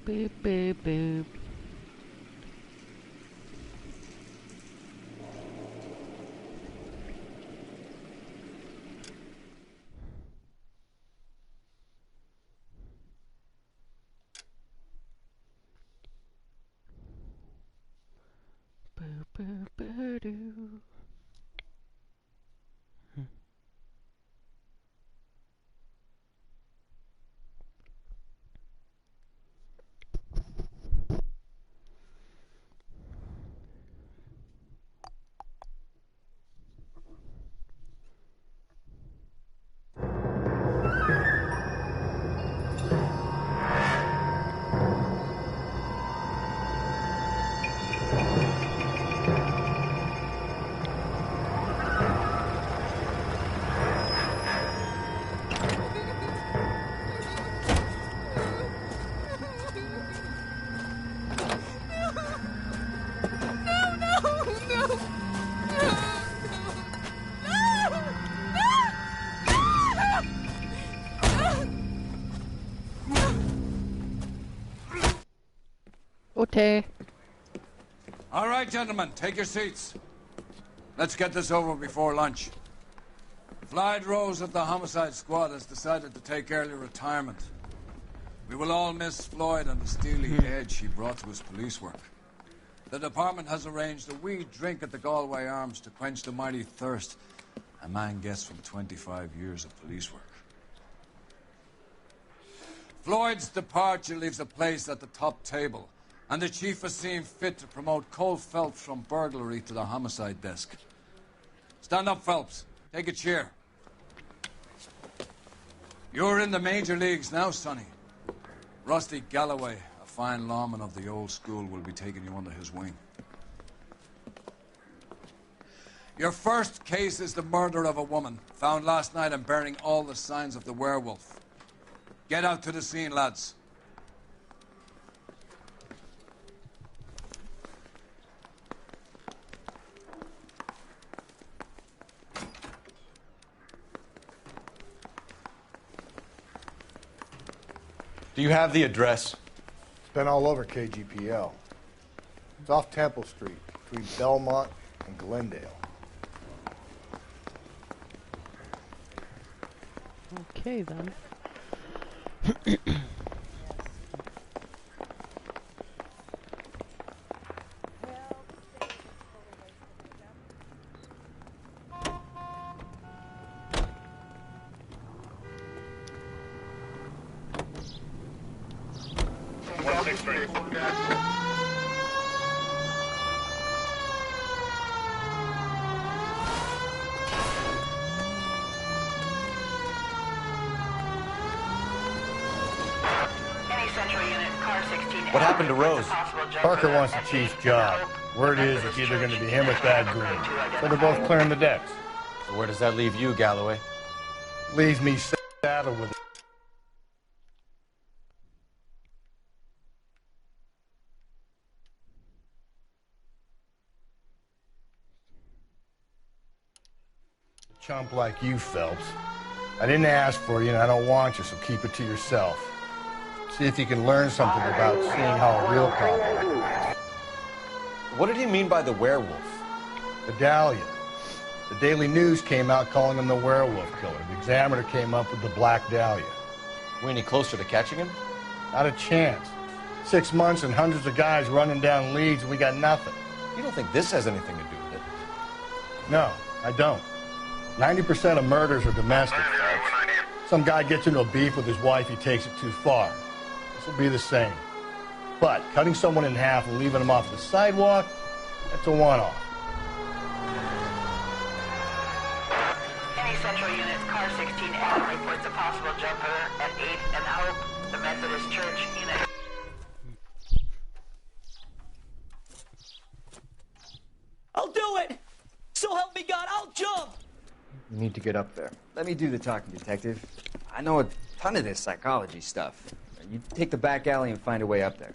Boop, boop, boop. Boop, boop, boop, doo. Okay. All right, gentlemen, take your seats. Let's get this over before lunch. Floyd Rose of the Homicide Squad has decided to take early retirement. We will all miss Floyd and the steely edge he brought to his police work. The department has arranged a wee drink at the Galway Arms to quench the mighty thirst a man gets from 25 years of police work. Floyd's departure leaves a place at the top table, and the chief has seen fit to promote Cole Phelps from burglary to the homicide desk. Stand up, Phelps. Take a chair. You're in the major leagues now, Sonny. Rusty Galloway, a fine lawman of the old school, will be taking you under his wing. Your first case is the murder of a woman, found last night and bearing all the signs of the werewolf. Get out to the scene, lads. Do you have the address? It's been all over KGPL. It's off Temple Street, between Belmont and Glendale. Okay, then. What happened to Rose? Parker wants the chief's job. Word is it's either going to be him or Thad Green. So they're both clearing the decks. So where does that leave you, Galloway? Leaves me saddled with a chump like you, Phelps. I didn't ask for you and I don't want you, so keep it to yourself. See if you can learn something about seeing how a real cop acts. What did he mean by the werewolf? The Dahlia. The Daily News came out calling him the werewolf killer. The Examiner came up with the Black Dahlia. We any closer to catching him? Not a chance. 6 months and hundreds of guys running down leads and we got nothing. You don't think this has anything to do with it? No, I don't. 90% of murders are domestic, Phelps. Some guy gets into a beef with his wife, he takes it too far. This will be the same. But cutting someone in half and leaving them off the sidewalk, that's a one-off. Any Central units, car 16L reports a possible jumper at 8th and Hope, the Methodist Church unit. I'll do it! So help me God, I'll jump! You need to get up there. Let me do the talking, detective. I know a ton of this psychology stuff. You take the back alley and find a way up there.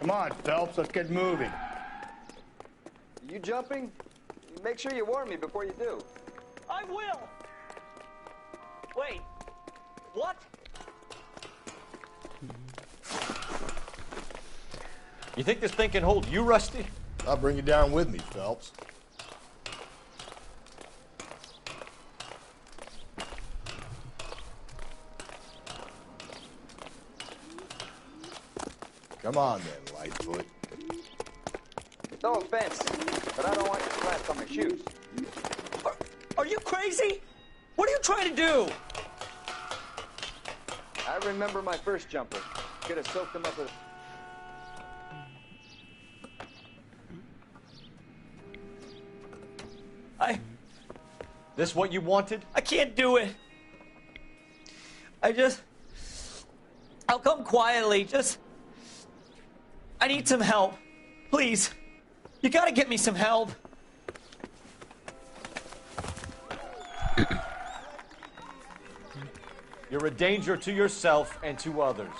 Come on, Phelps, let's get moving. You jumping? Make sure you warn me before you do. I will! Wait, what? You think this thing can hold you, Rusty? I'll bring you down with me, Phelps. Come on then, Lightfoot. No offense, but I don't want you slapped on my shoes. Are you crazy? What are you trying to do? I remember my first jumper. Could have soaked them up with... This what you wanted? I can't do it. I'll come quietly. I need some help. Please. You gotta get me some help. You're a danger to yourself and to others.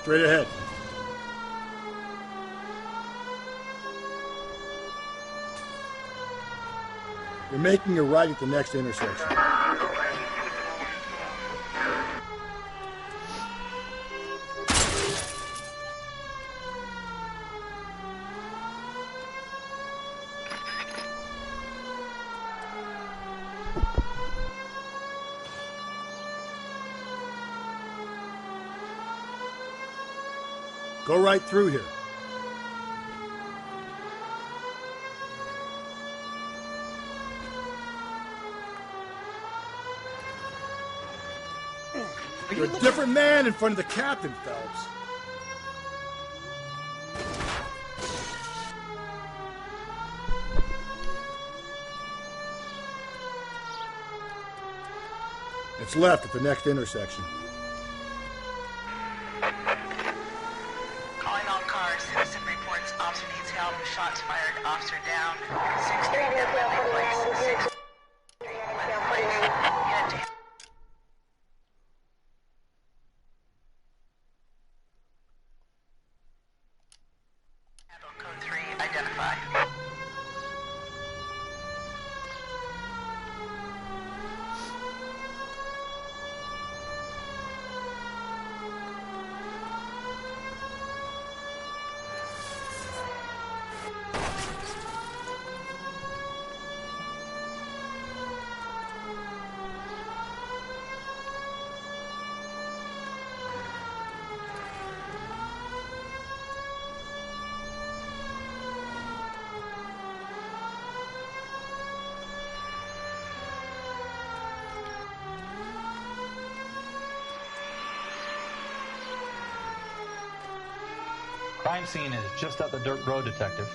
Straight ahead. You're making a right at the next intersection. Go right through here. You're a different man in front of the captain, Phelps. It's left at the next intersection. Calling all cars. Citizen reports officer needs help. Shots fired. Officer down. 6-3 Deadline place. 6 Unit to handle code 3. Identify. Crime scene is just up the dirt road, Detective.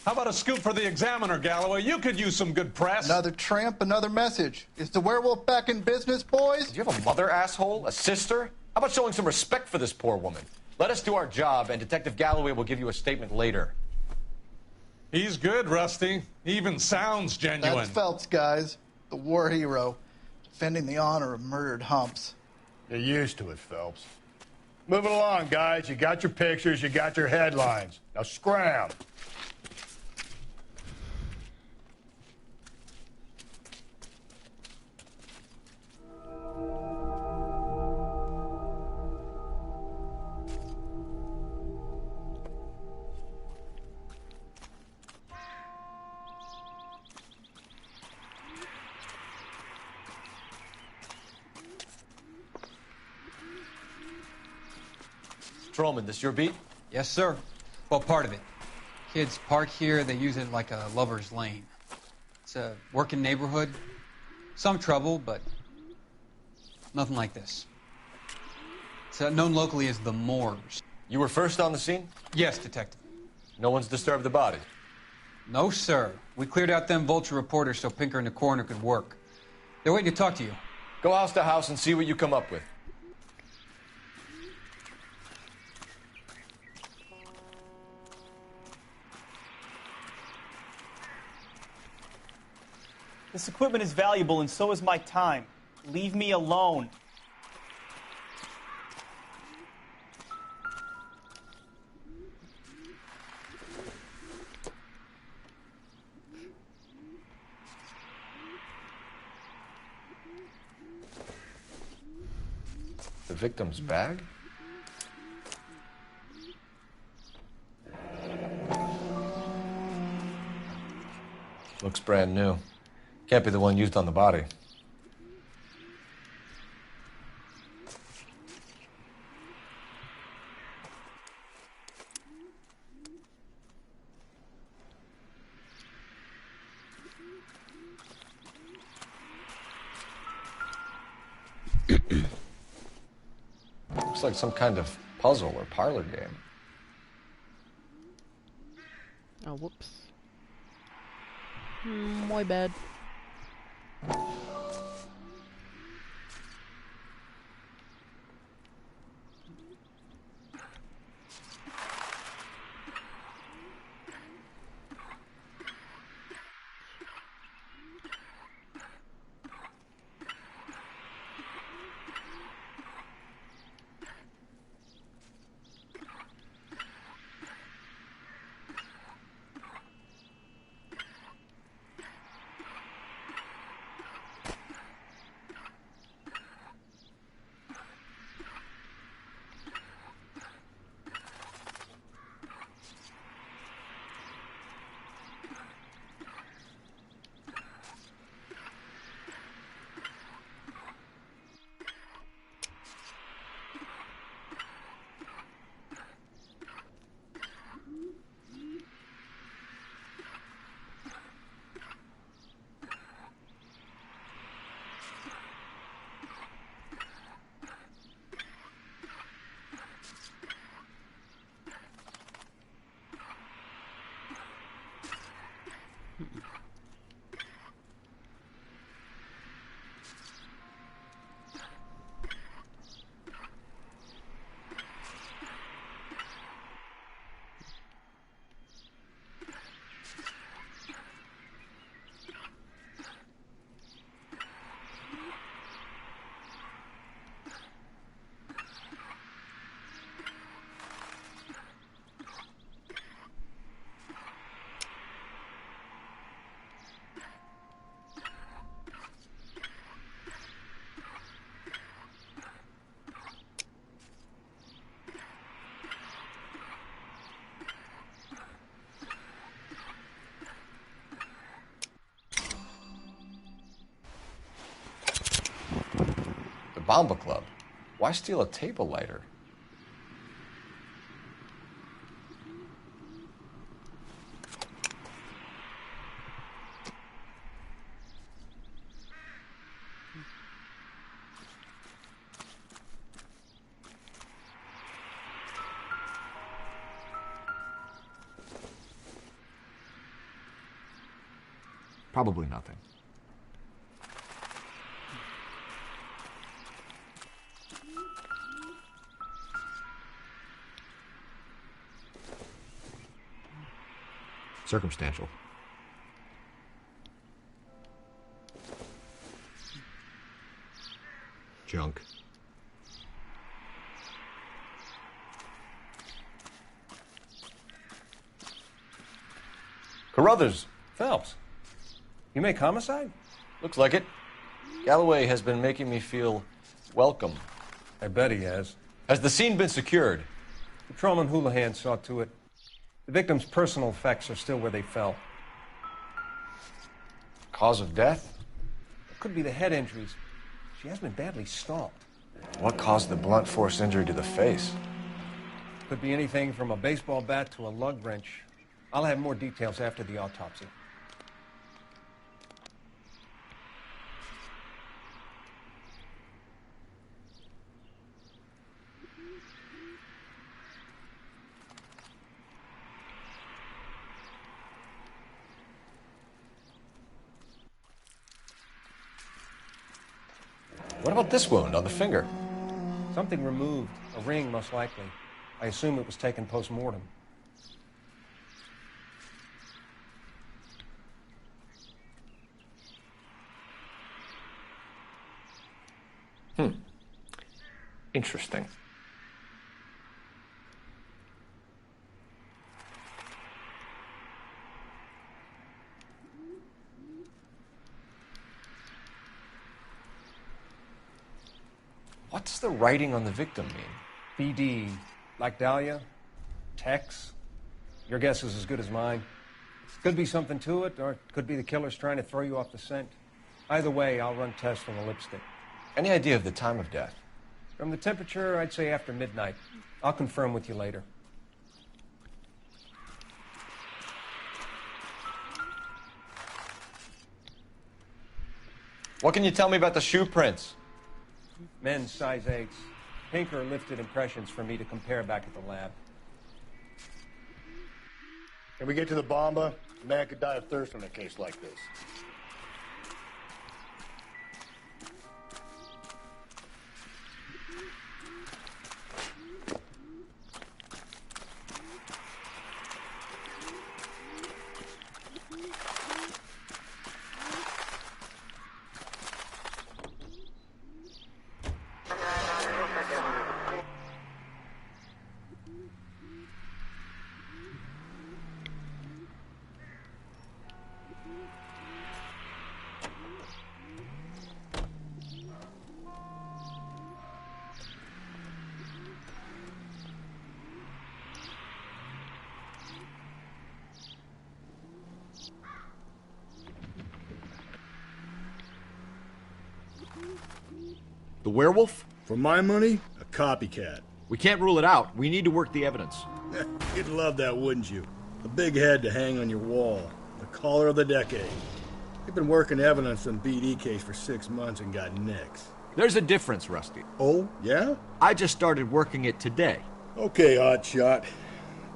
How about a scoop for the Examiner, Galloway? You could use some good press. Another tramp, another message. Is the werewolf back in business, boys? Do you have a mother, asshole? A sister? How about showing some respect for this poor woman? Let us do our job, and Detective Galloway will give you a statement later. He's good, Rusty. He even sounds genuine. That's Phelps, guys. The war hero. Defending the honor of murdered humps. You're used to it, Phelps. Move it along, guys. You got your pictures, you got your headlines. Now scram. Patrolman, this your beat? Yes, sir. Well, part of it. Kids park here, they use it like a lover's lane. It's a working neighborhood. Some trouble, but nothing like this. It's known locally as the Moors. You were first on the scene? Yes, Detective. No one's disturbed the body? No, sir. We cleared out them vulture reporters so Pinker and the coroner could work. They're waiting to talk to you. Go house to house and see what you come up with. This equipment is valuable, and so is my time. Leave me alone. The victim's bag? Looks brand new. Can't be the one used on the body. Looks like some kind of puzzle or parlor game. Oh, whoops. My bad. Bomba Club. Why steal a table lighter? Probably nothing. Circumstantial. Junk. Carruthers. Phelps. You make homicide? Looks like it. Galloway has been making me feel welcome. I bet he has. Has the scene been secured? Patrolman Houlihan saw to it. The victim's personal effects are still where they fell. Cause of death? It could be the head injuries. She has been badly stalked. What caused the blunt force injury to the face? Could be anything from a baseball bat to a lug wrench. I'll have more details after the autopsy. What about this wound on the finger? Something removed. A ring, most likely. I assume it was taken post-mortem. Interesting. What's the writing on the victim mean? BD. Like Dahlia? Tex? Your guess is as good as mine. Could be something to it, or it could be the killer's trying to throw you off the scent. Either way, I'll run tests on the lipstick. Any idea of the time of death? From the temperature, I'd say after midnight. I'll confirm with you later. What can you tell me about the shoe prints? Men's size 8s. Pinker lifted impressions for me to compare back at the lab. Can we get to the bomba? A man could die of thirst in a case like this. The werewolf? For my money, a copycat. We can't rule it out. We need to work the evidence. You'd love that, wouldn't you? A big head to hang on your wall. The caller of the decade. You've been working evidence on BD case for 6 months and got nicks. There's a difference, Rusty. Oh, yeah? I just started working it today. Okay, hotshot.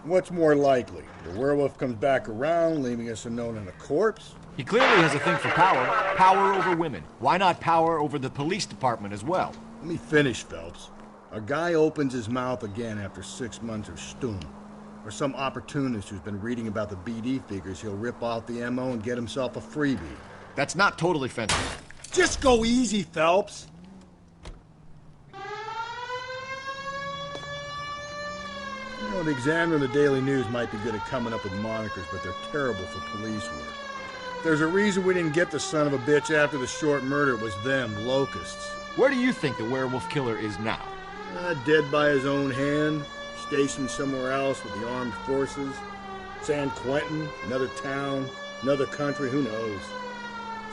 What's more likely? The werewolf comes back around, leaving us unknown in a corpse? He clearly has a thing for power. Power over women. Why not power over the police department as well? Let me finish, Phelps. A guy opens his mouth again after 6 months of stoom. Or some opportunist who's been reading about the BD figures he'll rip off the MO and get himself a freebie. That's not totally fencing. Just go easy, Phelps! You know, the Examiner and the Daily News might be good at coming up with monikers, but they're terrible for police work. There's a reason we didn't get the son of a bitch after the short murder. It was them, locusts. Where do you think the werewolf killer is now? Dead by his own hand, stationed somewhere else with the armed forces. San Quentin, another town, another country, who knows?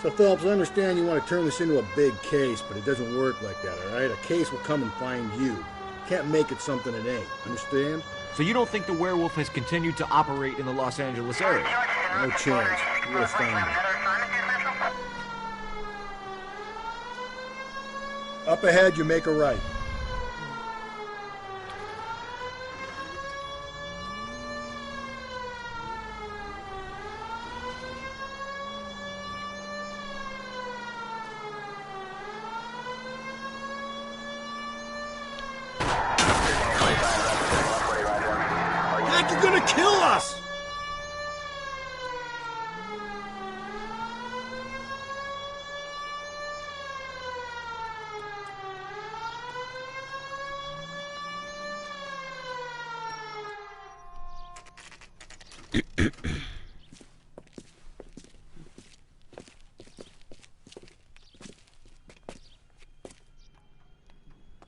So, Phelps, I understand you want to turn this into a big case, but it doesn't work like that, all right? A case will come and find you. Can't make it something it ain't, understand? So you don't think the werewolf has continued to operate in the Los Angeles area? No chance. You would have found it. Up ahead, you make a right. Heck, you're gonna kill us!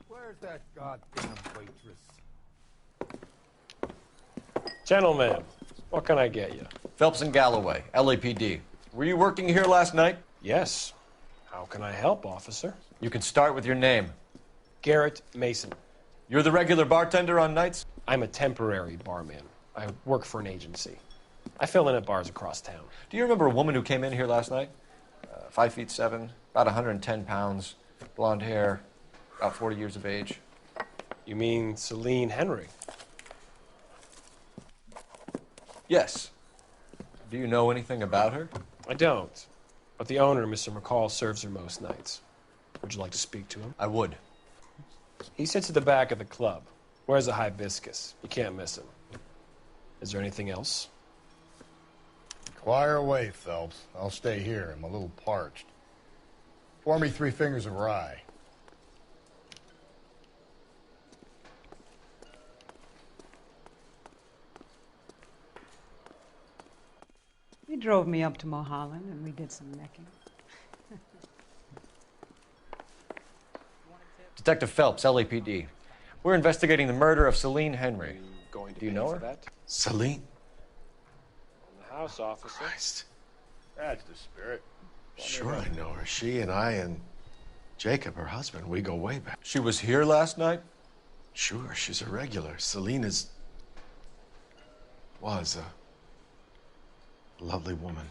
Where's that goddamn waitress? Gentlemen, what can I get you? Phelps and Galloway, LAPD. Were you working here last night? Yes. How can I help, officer? You can start with your name. Garrett Mason. You're the regular bartender on nights? I'm a temporary barman. I work for an agency. I fill in at bars across town. Do you remember a woman who came in here last night? 5'7", about 110 pounds, blonde hair, about 40 years of age. You mean Celine Henry? Yes. Do you know anything about her? I don't. But the owner, Mr. McCall, serves her most nights. Would you like to speak to him? I would. He sits at the back of the club. Wears a hibiscus. You can't miss him. Is there anything else? Inquire away, Phelps. I'll stay here. I'm a little parched. Pour me 3 fingers of rye. He drove me up to Mulholland and we did some necking. Detective Phelps, LAPD. We're investigating the murder of Celine Henry. Do you know her? That? Celine? On the house, officer. Christ. That's the spirit. Sure I know her. She and I and Jacob, her husband, we go way back. She was here last night? Sure, she's a regular. Celine was a lovely woman.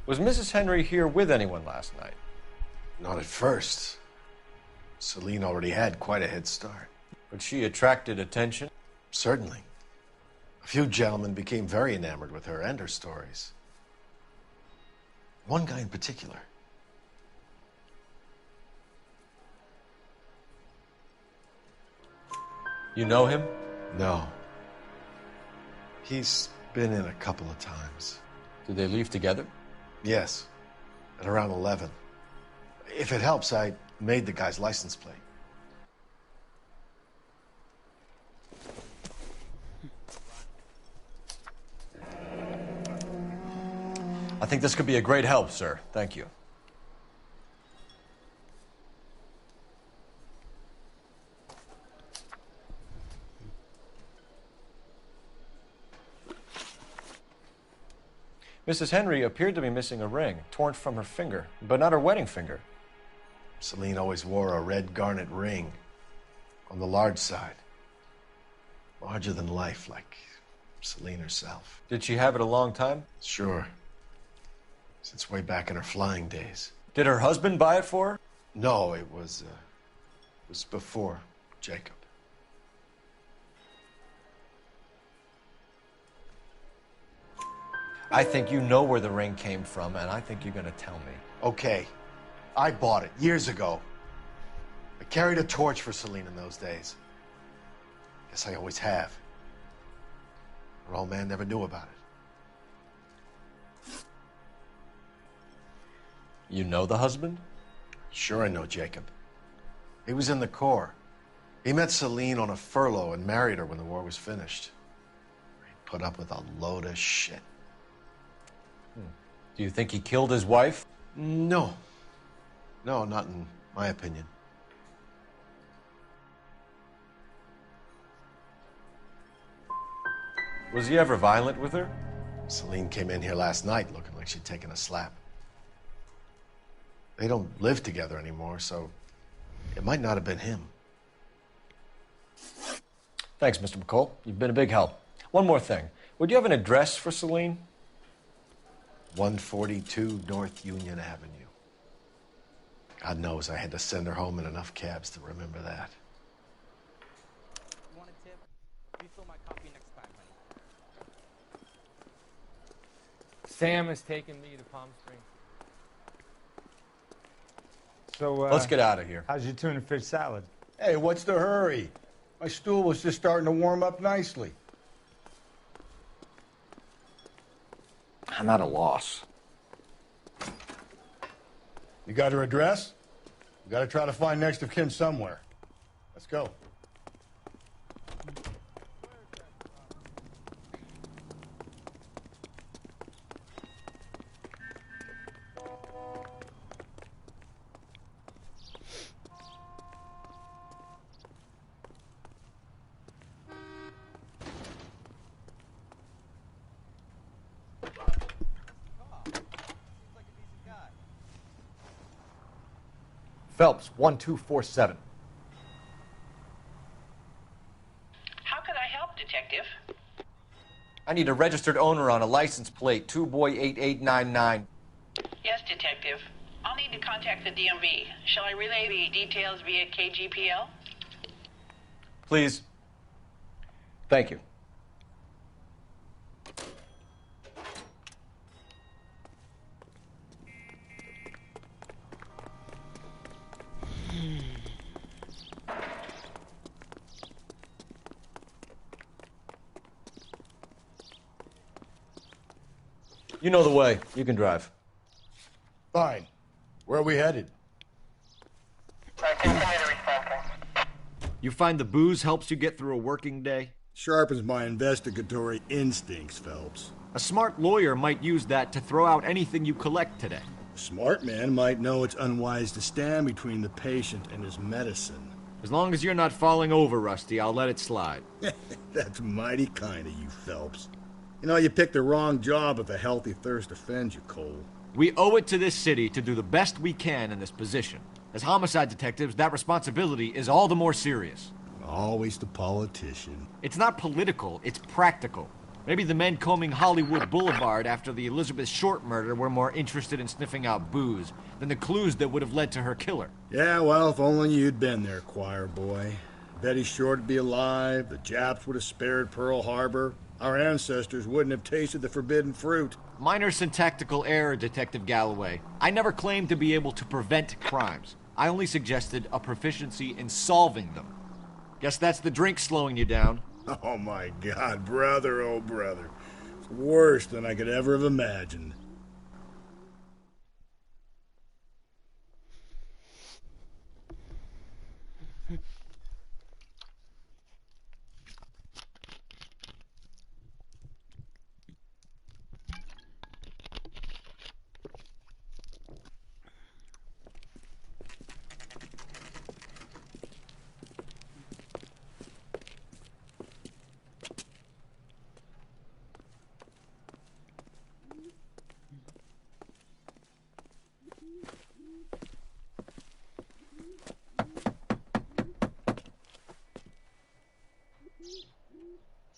Was Mrs. Henry here with anyone last night? Not at first. Celine already had quite a head start. But she attracted attention? Certainly. A few gentlemen became very enamored with her and her stories. One guy in particular. You know him? No. He's been in a couple of times. Did they leave together? Yes. At around 11. If it helps, I made the guy's license plate. I think this could be a great help, sir. Thank you. Mrs. Henry appeared to be missing a ring, torn from her finger, but not her wedding finger. Celine always wore a red garnet ring on the large side. Larger than life, like Celine herself. Did she have it a long time? Sure. Since way back in her flying days. Did her husband buy it for her? No, it was before Jacob. I think you know where the ring came from, and I think you're going to tell me. Okay. I bought it years ago. I carried a torch for Celine in those days. Guess I always have. Her old man never knew about it. You know the husband? Sure I know Jacob. He was in the Corps. He met Celine on a furlough and married her when the war was finished. He put up with a load of shit. Do you think he killed his wife? No. No, not in my opinion. Was he ever violent with her? Celine came in here last night looking like she'd taken a slap. They don't live together anymore, so it might not have been him. Thanks, Mr. McCall. You've been a big help. One more thing. Would you have an address for Celine? 142 North Union Avenue. God knows I had to send her home in enough cabs to remember that. Want a tip? Refill my coffee next time, honey. Sam has taken me to Palm Springs. So, Let's get out of here. How's your tuna fish salad? Hey, what's the hurry? My stool was just starting to warm up nicely. I'm at a loss. You got her address? We got to try to find next of kin somewhere. Let's go. Phelps, 1247. I need a registered owner on a license plate, 2boy8899. Yes, Detective. I'll need to contact the DMV. Shall I relay the details via KGPL? Please. Thank you. You know the way. You can drive. Fine. Where are we headed? You find the booze helps you get through a working day? Sharpens my investigatory instincts, Phelps. A smart lawyer might use that to throw out anything you collect today. A smart man might know it's unwise to stand between the patient and his medicine. As long as you're not falling over, Rusty, I'll let it slide. That's mighty kind of you, Phelps. You know, you picked the wrong job if a healthy thirst offends you, Cole. We owe it to this city to do the best we can in this position. As homicide detectives, that responsibility is all the more serious. Always the politician. It's not political, it's practical. Maybe the men combing Hollywood Boulevard after the Elizabeth Short murder were more interested in sniffing out booze than the clues that would have led to her killer. Yeah, well, if only you'd been there, choir boy. Betty Short would be alive, the Japs would have spared Pearl Harbor, our ancestors wouldn't have tasted the forbidden fruit. Minor syntactical error, Detective Galloway. I never claimed to be able to prevent crimes. I only suggested a proficiency in solving them. Guess that's the drink slowing you down. Oh my God, brother, oh brother. It's worse than I could ever have imagined.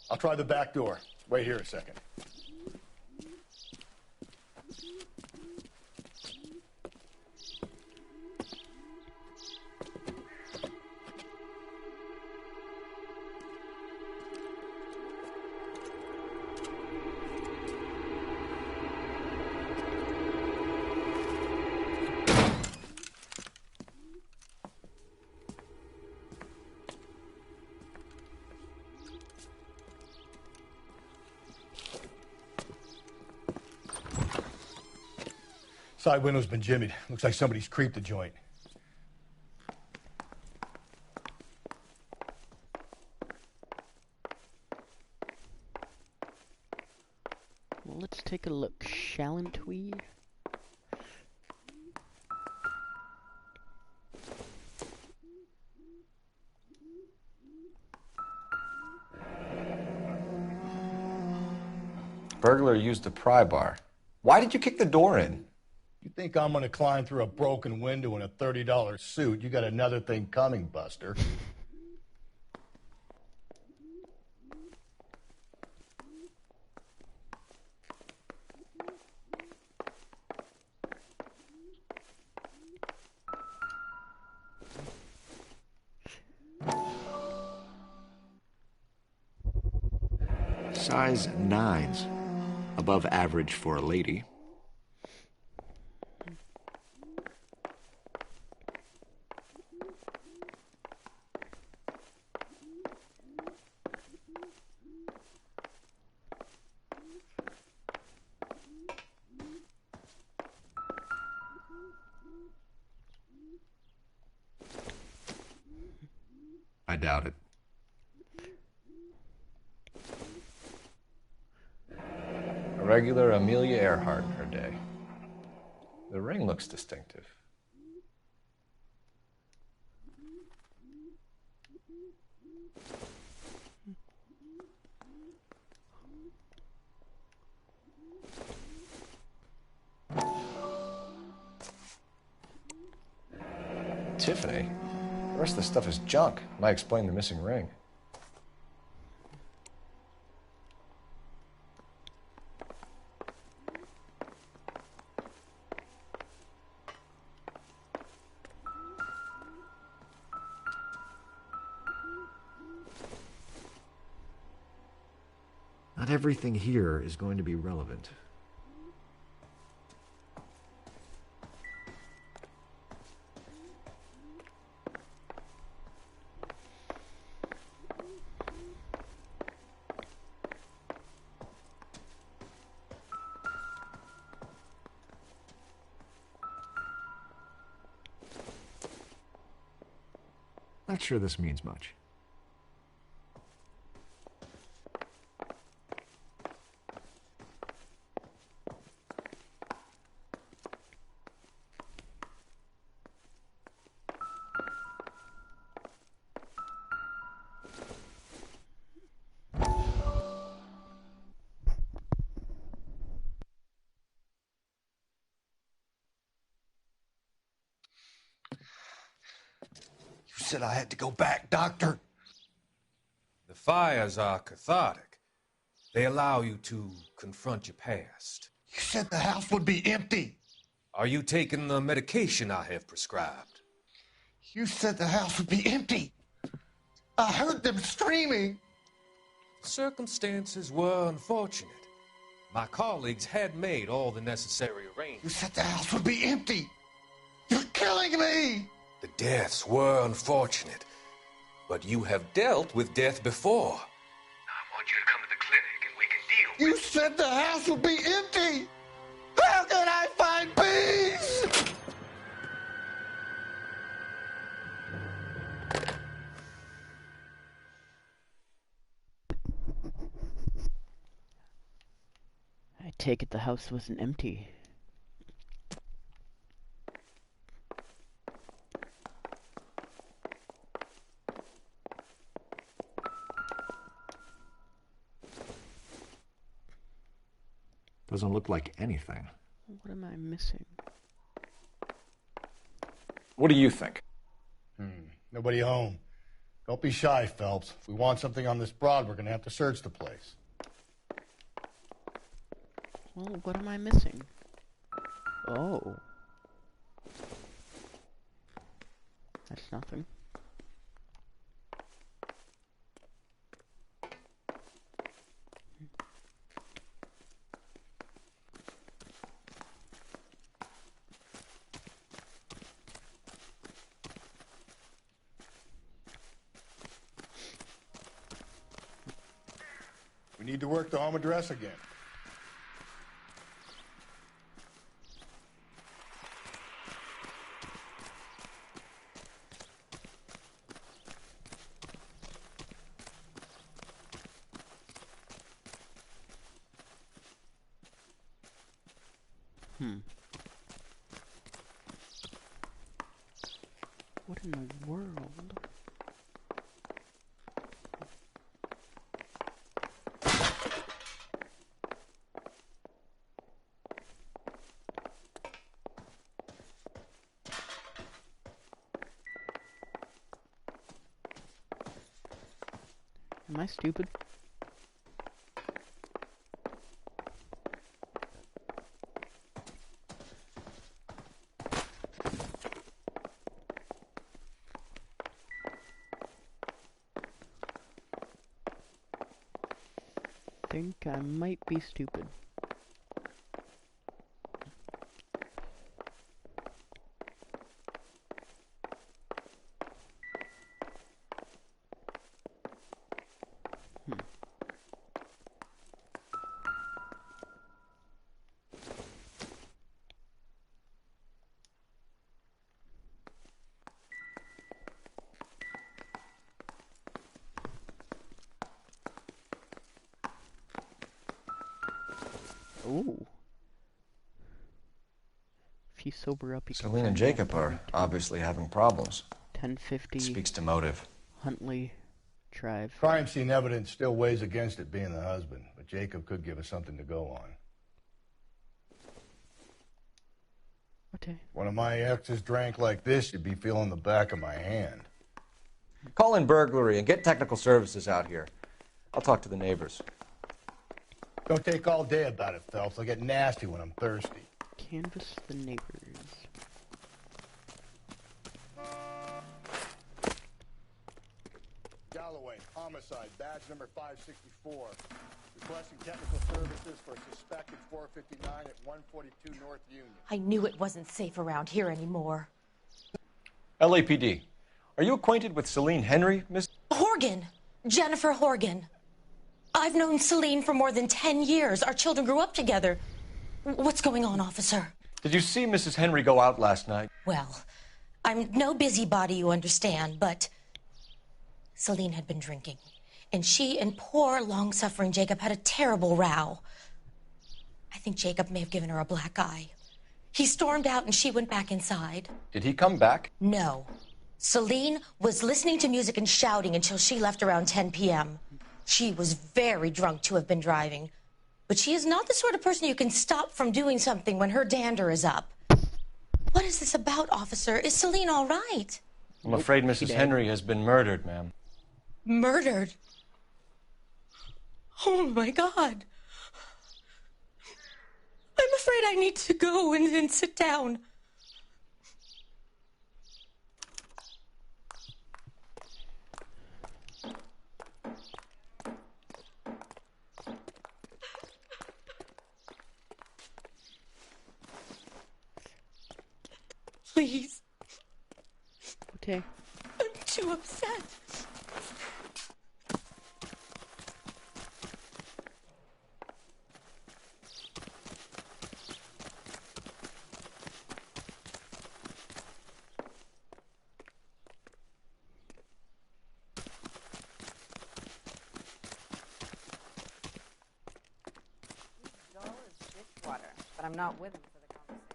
I'll try the back door. Wait here a second. Side window's been jimmied. Looks like somebody's creeped the joint. Well, let's take a look, shalln't we? Burglar used a pry bar. Why did you kick the door in? You think I'm gonna climb through a broken window in a $30 suit? You got another thing coming, Buster. Size 9s. Above average for a lady. I doubt it. A regular Amelia Earhart in her day. The ring looks distinctive. Tiffany? The rest of the stuff is junk. Might explain the missing ring. everything here is going to be relevant. Not sure this means much. You said I had to go back, Doctor. The fires are cathartic. They allow you to confront your past. You said the house would be empty. Are you taking the medication I have prescribed? You said the house would be empty. I heard them screaming. Circumstances were unfortunate. My colleagues had made all the necessary arrangements. You said the house would be empty. You're killing me. The deaths were unfortunate, but you have dealt with death before. I want you to come to the clinic and we can deal with it. You said the house would be empty. How can I find peace? I take it the house wasn't empty. Doesn't look like anything. What am I missing? What do you think? Nobody home. Don't be shy, Phelps. If we want something on this broad, we're going to have to search the place. Well, what am I missing? Oh. That's nothing. We need to work the home address again. What in the world? Am I stupid? Think I might be stupid. Ooh. If you sober up, you can Celine and Jacob are obviously having problems. 1050. Speaks to motive. Huntley Drive. Crime scene evidence still weighs against it being the husband, but Jacob could give us something to go on. Okay. One of my exes drank like this, you'd be feeling the back of my hand. Call in burglary and get technical services out here. I'll talk to the neighbors. Don't take all day about it, Phelps. I'll get nasty when I'm thirsty. Canvass the neighbors. Galloway, homicide. homicide, badge number 564. Requesting technical services for a suspected 459 at 142 North Union. I knew it wasn't safe around here anymore. LAPD. Are you acquainted with Celine Henry, Miss? Horgan. Jennifer Horgan. I've known Celine for more than 10 years. Our children grew up together. What's going on, officer? Did you see Mrs. Henry go out last night? Well, I'm no busybody, you understand, but Celine had been drinking, and she and poor, long-suffering Jacob had a terrible row. I think Jacob may have given her a black eye. He stormed out, and she went back inside. Did he come back? No. Celine was listening to music and shouting until she left around 10 p.m. She was very drunk to have been driving, but she is not the sort of person you can stop from doing something when her dander is up. What is this about, officer? Is Celine all right? I'm afraid Mrs. Henry has been murdered, ma'am. Murdered? Oh, my God. I'm afraid I need to go and sit down. Please. Okay. I'm too upset. Dull as dishwater, but I'm not with him for the conversation.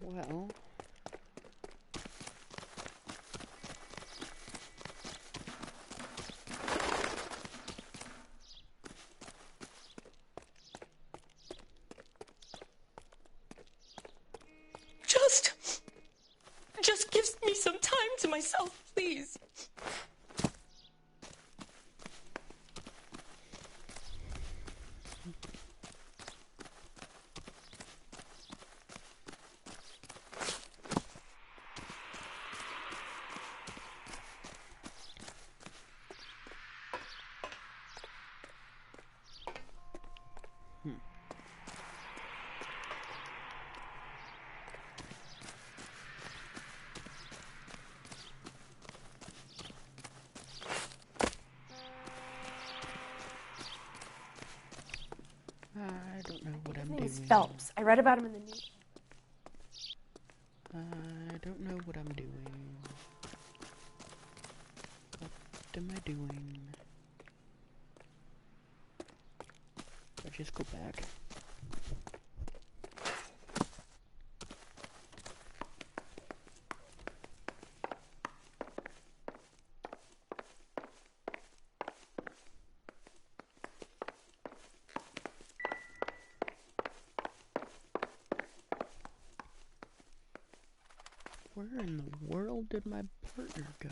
Well. Just give me some time to myself, please. I don't know what I'm His doing. name's Phelps. I read about him in the news. I don't know what I'm doing. What am I doing? I'll just go back. Where in the world did my partner go?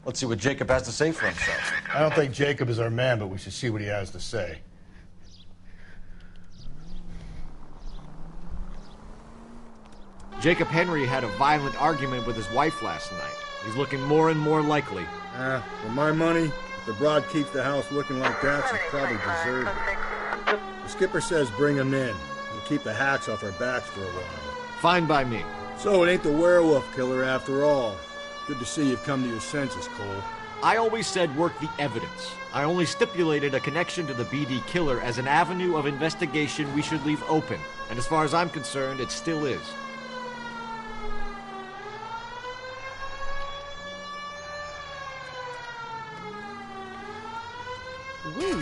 Let's see what Jacob has to say for himself. I don't think Jacob is our man, but we should see what he has to say. Jacob Henry had a violent argument with his wife last night. He's looking more and more likely. For my money, if the broad keeps the house looking like that, she's probably deserved it. The skipper says bring him in. We'll keep the hacks off our backs for a while. Fine by me. So it ain't the werewolf killer after all. Good to see you've come to your senses, Cole. I always said work the evidence. I only stipulated a connection to the BD killer as an avenue of investigation we should leave open. And as far as I'm concerned, it still is. Woo.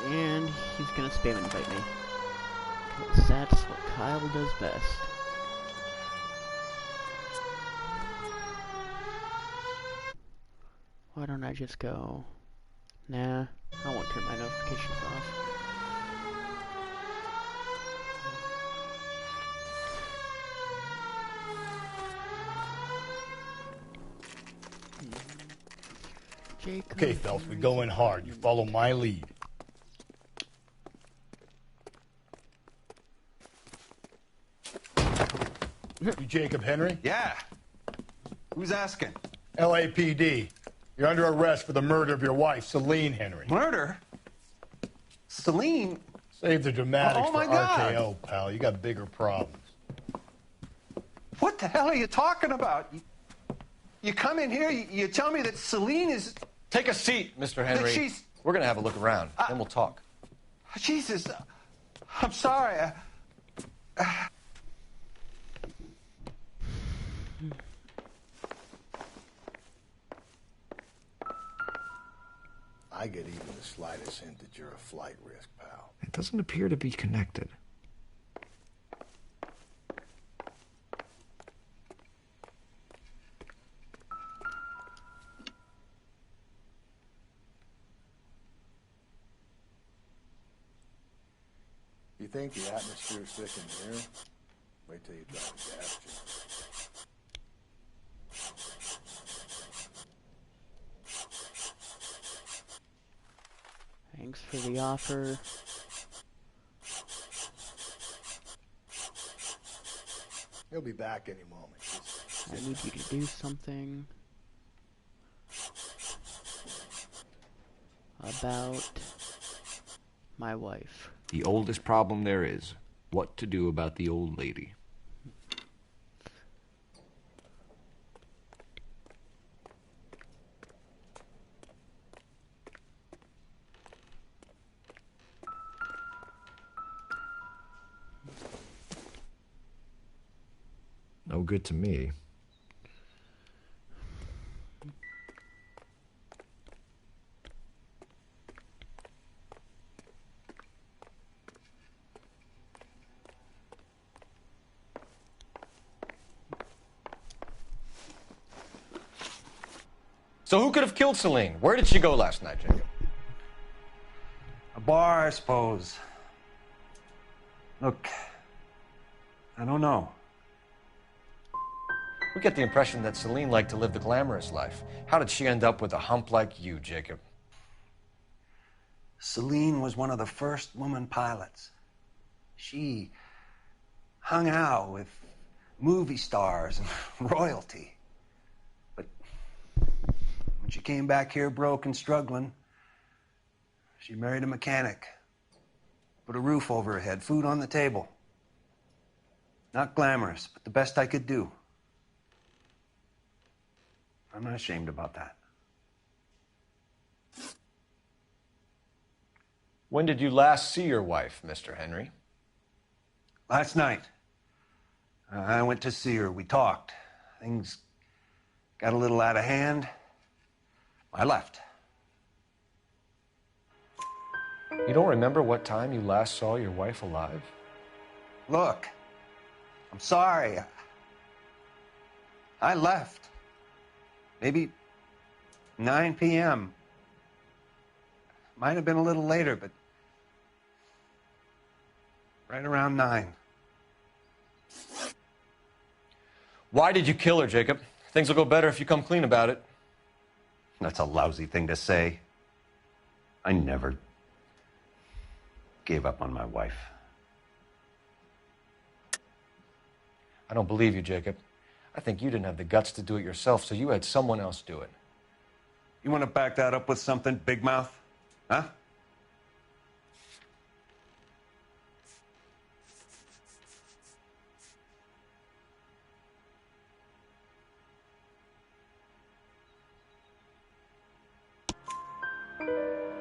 And he's gonna spam invite me. 'Cause that's what Kyle does best. Why don't I just go... Nah, I won't turn my notifications off. Jacob. Okay, Phelps, we go in hard. You follow my lead. You Jacob Henry? Yeah. Who's asking? LAPD. You're under arrest for the murder of your wife, Celine Henry. Murder? Celine? Save the dramatics Oh, my for God. RKO, pal. You got bigger problems. What the hell are you talking about? You come in here, you tell me that Celine is... Take a seat, Mr. Henry. she's- We're going to have a look around, then we'll talk. Jesus, I'm sorry. I get even the slightest hint that you're a flight risk, pal. It doesn't appear to be connected. You think the atmosphere's thick in here? Wait till you try the gas chamber. Thanks for the offer. He'll be back any moment. I need you to do something about my wife. The oldest problem there is, what to do about the old lady. No good to me. So who could have killed Celine? Where did she go last night, Jacob? A bar, I suppose. Look, I don't know. We get the impression that Celine liked to live the glamorous life. How did she end up with a hump like you, Jacob? Celine was one of the first woman pilots. She hung out with movie stars and royalty. But when she came back here broke and struggling, she married a mechanic. Put a roof over her head, food on the table. Not glamorous, but the best I could do. I'm not ashamed about that. When did you last see your wife, Mr. Henry? Last night. I went to see her. We talked. Things got a little out of hand. I left. You don't remember what time you last saw your wife alive? Look, I'm sorry. I left. Maybe 9 p.m. Might have been a little later, but right around 9. Why did you kill her, Jacob? Things will go better if you come clean about it. That's a lousy thing to say. I never gave up on my wife. I don't believe you, Jacob. I think you didn't have the guts to do it yourself, so you had someone else do it. You want to back that up with something, Big Mouth? Huh?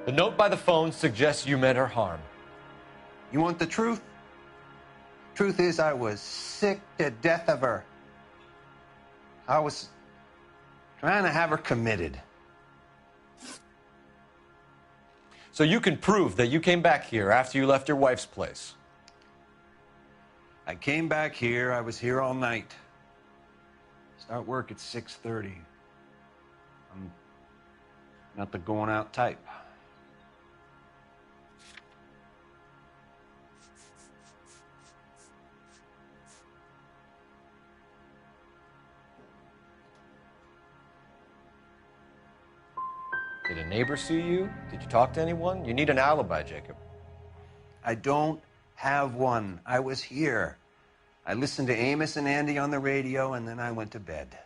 The note by the phone suggests you meant her harm. You want the truth? Truth is, I was sick to death of her. I was trying to have her committed. So you can prove that you came back here after you left your wife's place. I came back here. I was here all night. Start work at 6:30. I'm not the going out type. Did a neighbor see you? Did you talk to anyone? You need an alibi, Jacob. I don't have one. I was here. I listened to Amos and Andy on the radio, and then I went to bed.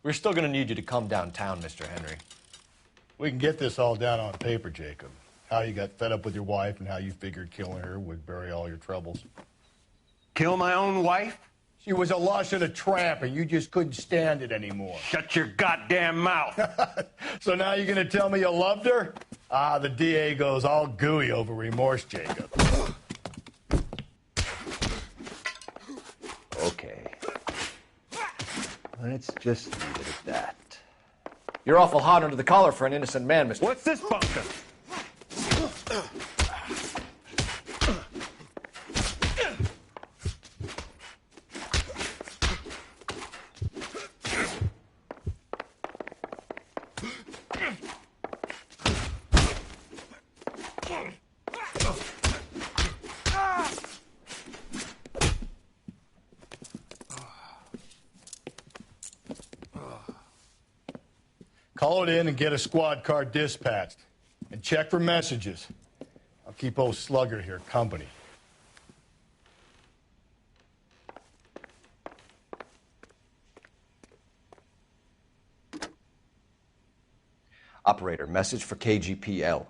We're still going to need you to come downtown, Mr. Henry. We can get this all down on paper, Jacob. How you got fed up with your wife and how you figured killing her would bury all your troubles. Kill my own wife? She was a lush and a tramp, and you just couldn't stand it anymore. Shut your goddamn mouth. So now you're going to tell me you loved her? Ah, the DA goes all gooey over remorse, Jacob. Okay. Let's just leave it at that. You're awful hot under the collar for an innocent man, Mr. What's this bunker? Call it in and get a squad car dispatched. And check for messages. I'll keep old Slugger here company. Operator, message for KGPL.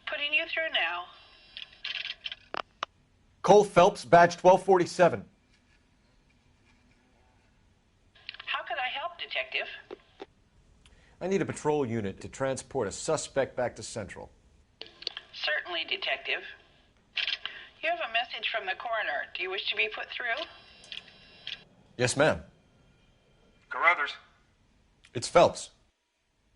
Putting you through now. Cole Phelps, badge 1247. How could I help, Detective? I need a patrol unit to transport a suspect back to Central. Certainly, Detective. You have a message from the coroner. Do you wish to be put through? Yes, ma'am. Carruthers, It's Phelps.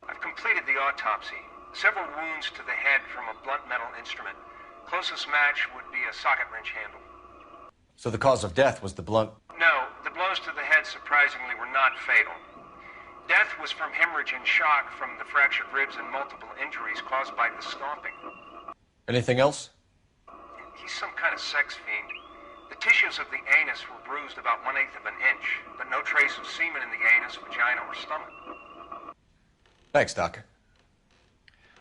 I've completed the autopsy. Several wounds to the head from a blunt metal instrument. Closest match would be a socket wrench handle. So the cause of death was the blunt. No, the blows to the head surprisingly were not fatal. Death was from hemorrhage and shock from the fractured ribs and multiple injuries caused by the stomping. Anything else? He's some kind of sex fiend. The tissues of the anus were bruised about 1/8 of an inch, but no trace of semen in the anus, vagina, or stomach. Thanks, Doc.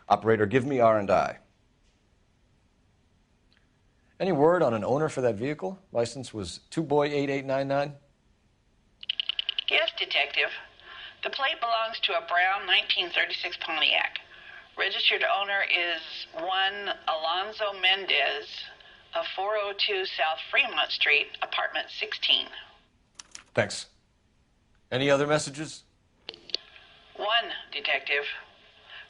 Operator, give me R&I. Any word on an owner for that vehicle? License was 2boy8899. Yes, Detective. The plate belongs to a brown 1936 Pontiac. Registered owner is one Alonzo Mendez of 402 South Fremont Street, apartment 16. Thanks. Any other messages? One, Detective.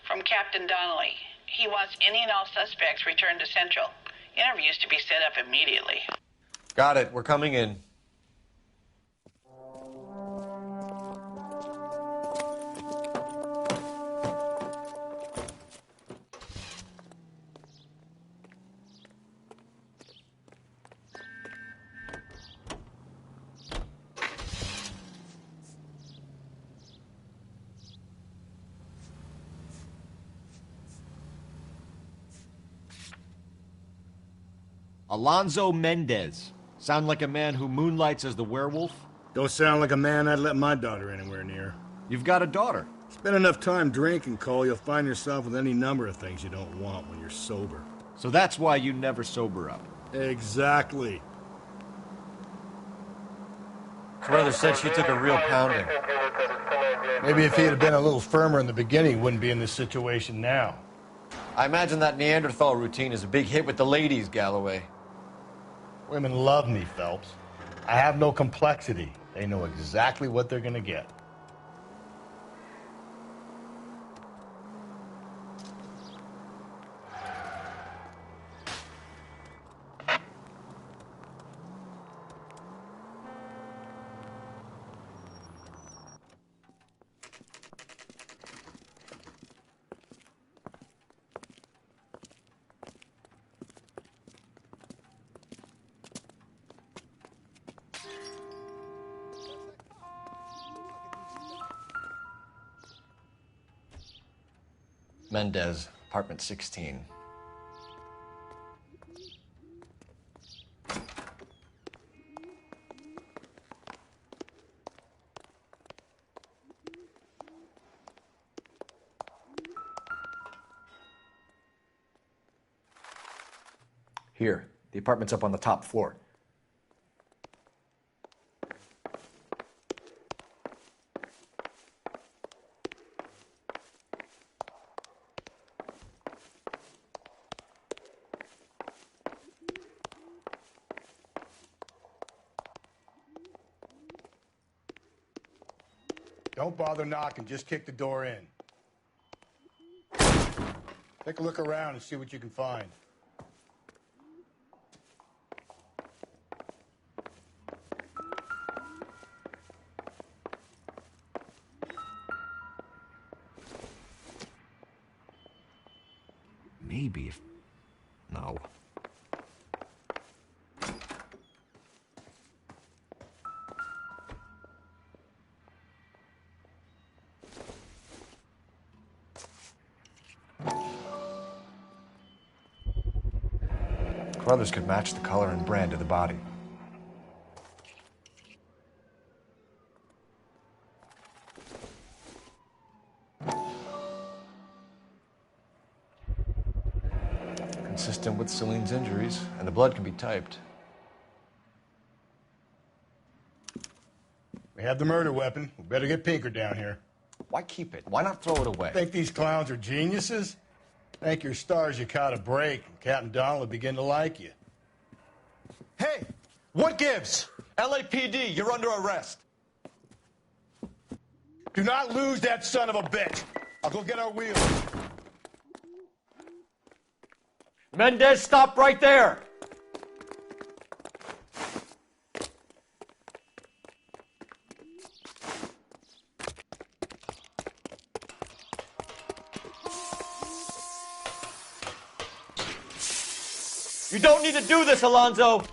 From Captain Donnelly. He wants any and all suspects returned to Central. Interviews to be set up immediately. Got it. We're coming in. Alonzo Mendez. Sound like a man who moonlights as the werewolf? Don't sound like a man I'd let my daughter anywhere near. You've got a daughter. Spend enough time drinking, Cole, you'll find yourself with any number of things you don't want when you're sober. So that's why you never sober up. Exactly. Carruthers said she took a real pounding. Maybe if he had been a little firmer in the beginning, he wouldn't be in this situation now. I imagine that Neanderthal routine is a big hit with the ladies, Galloway. Women love me, Phelps. I have no complexity. They know exactly what they're gonna get. Mendez, apartment 16. Here, the apartment's up on the top floor. Don't bother knocking, just kick the door in. Take a look around and see what you can find. Maybe if... No. Carruthers could match the color and brand of the body. Consistent with Celine's injuries, and the blood can be typed. We have the murder weapon. We better get Pinker down here. Why keep it? Why not throw it away? Think these clowns are geniuses? Thank your stars you caught a break, and Captain Donald will begin to like you. Hey! What gives? LAPD, you're under arrest. Do not lose that son of a bitch. I'll go get our wheels. Mendez, stop right there! You don't need to do this, Alonzo!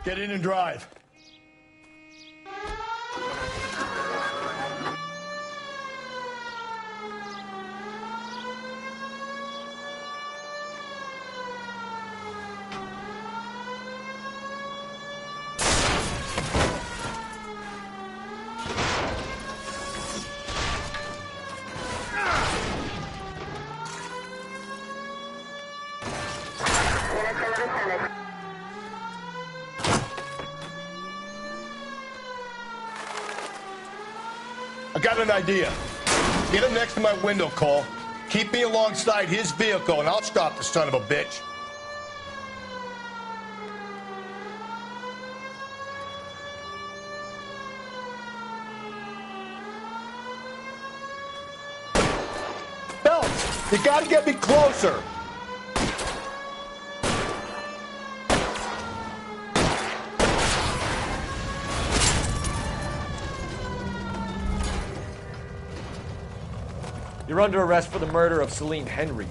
Get in and drive. I got an idea. Get him next to my window, Cole. Keep me alongside his vehicle, and I'll stop the son of a bitch. Phelps, you gotta get me closer. You're under arrest for the murder of Celine Henry.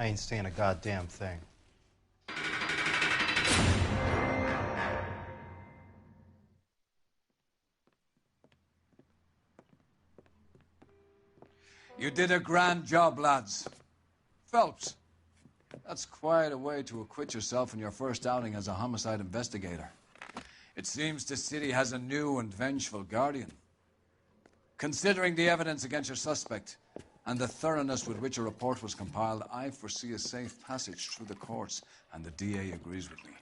I ain't saying a goddamn thing. You did a grand job, lads. Phelps, that's quite a way to acquit yourself in your first outing as a homicide investigator. It seems the city has a new and vengeful guardian. Considering the evidence against your suspect and the thoroughness with which a report was compiled, I foresee a safe passage through the courts, and the DA agrees with me.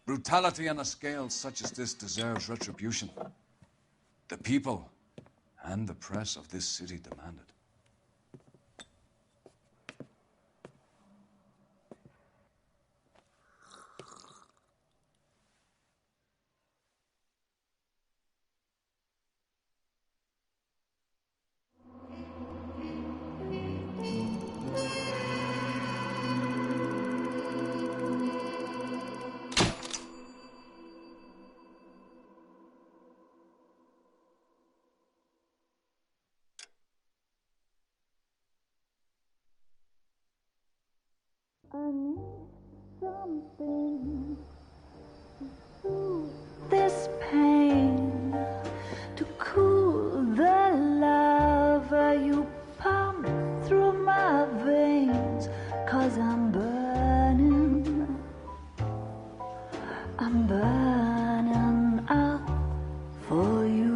Brutality on a scale such as this deserves retribution. The people and the press of this city demand it. I need something to soothe this pain, to cool the lava you pump through my veins, 'cause I'm burning up for you.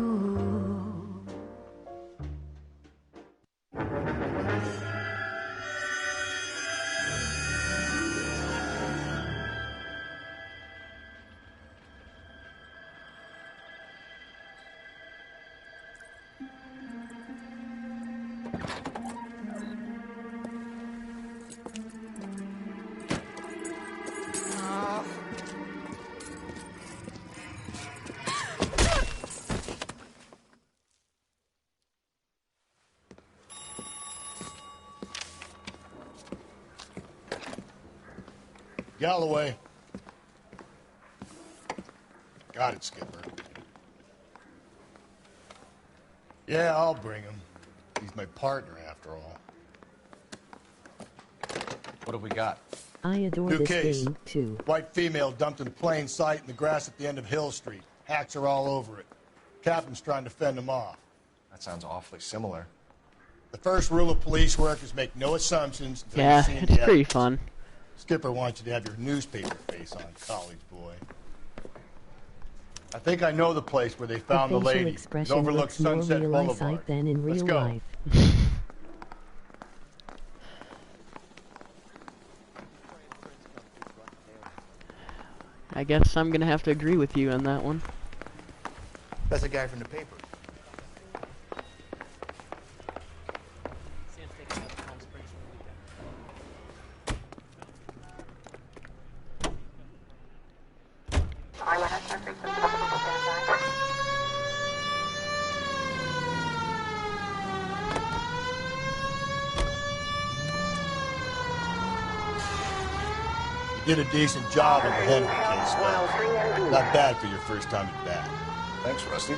Galloway. Got it, Skipper. Yeah, I'll bring him. He's my partner, after all. What have we got? I adore New this case. game, too. White female dumped in plain sight in the grass at the end of Hill Street. Hacks are all over it. Captain's trying to fend them off. That sounds awfully similar. The first rule of police work is make no assumptions until Yeah, you've seen it's the pretty evidence. fun. Skipper wants you to have your newspaper face on, college boy. I think I know the place where they found the facial lady. It expression overlooks looks more Sunset real Boulevard. eyesight than in Let's real go. life. I guess I'm gonna have to agree with you on that one. That's a guy from the paper. Sam's taking out to Palm Springs for the weekend. You did a decent job on the Henry case, Phelps. Not bad for your first time at bat. Thanks, Rusty.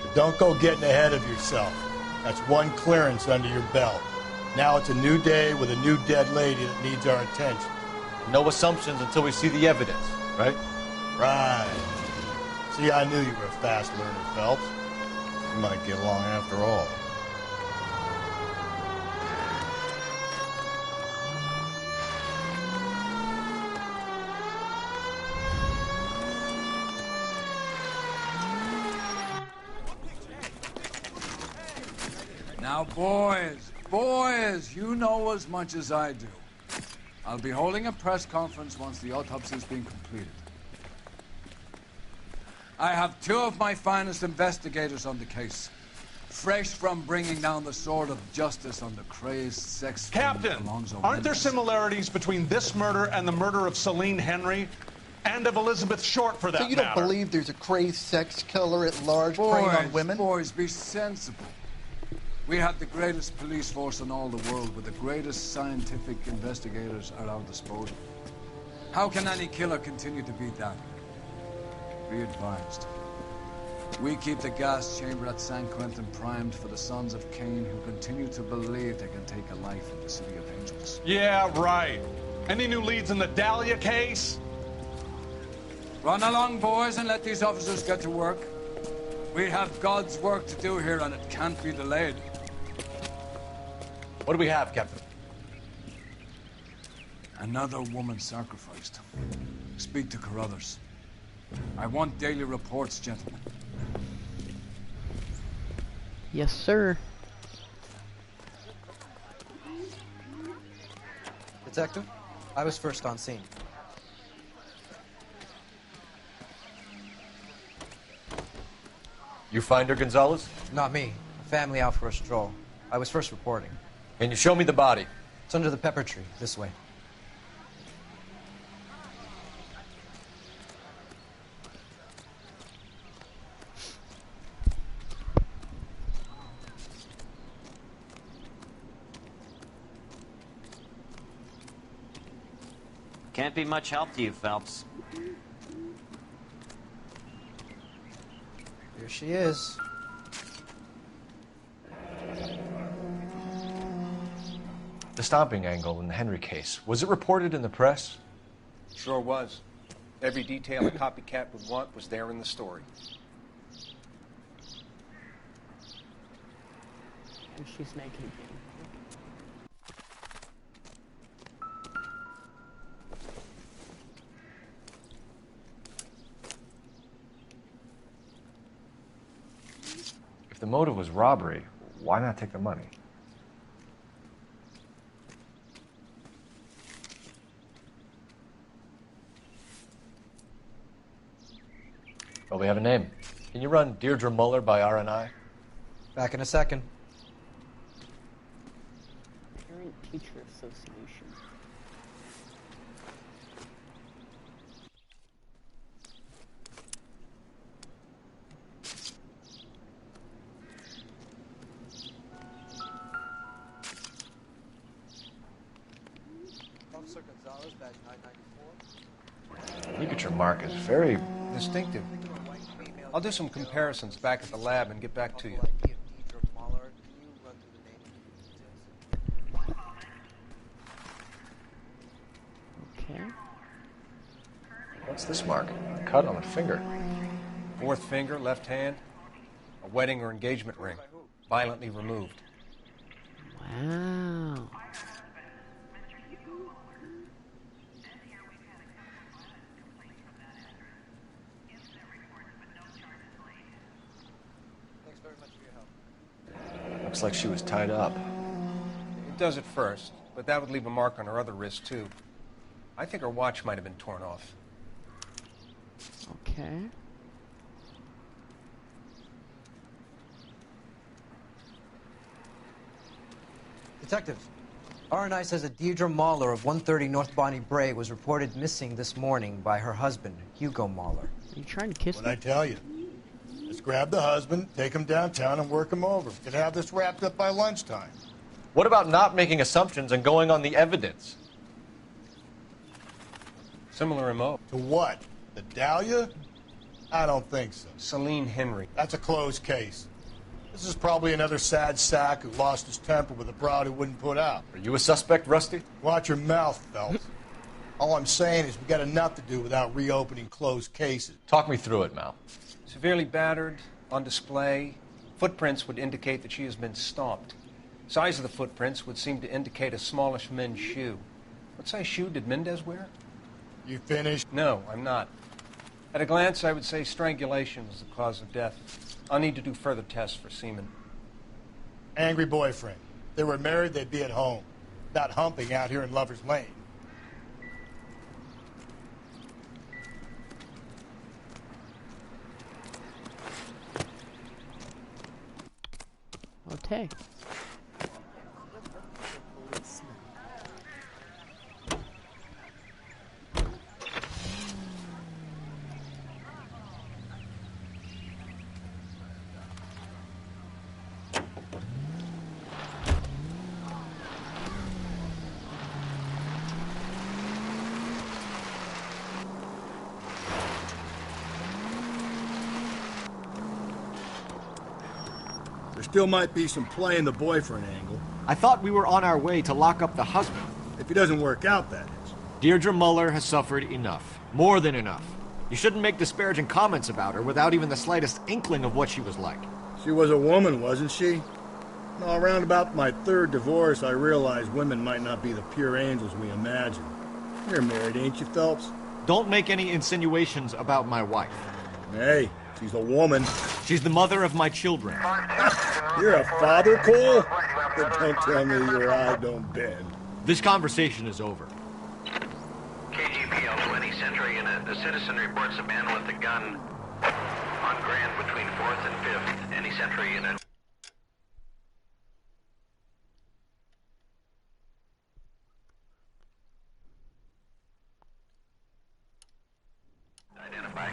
But don't go getting ahead of yourself. That's one clearance under your belt. Now it's a new day with a new dead lady that needs our attention. No assumptions until we see the evidence, right? Right. See, I knew you were a fast learner, Phelps. You might get along after all. Now, boys, you know as much as I do. I'll be holding a press conference once the autopsy's been completed. I have two of my finest investigators on the case, fresh from bringing down the sword of justice on the crazed sex Captain, Alonzo aren't there Mendes. similarities between this murder and the murder of Celine Henry and of Elizabeth Short, for that So you don't matter? believe there's a crazed sex killer at large preying on women? Boys, be sensible. We have the greatest police force in all the world with the greatest scientific investigators at our disposal. How can any killer continue to be that? Be advised. We keep the gas chamber at San Quentin primed for the sons of Cain who continue to believe they can take a life in the City of Angels. Yeah, right. Any new leads in the Dahlia case? Run along, boys, and let these officers get to work. We have God's work to do here, and it can't be delayed. What do we have, Captain? Another woman sacrificed. Speak to Carruthers. I want daily reports, gentlemen. Yes, sir. Detective, I was first on scene. You find her, Gonzalez? Not me. Family out for a stroll. I was first reporting. Can you show me the body? It's under the pepper tree, this way. Can't be much help to you, Phelps. Here she is. The stomping angle in the Henry case. Was it reported in the press? Sure was. Every detail a copycat would want was there in the story. And she's naked again. If the motive was robbery, why not take the money? Well, we have a name. Can you run Deirdre Muller by RNI? Back in a second. Parent Teacher Association. Officer Gonzalez, badge 994. Ligature mark is very distinctive. I'll do some comparisons back at the lab and get back to you. Okay. What's this mark? A cut on the finger. Fourth finger, left hand. A wedding or engagement ring. Violently removed. Wow. Thanks very much for your help. Looks like she was tied up. It does at first, but that would leave a mark on her other wrist, too. I think her watch might have been torn off. Okay. Detective, RNI says that Deirdre Mahler of 130 North Bonnie Bray was reported missing this morning by her husband, Hugo Mahler. Are you trying to kiss What'd me? I tell you? Let's grab the husband, take him downtown, and work him over. We could have this wrapped up by lunchtime. What about not making assumptions and going on the evidence? Similar MO. To what? The Dahlia? I don't think so. Celine Henry. That's a closed case. This is probably another sad sack who lost his temper with a broad who wouldn't put out. Are you a suspect, Rusty? Watch your mouth, Phelps. All I'm saying is we got enough to do without reopening closed cases. Talk me through it, Mal. Severely battered, on display. Footprints would indicate that she has been stomped. Size of the footprints would seem to indicate a smallish men's shoe. What size shoe did Mendez wear? You finished? No, I'm not. At a glance, I would say strangulation was the cause of death. I'll need to do further tests for semen. Angry boyfriend. If they were married, they'd be at home, not humping out here in Lover's Lane. Okay. There still might be some play in the boyfriend angle. I thought we were on our way to lock up the husband. If he doesn't work out, that is. Deirdre Muller has suffered enough. More than enough. You shouldn't make disparaging comments about her without even the slightest inkling of what she was like. She was a woman, wasn't she? No, around about my third divorce, I realized women might not be the pure angels we imagine. You're married, ain't you, Phelps? Don't make any insinuations about my wife. Hey, she's a woman. She's the mother of my children. You're a father, Cole? But don't tell me your eye don't bend. This conversation is over. KGPL 20 Central Unit. A citizen reports a man with a gun on Grand between 4th and 5th. Any Central Unit. Identify.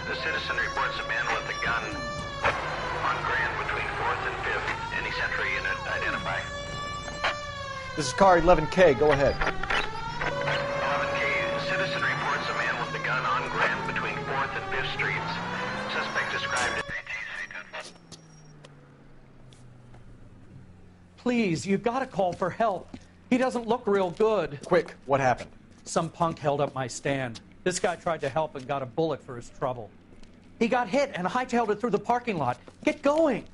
A citizen reports a man with a gun on Grand between 4th and 5th. Any Central Unit, identify. This is car 11K. Go ahead. 11K, a citizen reports a man with a gun on Grand between 4th and 5th Streets. Suspect described as... Please, you've got to call for help. He doesn't look real good. Quick, what happened? Some punk held up my stand. This guy tried to help and got a bullet for his trouble. He got hit and hightailed it through the parking lot. Get going!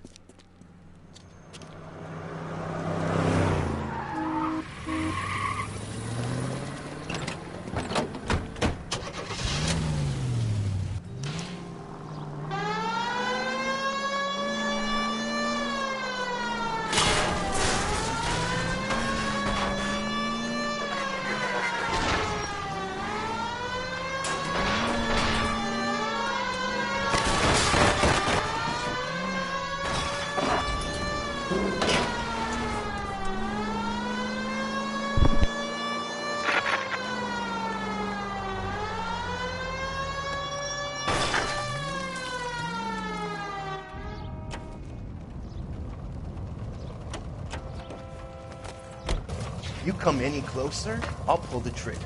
You come any closer, I'll pull the trigger.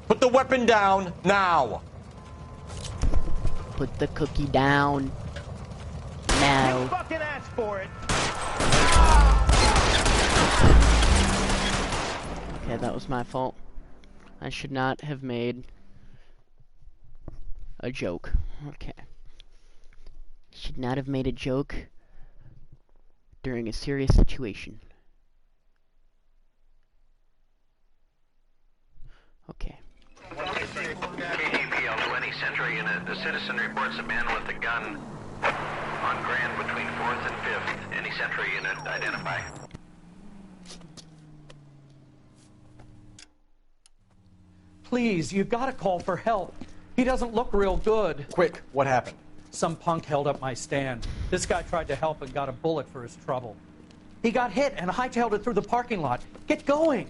Put the weapon down, now! Put the cookie down. Now. You fucking asked for it! Okay, that was my fault. I should not have made a joke. Okay. Should not have made a joke during a serious situation. Okay. KGPL 20 Central Unit. A citizen reports a man with a gun on Grand between 4th and 5th. Any Central Unit, identify. Please, you've got to call for help. He doesn't look real good. Quick, what happened? Some punk held up my stand. This guy tried to help and got a bullet for his trouble. He got hit and hightailed it through the parking lot. Get going!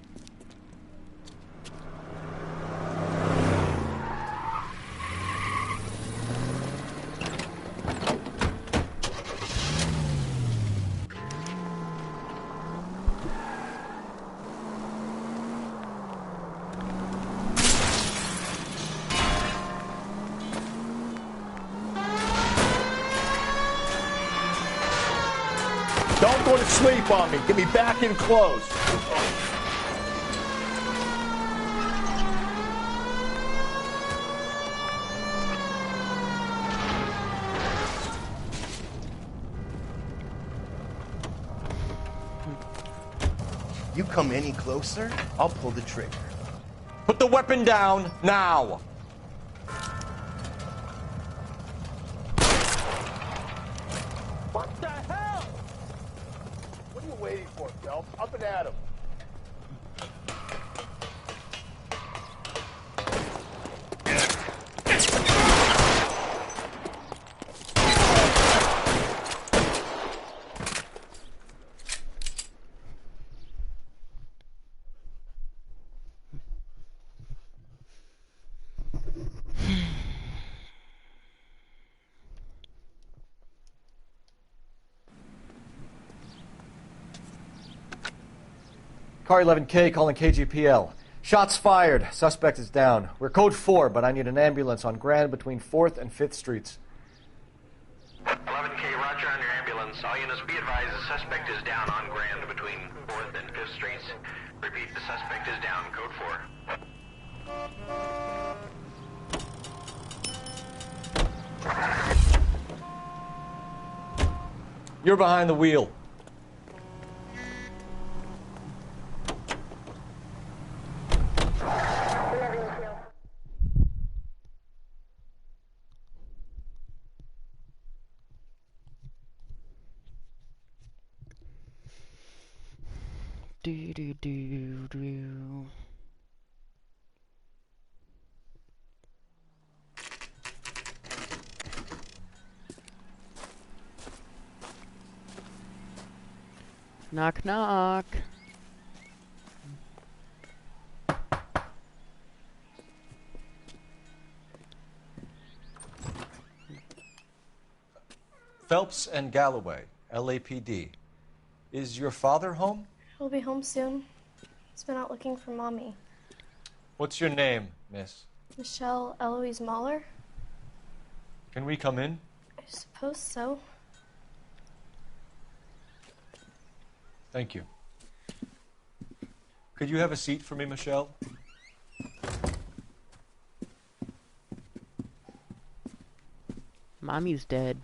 Don't go to sleep on me. Get me back in close. You come any closer, I'll pull the trigger. Put the weapon down now. What the hell? What are you waiting for, Phelps? Up and at him. Car 11K calling KGPL. Shots fired. Suspect is down. We're code 4, but I need an ambulance on Grand between 4th and 5th Streets. 11K, roger on your ambulance. All units be advised the suspect is down on Grand between 4th and 5th Streets. Repeat, the suspect is down. Code 4. You're behind the wheel. Do do do do. Knock knock. Phelps and Galloway, LAPD. Is your father home? He'll be home soon. He's been out looking for Mommy. What's your name, miss? Michelle Eloise Mahler? Can we come in? I suppose so. Thank you. Could you have a seat for me, Michelle? Mommy's dead.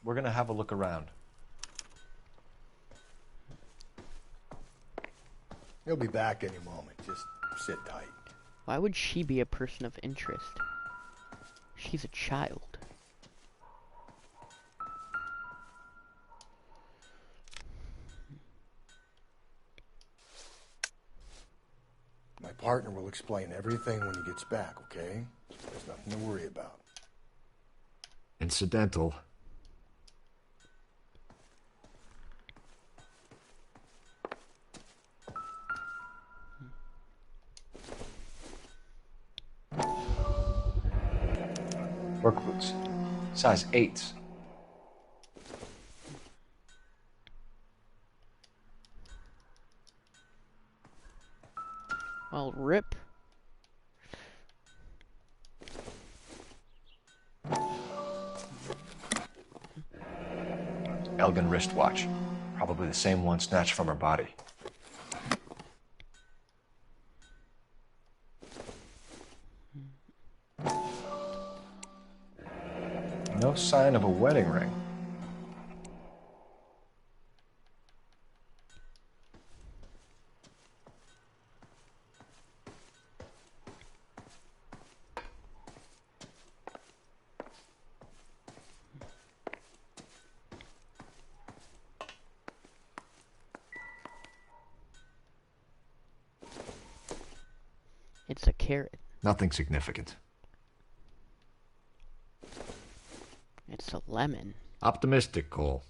We're gonna have a look around. He'll be back any moment. Just sit tight. Why would she be a person of interest? She's a child. My partner will explain everything when he gets back, okay? There's nothing to worry about. Incidental. Work boots. Size 8s. Well, rip. Elgin wristwatch. Probably the same one snatched from her body. No sign of a wedding ring. It's a carrot. Nothing significant. It's a lemon. Optimistic, Cole.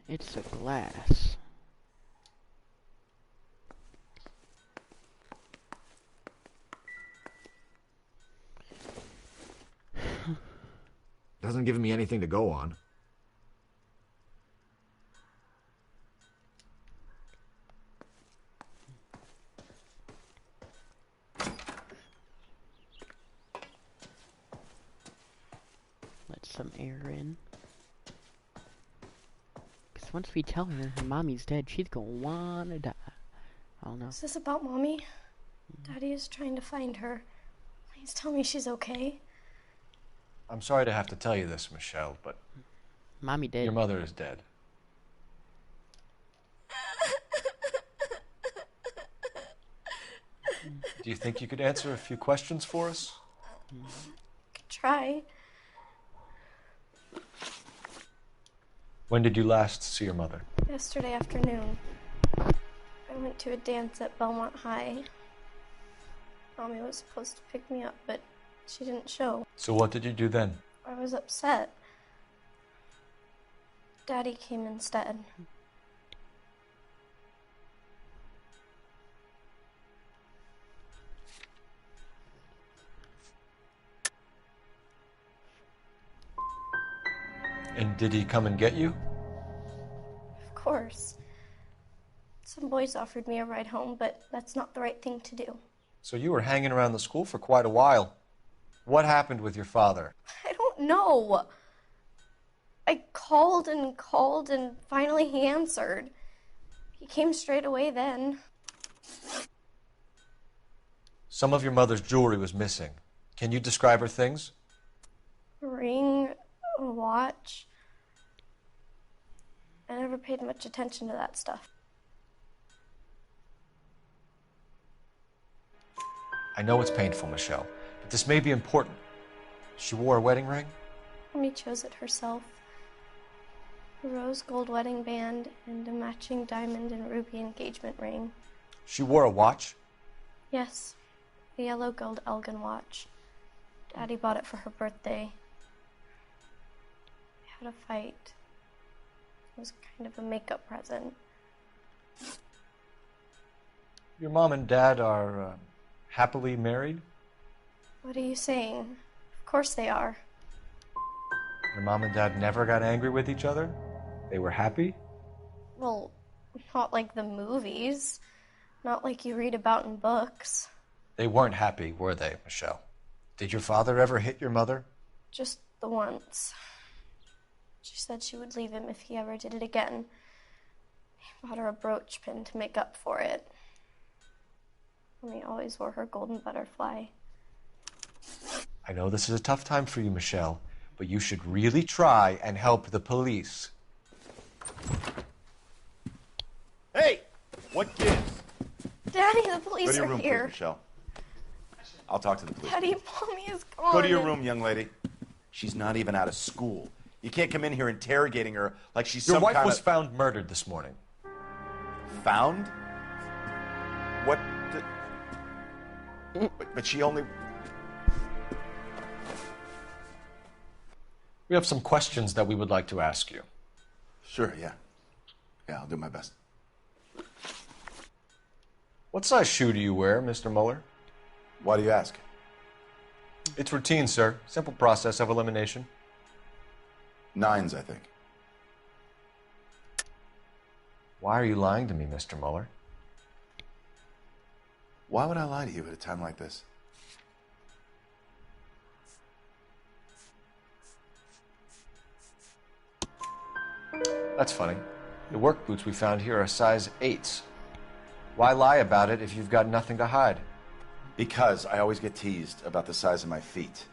It's a glass. Doesn't give me anything to go on. Let some air in. Because once we tell her her mommy's dead, she's gonna wanna die. I don't know. Is this about Mommy? Daddy is trying to find her. Please tell me she's okay. I'm sorry to have to tell you this, Michelle, but Mommy did. Your mother is dead. Do you think you could answer a few questions for us? Could try. When did you last see your mother? Yesterday afternoon. I went to a dance at Belmont High. Mommy was supposed to pick me up, but she didn't show. So what did you do then? I was upset. Daddy came instead. And did he come and get you? Of course. Some boys offered me a ride home, but that's not the right thing to do. So you were hanging around the school for quite a while. What happened with your father? I don't know. I called and finally he answered. He came straight away then. Some of your mother's jewelry was missing. Can you describe her things? A ring, a watch. I never paid much attention to that stuff. I know it's painful, Michelle, but this may be important. She wore a wedding ring? Mommy chose it herself. A rose gold wedding band and a matching diamond and ruby engagement ring. She wore a watch? Yes, a yellow gold Elgin watch. Daddy bought it for her birthday. We had a fight. It was kind of a makeup present. Your mom and dad are happily married? What are you saying? Of course they are. Your mom and dad never got angry with each other? They were happy? Well, not like the movies. Not like you read about in books. They weren't happy, were they, Michelle? Did your father ever hit your mother? Just the once. She said she would leave him if he ever did it again. He bought her a brooch pin to make up for it. Mommy always wore her golden butterfly. I know this is a tough time for you, Michelle, but you should really try and help the police. Hey! What gives? Daddy, the police Go to your are room, here. please, Michelle. I'll talk to the police. Daddy, Mommy is gone. Go to your room, young lady. She's not even out of school. You can't come in here interrogating her like she's Your some wife kind was of... found murdered this morning. Found? What? But she only... We have some questions that we would like to ask you. Sure, yeah. Yeah, I'll do my best. What size shoe do you wear, Mr. Mueller? Why do you ask? It's routine, sir. Simple process of elimination. 9s, I think. Why are you lying to me, Mr. Mueller? Why would I lie to you at a time like this? That's funny. The work boots we found here are size 8s. Why lie about it if you've got nothing to hide? Because I always get teased about the size of my feet.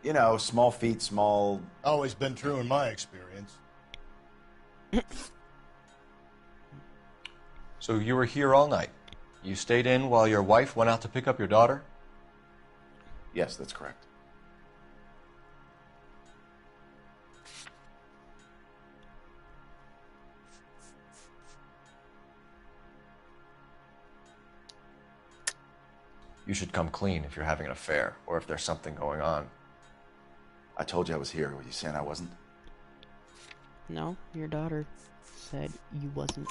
You know, small feet, small... Always been true in my experience. So you were here all night. You stayed in while your wife went out to pick up your daughter? Yes, that's correct. You should come clean if you're having an affair, or if there's something going on. I told you I was here. Were you saying I wasn't? No, your daughter said you wasn't.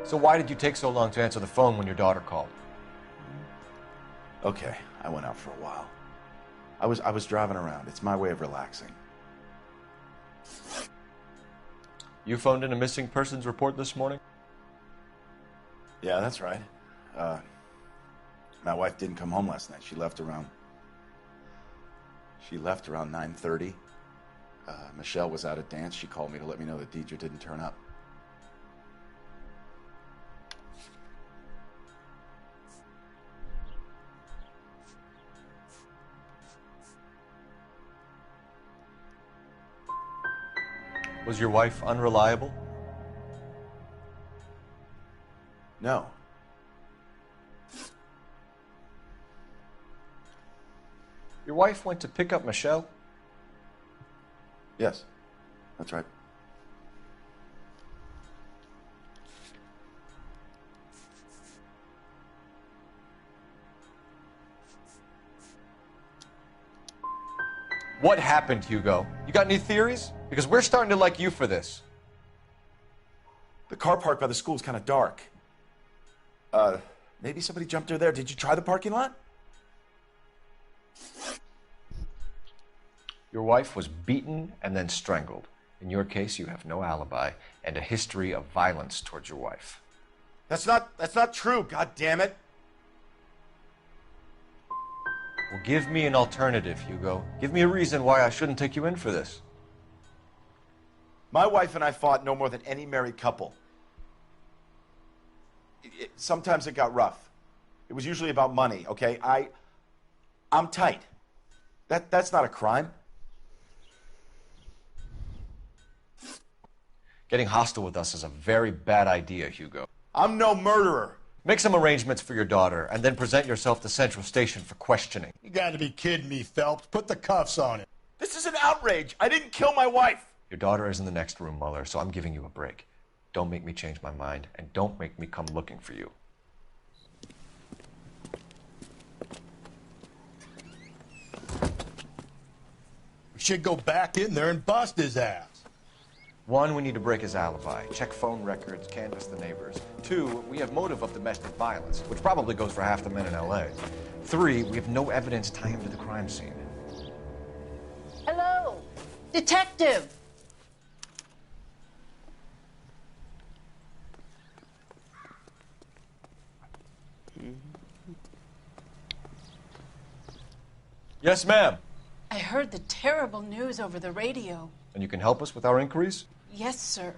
So why did you take so long to answer the phone when your daughter called? Okay, I went out for a while. I was driving around. It's my way of relaxing. You phoned in a missing persons report this morning? Yeah, that's right. My wife didn't come home last night. She left around 9:30. Michelle was out at dance. She called me to let me know that Deidre didn't turn up. Was your wife unreliable? No. Your wife went to pick up Michelle? Yes, that's right. What happened, Hugo? You got any theories? Because we're starting to like you for this. The car park by the school is kind of dark. Maybe somebody jumped her there. Did you try the parking lot? Your wife was beaten and then strangled. In your case, you have no alibi and a history of violence towards your wife. That's not true, god damn it. Well, give me an alternative, Hugo. Give me a reason why I shouldn't take you in for this. My wife and I fought no more than any married couple. Sometimes it got rough. It was usually about money, okay? I'm tight. That's not a crime. Getting hostile with us is a very bad idea, Hugo. I'm no murderer. Make some arrangements for your daughter, and then present yourself to Central Station for questioning. You gotta be kidding me, Phelps. Put the cuffs on him. This is an outrage. I didn't kill my wife. Your daughter is in the next room, Muller, so I'm giving you a break. Don't make me change my mind, and don't make me come looking for you. We should go back in there and bust his ass. 1, we need to break his alibi. Check phone records, canvass the neighbors. 2, we have motive of domestic violence, which probably goes for half the men in L.A. 3, we have no evidence tying him to the crime scene. Hello, detective. Yes, ma'am. I heard the terrible news over the radio. And you can help us with our inquiries? Yes, sir.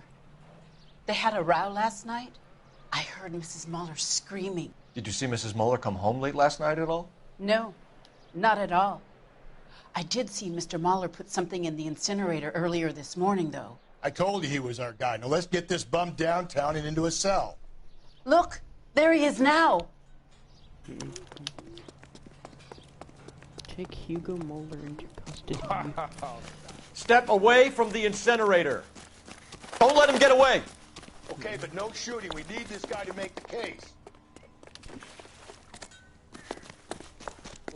They had a row last night. I heard Mrs. Muller screaming. Did you see Mrs. Muller come home late last night at all? No, not at all. I did see Mr. Muller put something in the incinerator earlier this morning, though. I told you he was our guy. Now let's get this bum downtown and into a cell. Look, there he is now. Take Hugo Muller into custody. Step away from the incinerator. Don't let him get away. Okay, but no shooting. We need this guy to make the case.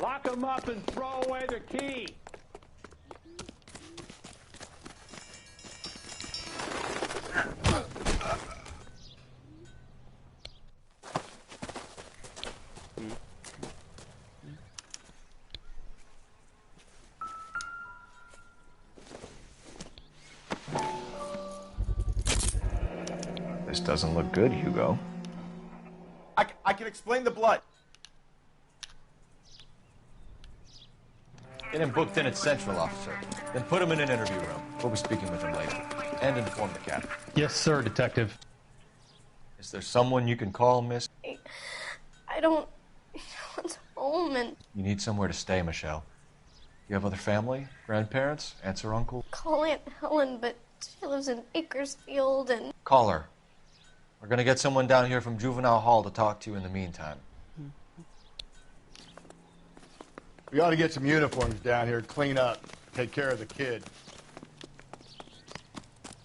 Lock him up and throw away the key. This doesn't look good, Hugo. I can explain the blood. Get him booked in at Central, officer. Then put him in an interview room. We'll be speaking with him later. And inform the captain. Yes, sir, Detective. Is there someone you can call, miss? I don't want home and You need somewhere to stay, Michelle. You have other family? Grandparents? Aunts or uncles? call Aunt Helen, but she lives in Bakersfield and Call her. We're gonna get someone down here from Juvenile Hall to talk to you in the meantime. We ought to get some uniforms down here, clean up, take care of the kid.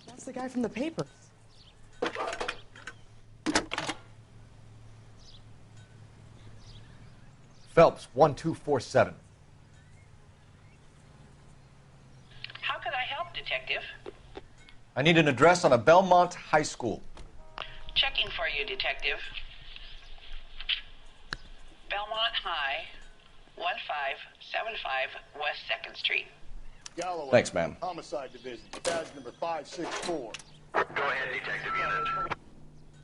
That's the guy from the papers. Phelps, 1247. How could I help, Detective? I need an address on a Belmont High School. Checking for you, Detective. Belmont High, 1575 West 2nd Street. Galloway. Thanks, ma'am. Homicide Division, badge number 564. Go ahead, Detective Unit.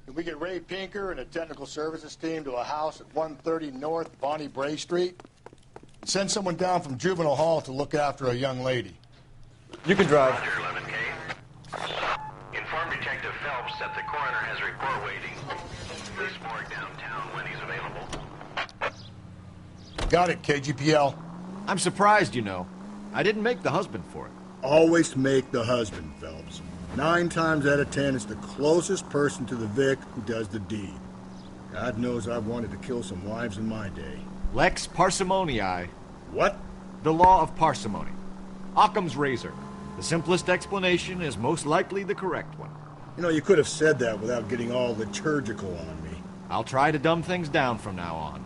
Can we get Ray Pinker and a technical services team to a house at 130 North Bonnie Bray Street? Send someone down from Juvenile Hall to look after a young lady. You can drive. Roger, 11K. Inform Detective Phelps that the coroner has a report waiting. Police morgue downtown when he's available. Got it, KGPL. I'm surprised, you know. I didn't make the husband for it. Always make the husband, Phelps. 9 times out of 10, it's the closest person to the Vic who does the deed. God knows I've wanted to kill some wives in my day. Lex parsimoniae. What? The law of parsimony. Occam's razor. The simplest explanation is most likely the correct one. You know, you could have said that without getting all liturgical on me. I'll try to dumb things down from now on.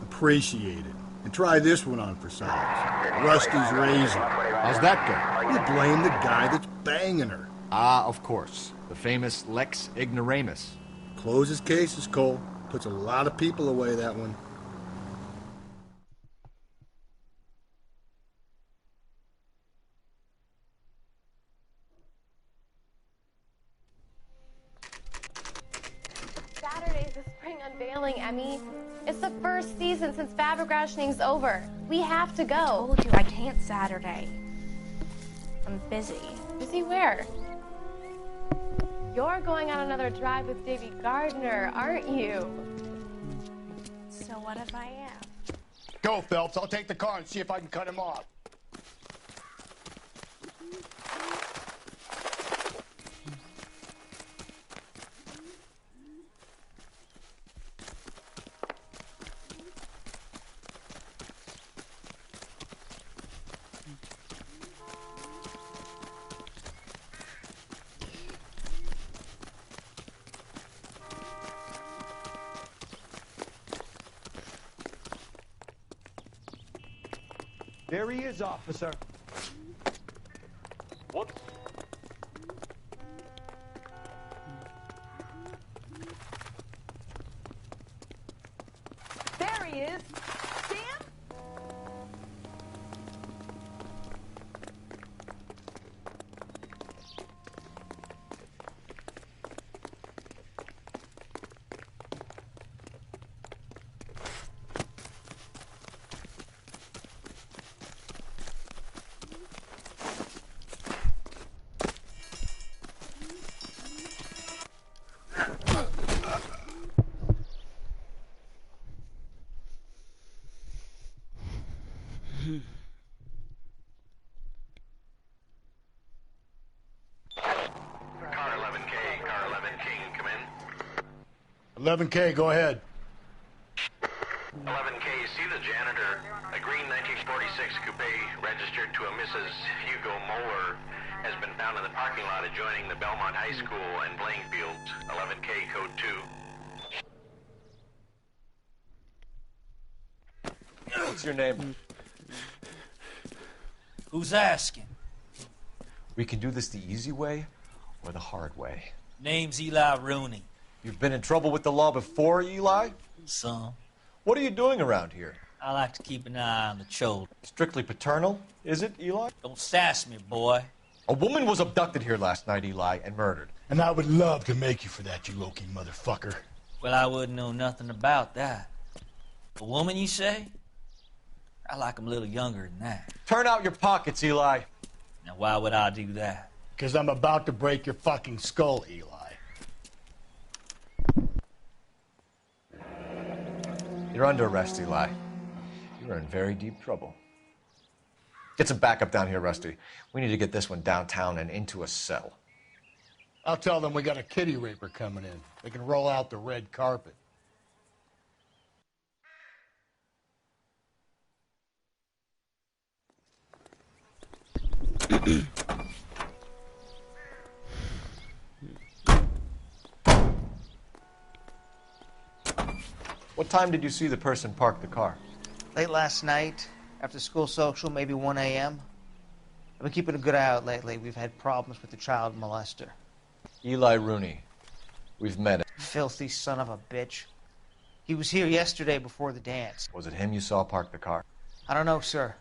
Appreciate it. And try this one on for size. Rusty's razor. How's that go? You blame the guy that's banging her. Ah, of course. The famous Lex Ignoramus. Closes cases, Cole. Puts a lot of people away, that one. Saturday's the spring unveiling, Emmy. It's the first season since fabric rationing's over. We have to go. I told you I can't Saturday. I'm busy. Busy where? You're going on another drive with Davy Gardner, aren't you? So what if I am? Go, Phelps. I'll take the car and see if I can cut him off. There he is, officer. What? There he is. Sam? Car 11K, Car 11 King, come in. 11K, go ahead. 11K, see the janitor. A green 1946 coupe registered to a Mrs. Hugo Moeller has been found in the parking lot adjoining the Belmont High School and playing fields. 11K, code 2. What's your name? Who's asking? We can do this the easy way or the hard way. Name's Eli Rooney. You've been in trouble with the law before, Eli? Some. What are you doing around here? I like to keep an eye on the children. Strictly paternal, is it, Eli? Don't sass me, boy. A woman was abducted here last night, Eli, and murdered. And I would love to make you for that, you low-key motherfucker. Well, I wouldn't know nothing about that. A woman, you say? I like 'em a little younger than that. Turn out your pockets, Eli. Now, why would I do that? Because I'm about to break your fucking skull, Eli. You're under arrest, Eli. You're in very deep trouble. Get some backup down here, Rusty. We need to get this one downtown and into a cell. I'll tell them we got a kitty raper coming in. They can roll out the red carpet. What time did you see the person park the car? Late last night, after school social, maybe 1 a.m. I've been keeping a good eye out lately. We've had problems with the child molester. Eli Rooney. We've met him. Filthy son of a bitch. He was here yesterday before the dance. Was it him you saw park the car? I don't know, sir.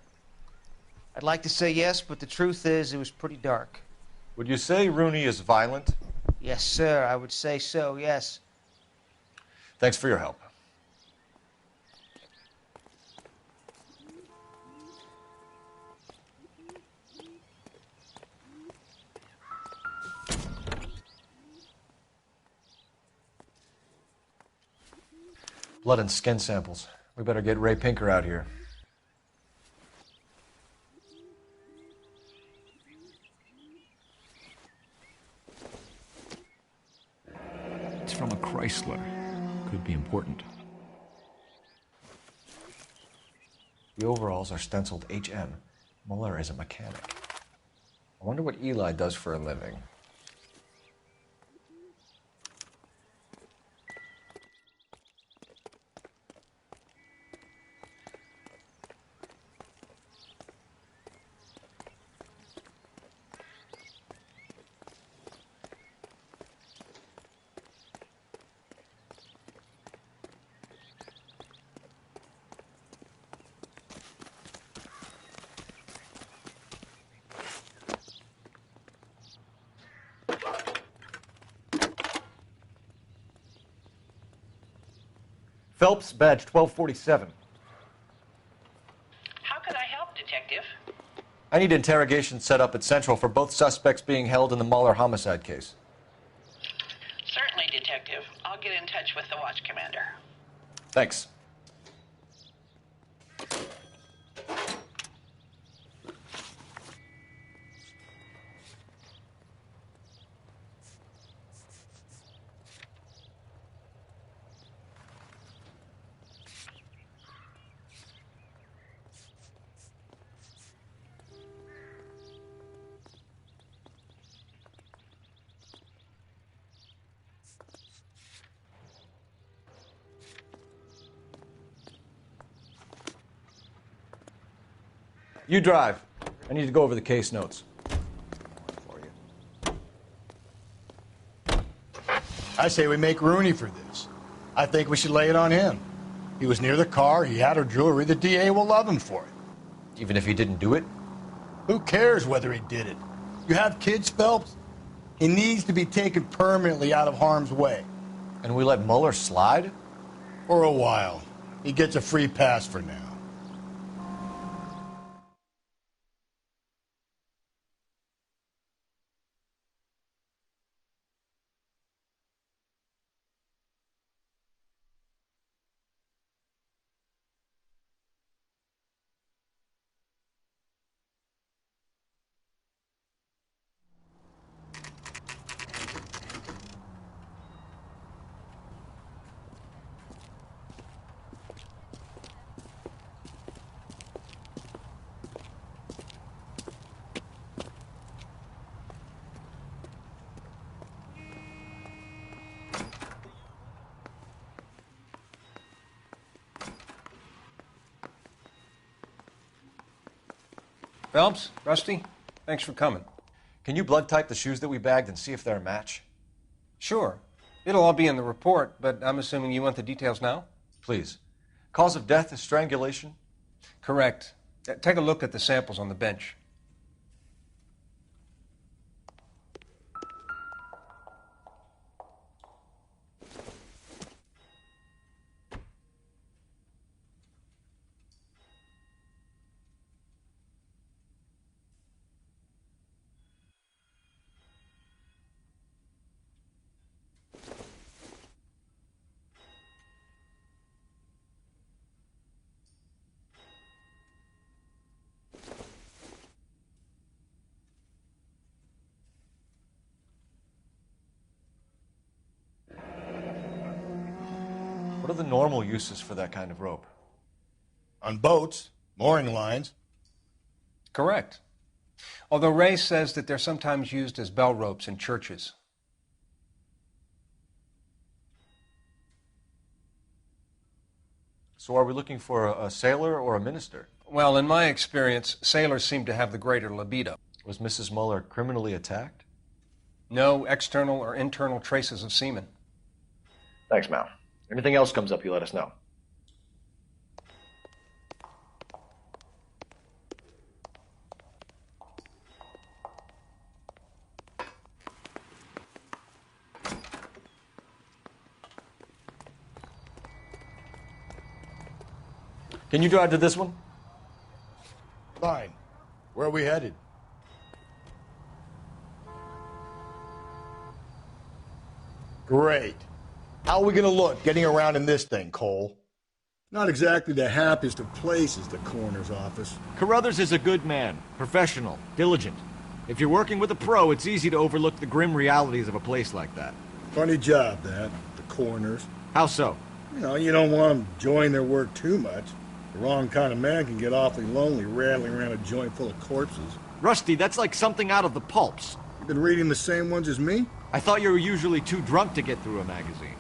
I'd like to say yes, but the truth is it was pretty dark. Would you say Rooney is violent? Yes, sir. I would say so, yes. Thanks for your help. Blood and skin samples. We better get Ray Pinker out here. Chrysler. Could be important. The overalls are stenciled HM. Muller is a mechanic. I wonder what Eli does for a living. Phelps, badge 1247. How could I help, Detective? I need interrogation set up at Central for both suspects being held in the Muller homicide case. Certainly, Detective. I'll get in touch with the watch commander. Thanks. You drive. I need to go over the case notes. I say we make Rooney for this. I think we should lay it on him. He was near the car, he had her jewelry, the DA will love him for it. Even if he didn't do it? Who cares whether he did it? You have kids, Phelps? He needs to be taken permanently out of harm's way. And we let Muller slide? For a while. He gets a free pass for now. Phelps, Rusty, thanks for coming. Can you blood type the shoes that we bagged and see if they're a match? Sure. It'll all be in the report, but I'm assuming you want the details now? Please. Cause of death is strangulation? Correct. Take a look at the samples on the bench. What are the normal uses for that kind of rope? On boats, mooring lines. Correct. Although Ray says that they're sometimes used as bell ropes in churches. So are we looking for a sailor or a minister? Well, in my experience, sailors seem to have the greater libido. Was Mrs. Muller criminally attacked? No external or internal traces of semen. Thanks, Mal. Anything else comes up, you let us know. Can you drive to this one? Fine. Where are we headed? Great. How are we going to look getting around in this thing, Cole? Not exactly the happiest of places, the coroner's office. Carruthers is a good man, professional, diligent. If you're working with a pro, it's easy to overlook the grim realities of a place like that. Funny job, that. The corners. How so? You know, you don't want them enjoying their work too much. The wrong kind of man can get awfully lonely rattling around a joint full of corpses. Rusty, that's like something out of the pulps. You been reading the same ones as me? I thought you were usually too drunk to get through a magazine.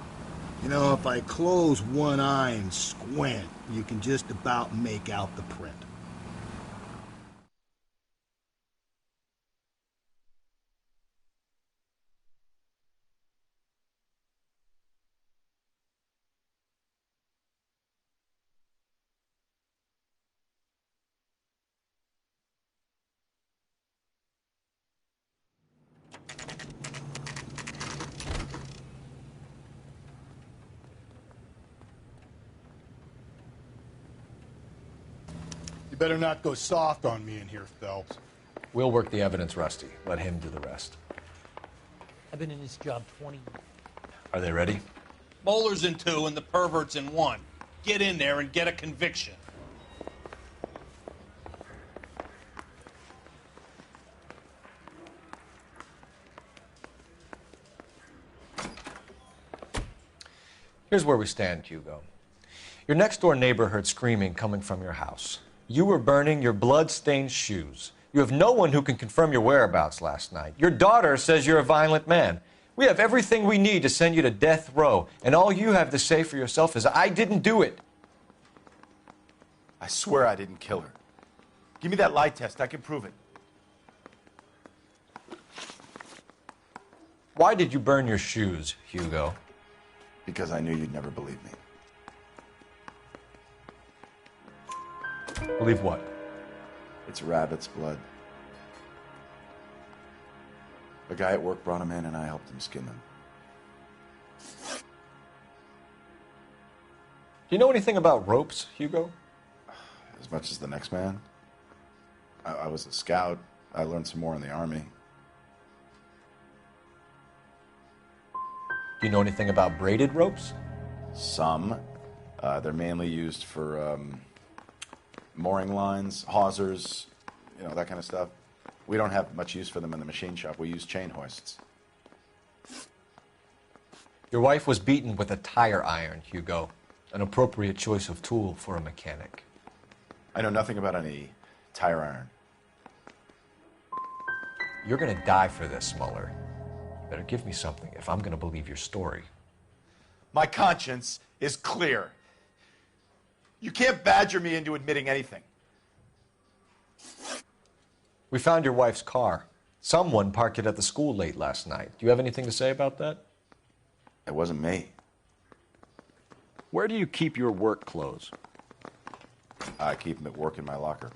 You know, if I close one eye and squint, you can just about make out the print. You better not go soft on me in here, Phelps. We'll work the evidence, Rusty. Let him do the rest. I've been in this job 20 years. Are they ready? Moeller's in 2 and the pervert's in 1. Get in there and get a conviction. Here's where we stand, Hugo. Your next-door neighbor heard screaming coming from your house. You were burning your blood-stained shoes. You have no one who can confirm your whereabouts last night. Your daughter says you're a violent man. We have everything we need to send you to death row, and all you have to say for yourself is, I didn't do it. I swear I didn't kill her. Give me that lie test. I can prove it. Why did you burn your shoes, Hugo? Because I knew you'd never believe me. Believe what? It's rabbit's blood. A guy at work brought him in and I helped him skin them. Do you know anything about ropes, Hugo? As much as the next man. I was a scout. I learned some more in the Army. Do you know anything about braided ropes? Some. They're mainly used for mooring lines, hawsers, you know, that kind of stuff. We don't have much use for them in the machine shop. We use chain hoists. Your wife was beaten with a tire iron, Hugo. An appropriate choice of tool for a mechanic. I know nothing about any tire iron. You're gonna die for this, Mueller. You better give me something if I'm gonna believe your story. My conscience is clear. You can't badger me into admitting anything. We found your wife's car. Someone parked it at the school late last night. Do you have anything to say about that? It wasn't me. Where do you keep your work clothes? I keep them at work in my locker.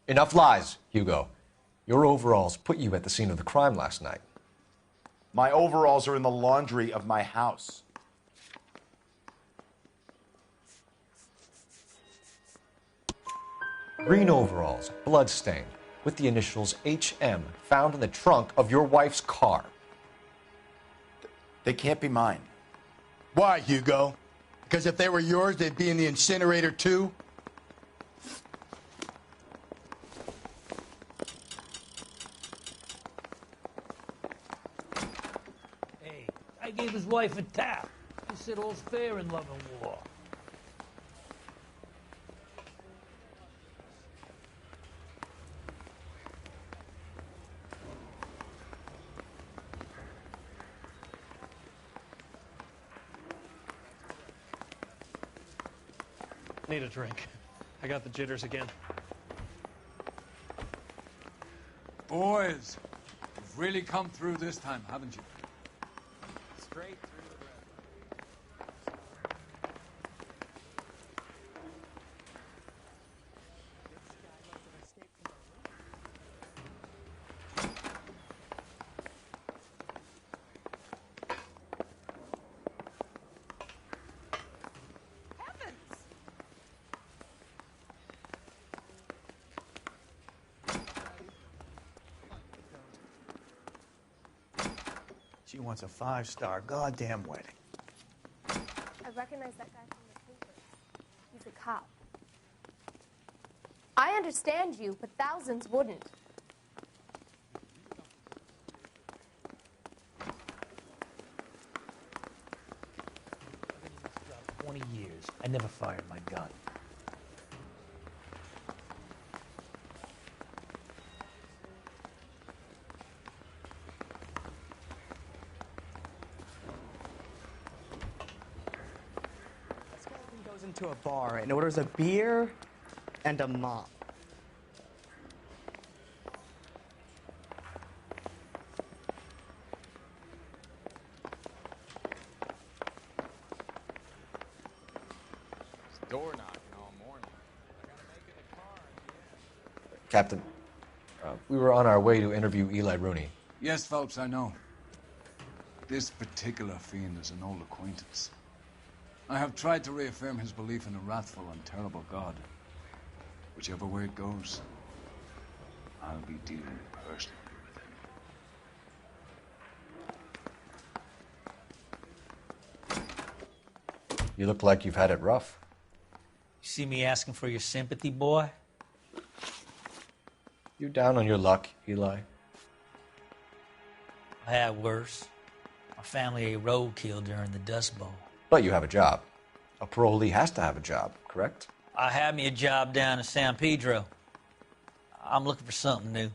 Enough lies, Hugo. Your overalls put you at the scene of the crime last night. My overalls are in the laundry of my house. Green overalls, bloodstained, with the initials HM found in the trunk of your wife's car. They can't be mine. Why, Hugo? Because if they were yours, they'd be in the incinerator too? Hey, I gave his wife a tap. He said all's fair in love and war. Need a drink. I got the jitters again. Boys, you've really come through this time, haven't you? Straight through the red. She wants a 5-star goddamn wedding. I recognize that guy from the papers. cop. I understand you, but thousands wouldn't. 20 years. I never fired my gun. Skeleton goes into a bar and orders a beer and a mop. Door knocking all morning. I gotta make it a car in the end. Captain, we were on our way to interview Eli Rooney. Yes, Phelps, I know. This particular fiend is an old acquaintance. I have tried to reaffirm his belief in a wrathful and terrible God. Whichever way it goes, I'll be dealing personally with him. You look like you've had it rough. You see me asking for your sympathy, boy? You down on your luck, Eli? I had worse. My family ate roadkill during the Dust Bowl. But you have a job. A parolee has to have a job, correct? I had me a job down in San Pedro. I'm looking for something new.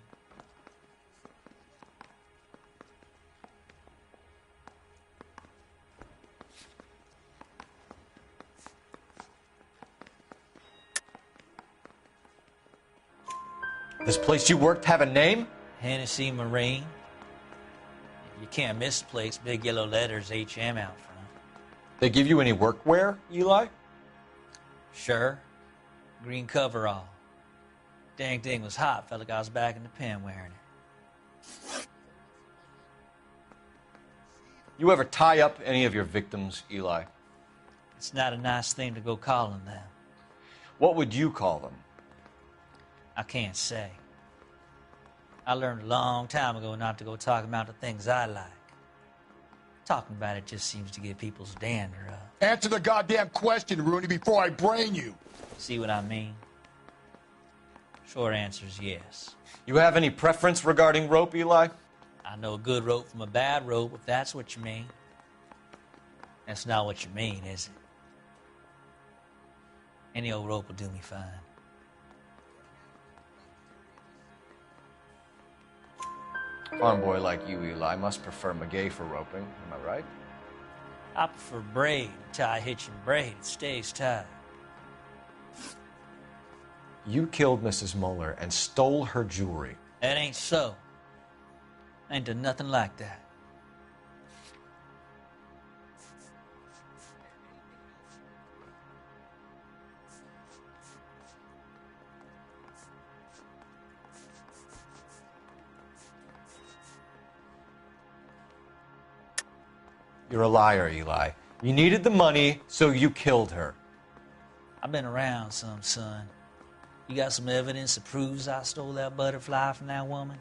This place you worked have a name? Hennessy Marine. You can't misplace big yellow letters HM out front. They give you any workwear, Eli? Sure. Green coverall. Dang thing was hot. Felt like I was back in the pen wearing it. You ever tie up any of your victims, Eli? It's not a nice thing to go calling them. What would you call them? I can't say. I learned a long time ago not to go talking about the things I like. Talking about it just seems to get people's dander up. Answer the goddamn question, Rooney, before I brain you. See what I mean? Short answer is yes. You have any preference regarding rope, Eli? I know a good rope from a bad rope, if that's what you mean. That's not what you mean, is it? Any old rope will do me fine. Farm boy like you, Eli, must prefer McGay for roping. Am I right? I prefer braid, tie, hitch, and braid. It stays tied. You killed Mrs. Moeller and stole her jewelry. That ain't so. I ain't done nothing like that. You're a liar, Eli. You needed the money, so you killed her. I've been around some, son. You got some evidence that proves I stole that butterfly from that woman?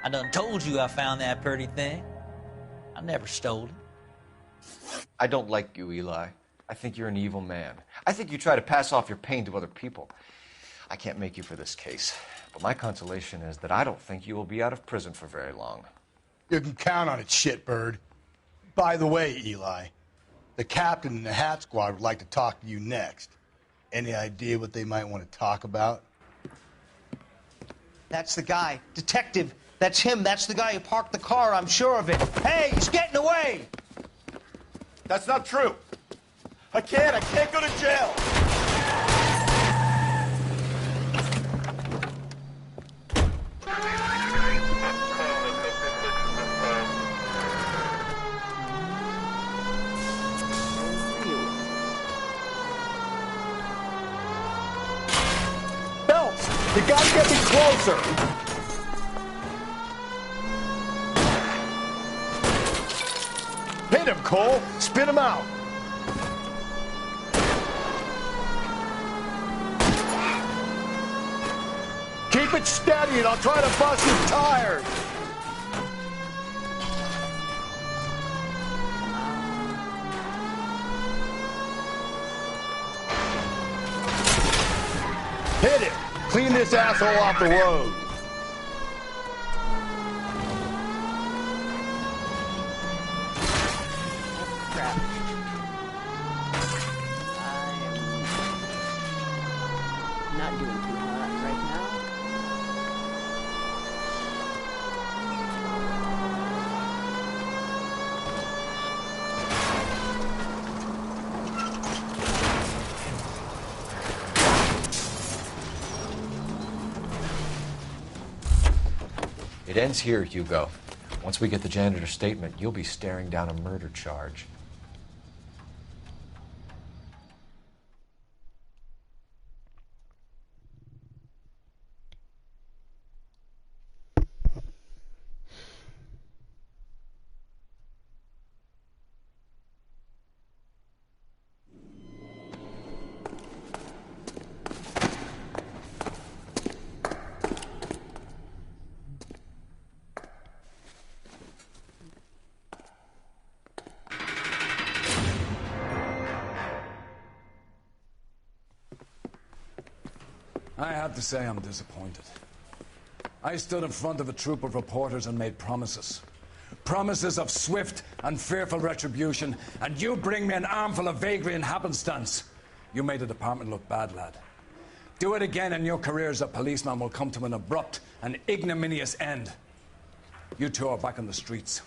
I done told you I found that pretty thing. I never stole it. I don't like you, Eli. I think you're an evil man. I think you try to pass off your pain to other people. I can't make you for this case, but my consolation is that I don't think you will be out of prison for very long. You can count on it, shitbird. By the way, Eli, the captain and the Hat Squad would like to talk to you next. Any idea what they might want to talk about? That's the guy. Detective. That's him. That's the guy who parked the car. I'm sure of it. Hey, he's getting away! That's not true. I can't go to jail. Phelps, you gotta get me closer. Hit him, Cole. Spin him out. Keep it steady and I'll try to bust your tires. Hit it. Clean this asshole off the road. Crap. I'm not doing too hot right now. It ends here, Hugo. Once we get the janitor's statement, you'll be staring down a murder charge. I have to say I'm disappointed. I stood in front of a troop of reporters and made promises. Promises of swift and fearful retribution, and you bring me an armful of vagary and happenstance. You made the department look bad, lad. Do it again and your career as a policeman will come to an abrupt and ignominious end. You two are back on the streets.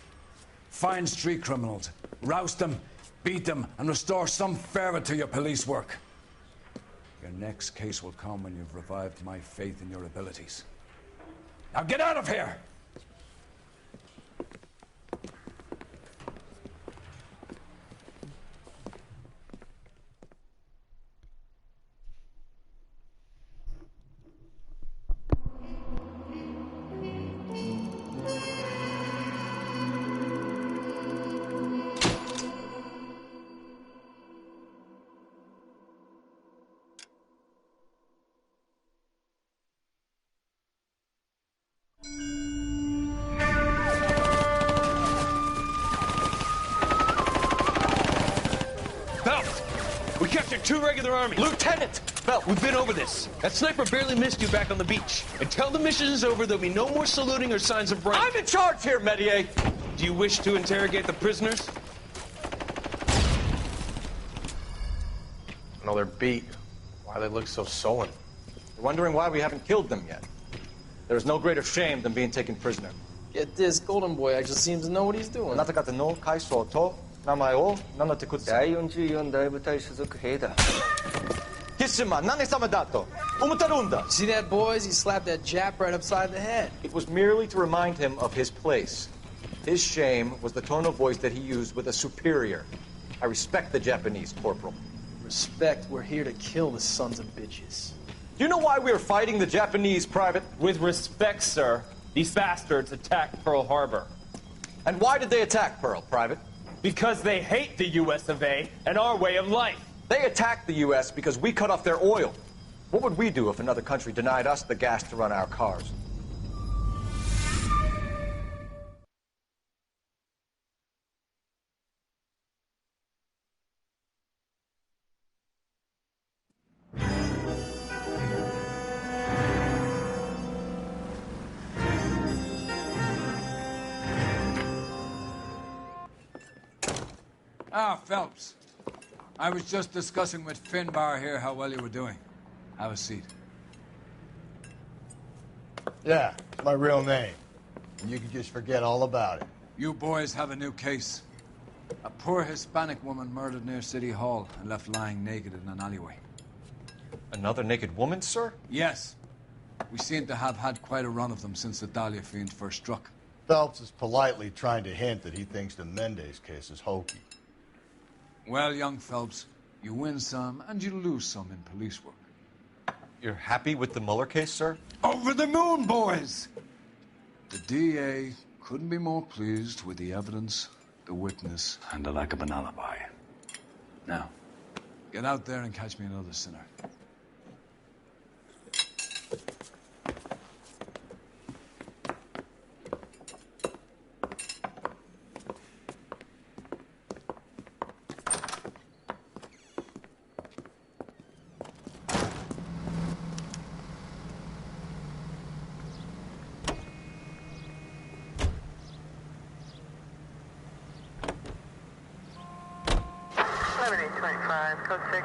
Find street criminals, roust them, beat them, and restore some fervor to your police work. Your next case will come when you've revived my faith in your abilities. Now get out of here! We captured 2 regular army. Lieutenant! Belt, we've been over this. That sniper barely missed you back on the beach. Until the mission is over, there'll be no more saluting or signs of rank. I'm in charge here, Medier! Do you wish to interrogate the prisoners? No, they're beat. Why they look so sullen. They're wondering why we haven't killed them yet. There is no greater shame than being taken prisoner. Get this, Golden Boy actually seems to know what he's doing. あなた方の階層と名前を名乗ってください。第44大部隊所属兵だ。キッシュマン、何様だと思ってるんだ。 See that, boys? He slapped that Jap right upside the head. It was merely to remind him of his place. His shame was the tone of voice that he used with a superior. I respect the Japanese, Corporal. Respect, we're here to kill the sons of bitches. Do you know why we are fighting the Japanese, Private? With respect, sir, these bastards attacked Pearl Harbor. And why did they attack Pearl, Private? Because they hate the US of A and our way of life. They attacked the US because we cut off their oil. What would we do if another country denied us the gas to run our cars? Ah, Phelps. I was just discussing with Finbar here how well you were doing. Have a seat. Yeah, it's my real name. And you can just forget all about it. You boys have a new case. A poor Hispanic woman murdered near City Hall and left lying naked in an alleyway. Another naked woman, sir? Yes. We seem to have had quite a run of them since the Dahlia fiend first struck. Phelps is politely trying to hint that he thinks the Mendez case is hokey. Well, young Phelps, you win some and you lose some in police work. You're happy with the Mueller case, sir? Over the moon, boys! The DA couldn't be more pleased with the evidence, the witness, and the lack of an alibi. Now, get out there and catch me another sinner. 695, code 6.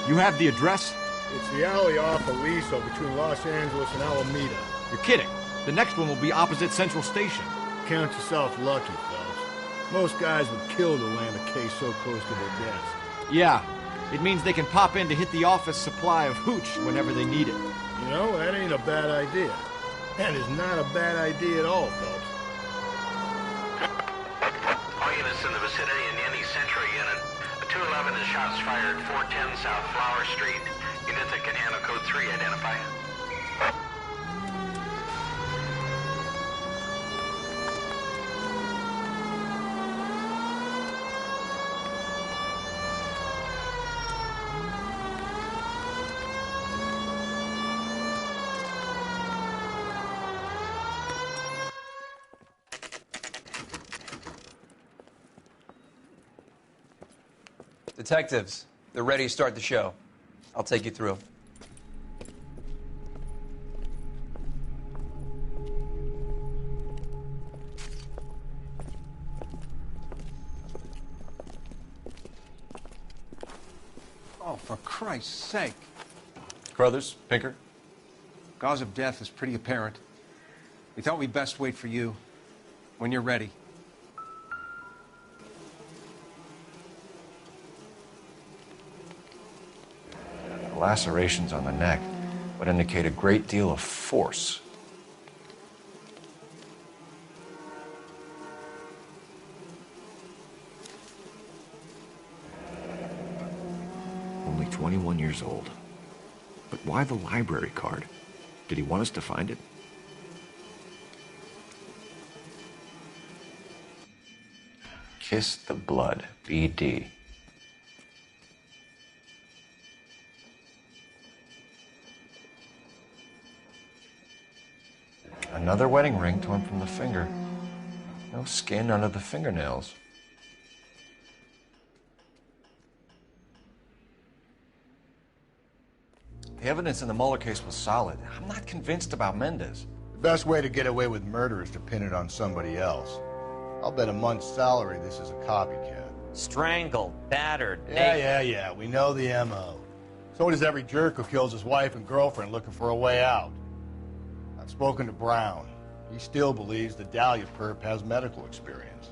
You have the address? It's the alley off Aliso between Los Angeles and Alameda. You're kidding. The next one will be opposite Central Station. Count yourself lucky, Phelps. Most guys would kill to land a case so close to their deaths. Yeah. It means they can pop in to hit the office supply of hooch whenever they need it. You know, that ain't a bad idea. That is not a bad idea at all, Phelps. All units in the vicinity in any Central unit. A 211 is shots fired, 410 South Flower Street. Units that can handle code 3, identify. Detectives, they're ready to start the show. I'll take you through. Oh, for Christ's sake. Crothers, Pinker. Cause of death is pretty apparent. We thought we'd best wait for you. When you're ready. The lacerations on the neck would indicate a great deal of force. Only 21 years old. But why the library card? Did he want us to find it? Kiss the blood, BD. Another wedding ring torn from the finger. No skin under the fingernails. The evidence in the Mueller case was solid. I'm not convinced about Mendez. The best way to get away with murder is to pin it on somebody else. I'll bet a month's salary this is a copycat. Strangled, battered, Yeah, we know the M.O. So does every jerk who kills his wife and girlfriend looking for a way out. I've spoken to Brown. He still believes the Dahlia perp has medical experience.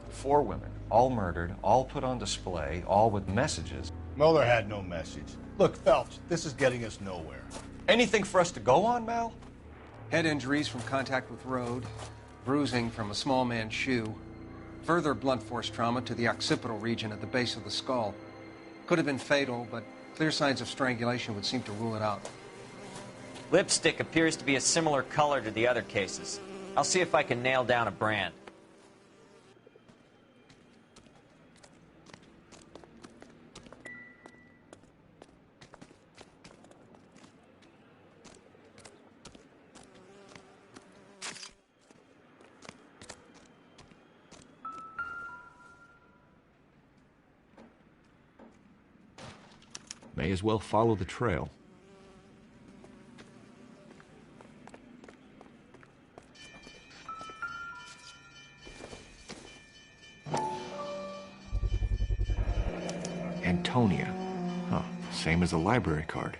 4 women, all murdered, all put on display, all with messages. Mueller had no message. Look, Phelps, this is getting us nowhere. Anything for us to go on, Mal? Head injuries from contact with road, bruising from a small man's shoe, further blunt force trauma to the occipital region at the base of the skull. Could have been fatal, but clear signs of strangulation would seem to rule it out. Lipstick appears to be a similar color to the other cases. I'll see if I can nail down a brand. May as well follow the trail. Antonia. Huh. Same as the library card.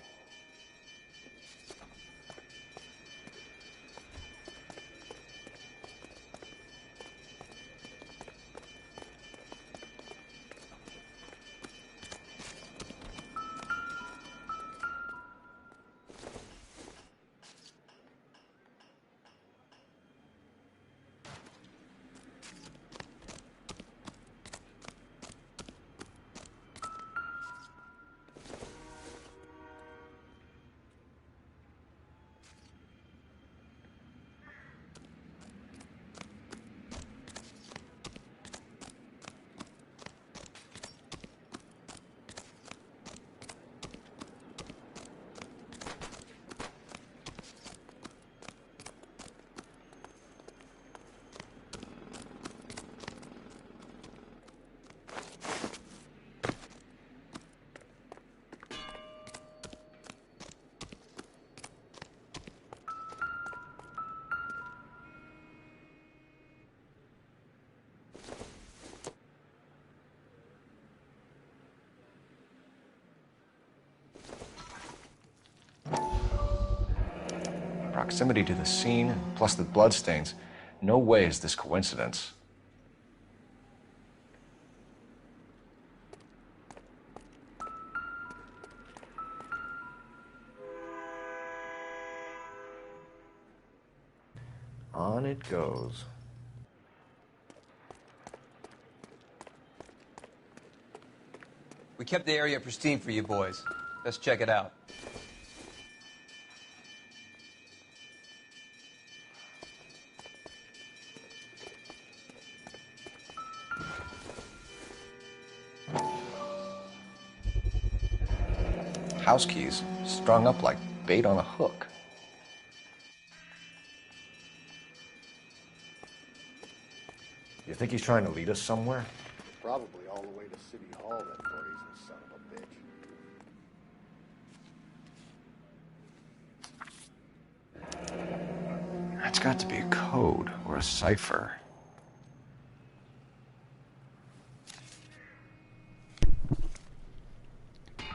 proximity to the scene, plus the bloodstains, no way is this coincidence. On it goes. We kept the area pristine for you boys. Let's check it out. House keys strung up like bait on a hook. You think he's trying to lead us somewhere? Probably all the way to City Hall, that brazen son of a bitch. That's got to be a code or a cipher.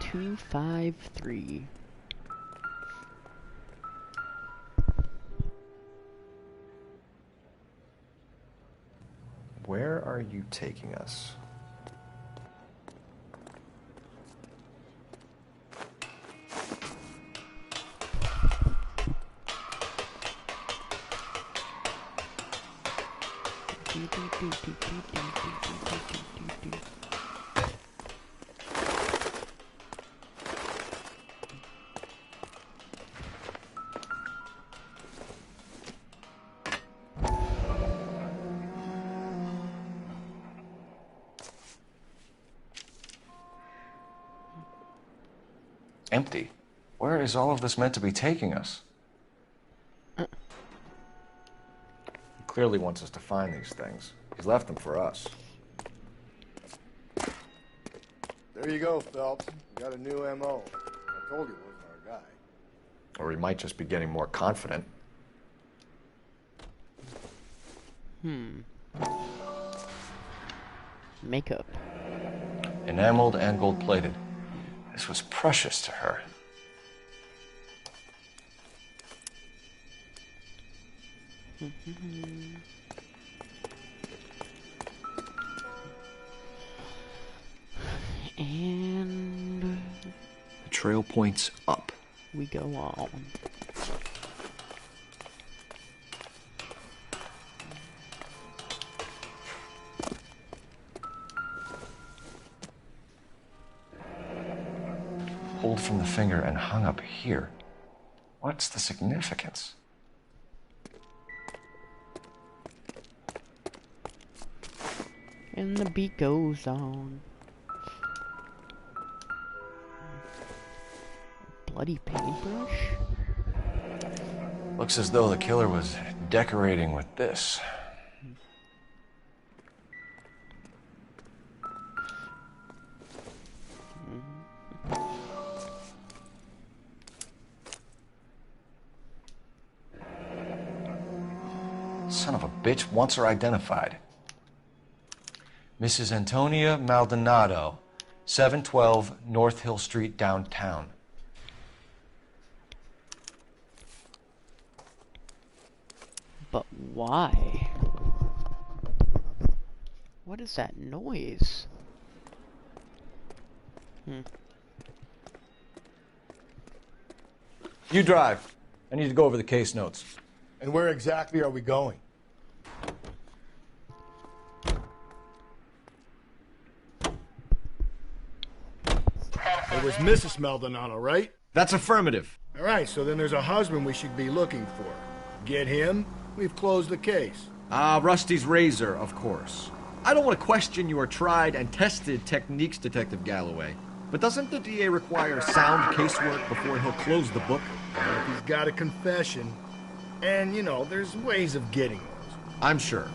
Two, 5, 3. Where are you taking us? Empty. Where is all of this meant to be taking us? He clearly wants us to find these things. He's left them for us. There you go, Phelps. You got a new M.O. I told you it wasn't our guy. Or he might just be getting more confident. Makeup. Enameled and gold-plated. This was precious to her. And The trail points up. we go on. Pulled from the finger and hung up here. What's the significance? And the beat goes on. Bloody paintbrush? Looks as though the killer was decorating with this. Son of a bitch wants her identified. Mrs. Antonia Maldonado, 712 North Hill Street, downtown. But why? What is that noise? You drive. I need to go over the case notes. And where exactly are we going? It was Mrs. Maldonado, right? That's affirmative. All right, so then there's a husband we should be looking for. Get him, we've closed the case. Rusty's razor, of course. I don't want to question your tried and tested techniques, Detective Galloway. But doesn't the DA require sound casework before he'll close the book? If he's got a confession, and, you know, there's ways of getting those. I'm sure.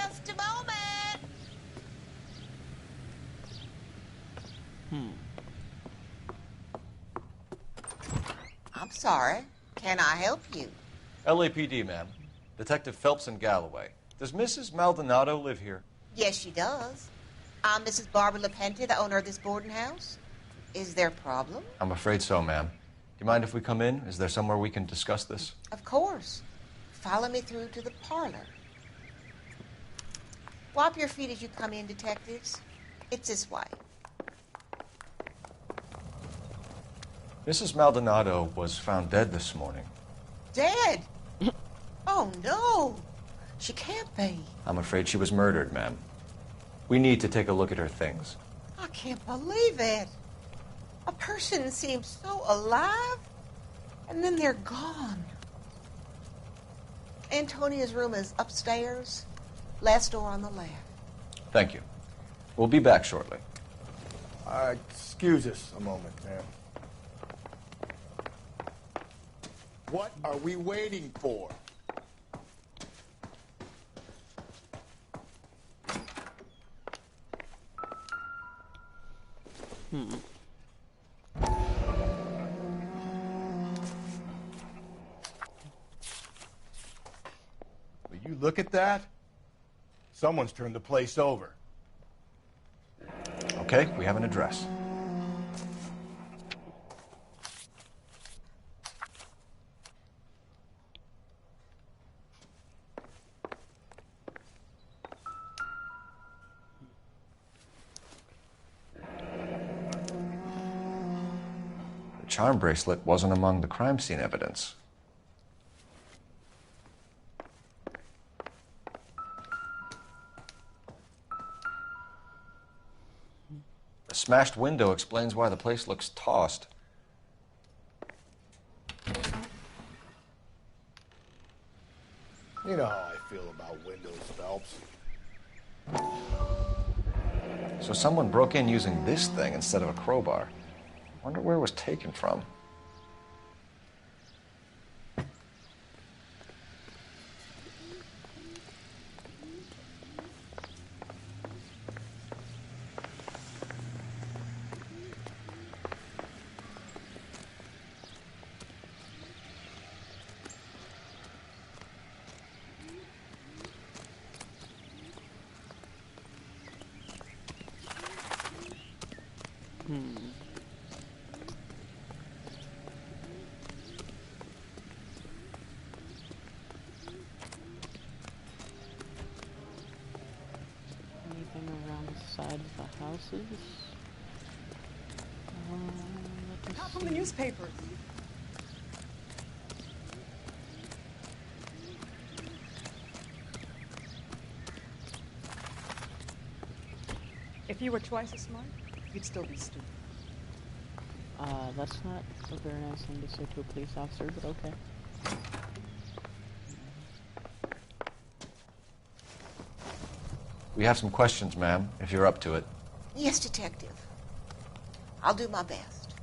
Just a moment. I'm sorry. Can I help you? LAPD, ma'am. Detective Phelps and Galloway. Does Mrs. Maldonado live here? Yes, she does. I'm Mrs. Barbara LaPente, the owner of this boarding house. Is there a problem? I'm afraid so, ma'am. Do you mind if we come in? Is there somewhere we can discuss this? Of course. Follow me through to the parlor. Wipe your feet as you come in, detectives. It's this way. Mrs. Maldonado was found dead this morning. Dead? Oh, no. She can't be. I'm afraid she was murdered, ma'am. We need to take a look at her things. I can't believe it. A person seems so alive, and then they're gone. Antonia's room is upstairs, last door on the left. Thank you. We'll be back shortly. Excuse us a moment, ma'am. What are we waiting for? Will you look at that? Someone's turned the place over. Okay, we have an address. The charm bracelet wasn't among the crime scene evidence. The smashed window explains why the place looks tossed. You know how I feel about windows, Phelps. So someone broke in using this thing instead of a crowbar. Wonder where it was taken from. Anything around the side of the houses? Not from the newspapers. If you were twice as smart, you'd still be stupid. That's not a very nice thing to say to a police officer, but okay. We have some questions, ma'am, if you're up to it. Yes, detective. I'll do my best.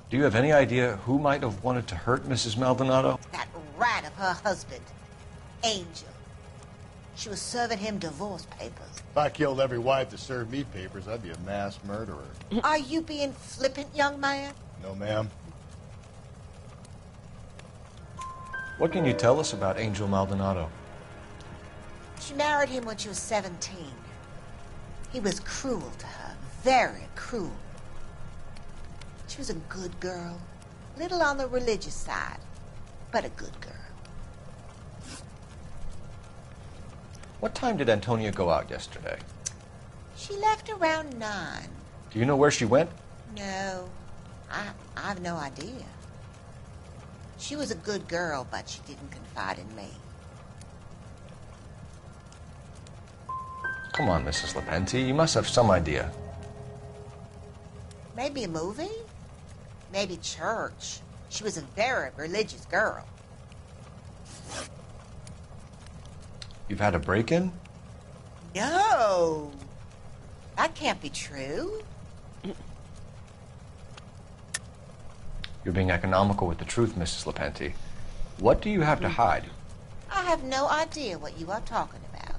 Do you have any idea who might have wanted to hurt Mrs. Maldonado? That rat of her husband, Angel. She was serving him divorce papers. If I killed every wife that served me papers, I'd be a mass murderer. Are you being flippant, young man? No, ma'am. What can you tell us about Angel Maldonado? She married him when she was 17. He was cruel to her, very cruel. She was a good girl, little on the religious side, but a good girl. What time did Antonia go out yesterday? She left around 9. Do you know where she went? No, I have no idea. She was a good girl, but she didn't confide in me. Come on, Mrs. LaPente, you must have some idea. Maybe a movie? Maybe church. She was a very religious girl. You've had a break-in? No, that can't be true. You're being economical with the truth, Mrs. LaPente. What do you have to hide? I I have no idea what you are talking about.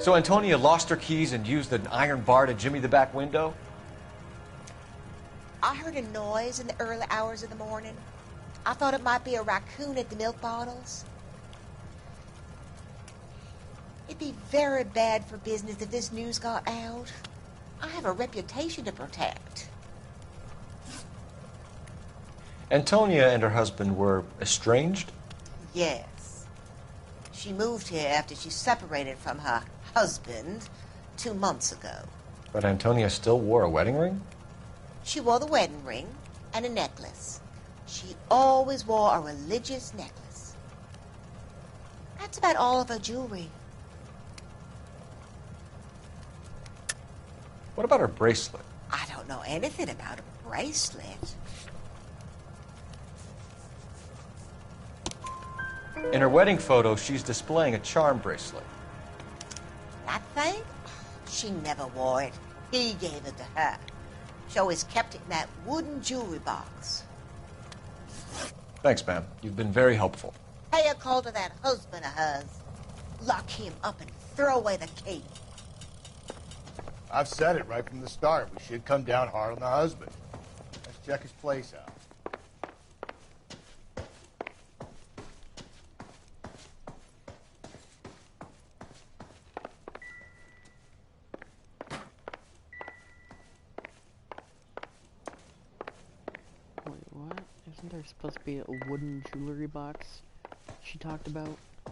So Antonia lost her keys and used an iron bar to jimmy the back window? I heard a noise in the early hours of the morning. I thought it might be a raccoon at the milk bottles. It'd be very bad for business if this news got out. I have a reputation to protect. Antonia and her husband were estranged? Yes. She moved here after she separated from her husband 2 months ago. But Antonia still wore a wedding ring? She wore the wedding ring and a necklace. She always wore a religious necklace. That's about all of her jewelry. What about her bracelet? I don't know anything about a bracelet. In her wedding photo, she's displaying a charm bracelet. That thing? She never wore it. He gave it to her. She always kept it in that wooden jewelry box. Thanks, ma'am. You've been very helpful. Pay a call to that husband of hers. Lock him up and throw away the key. I've said it right from the start. We should come down hard on the husband. Let's check his place out. Wait, what? Isn't there supposed to be a wooden jewelry box she talked about? I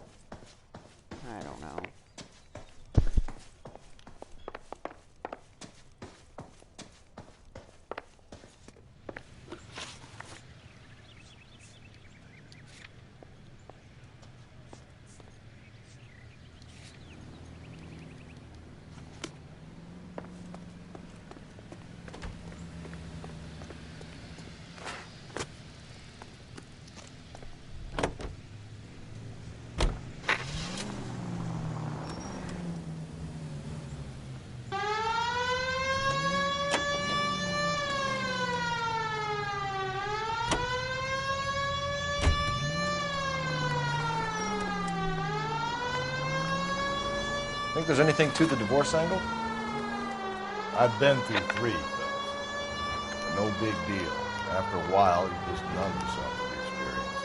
don't know. Think there's anything to the divorce angle? I've been through 3 of those. No big deal. After a while, you just numb yourself with the experience.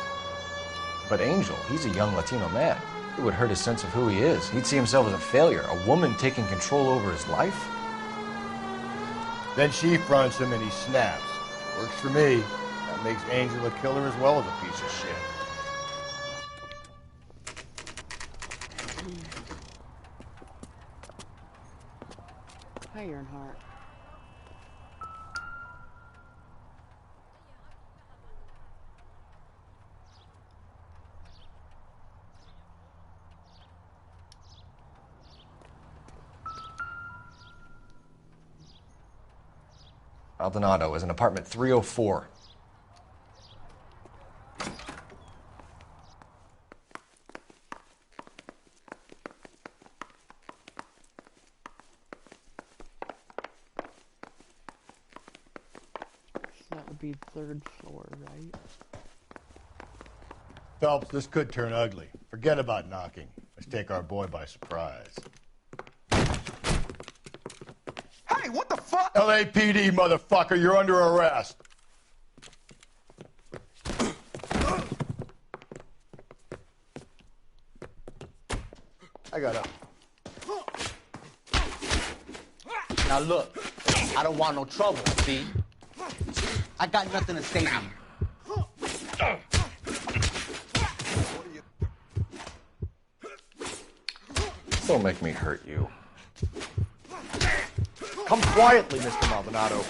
But Angel, he's a young Latino man. It would hurt his sense of who he is. He'd see himself as a failure, a woman taking control over his life. Then she fronts him and he snaps. Works for me. That makes Angel a killer as well as a piece of shit. Hi, Earnhardt. Maldonado is in apartment 304. That would be 3rd floor, right? Phelps, this could turn ugly. Forget about knocking. Let's take our boy by surprise. Hey, what the fuck? LAPD, motherfucker, you're under arrest. I got up. Now look, I don't want no trouble, see? I got nothing to say to you. Don't make me hurt you. Come quietly, Mr. Maldonado.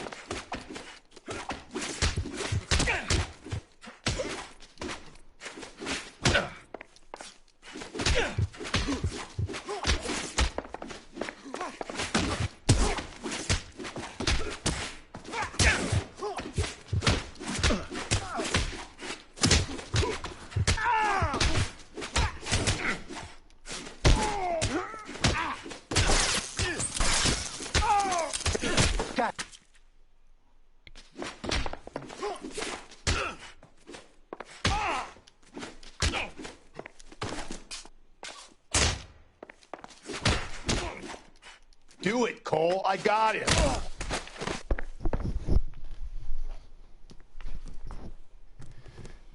Do it, Cole. I got him.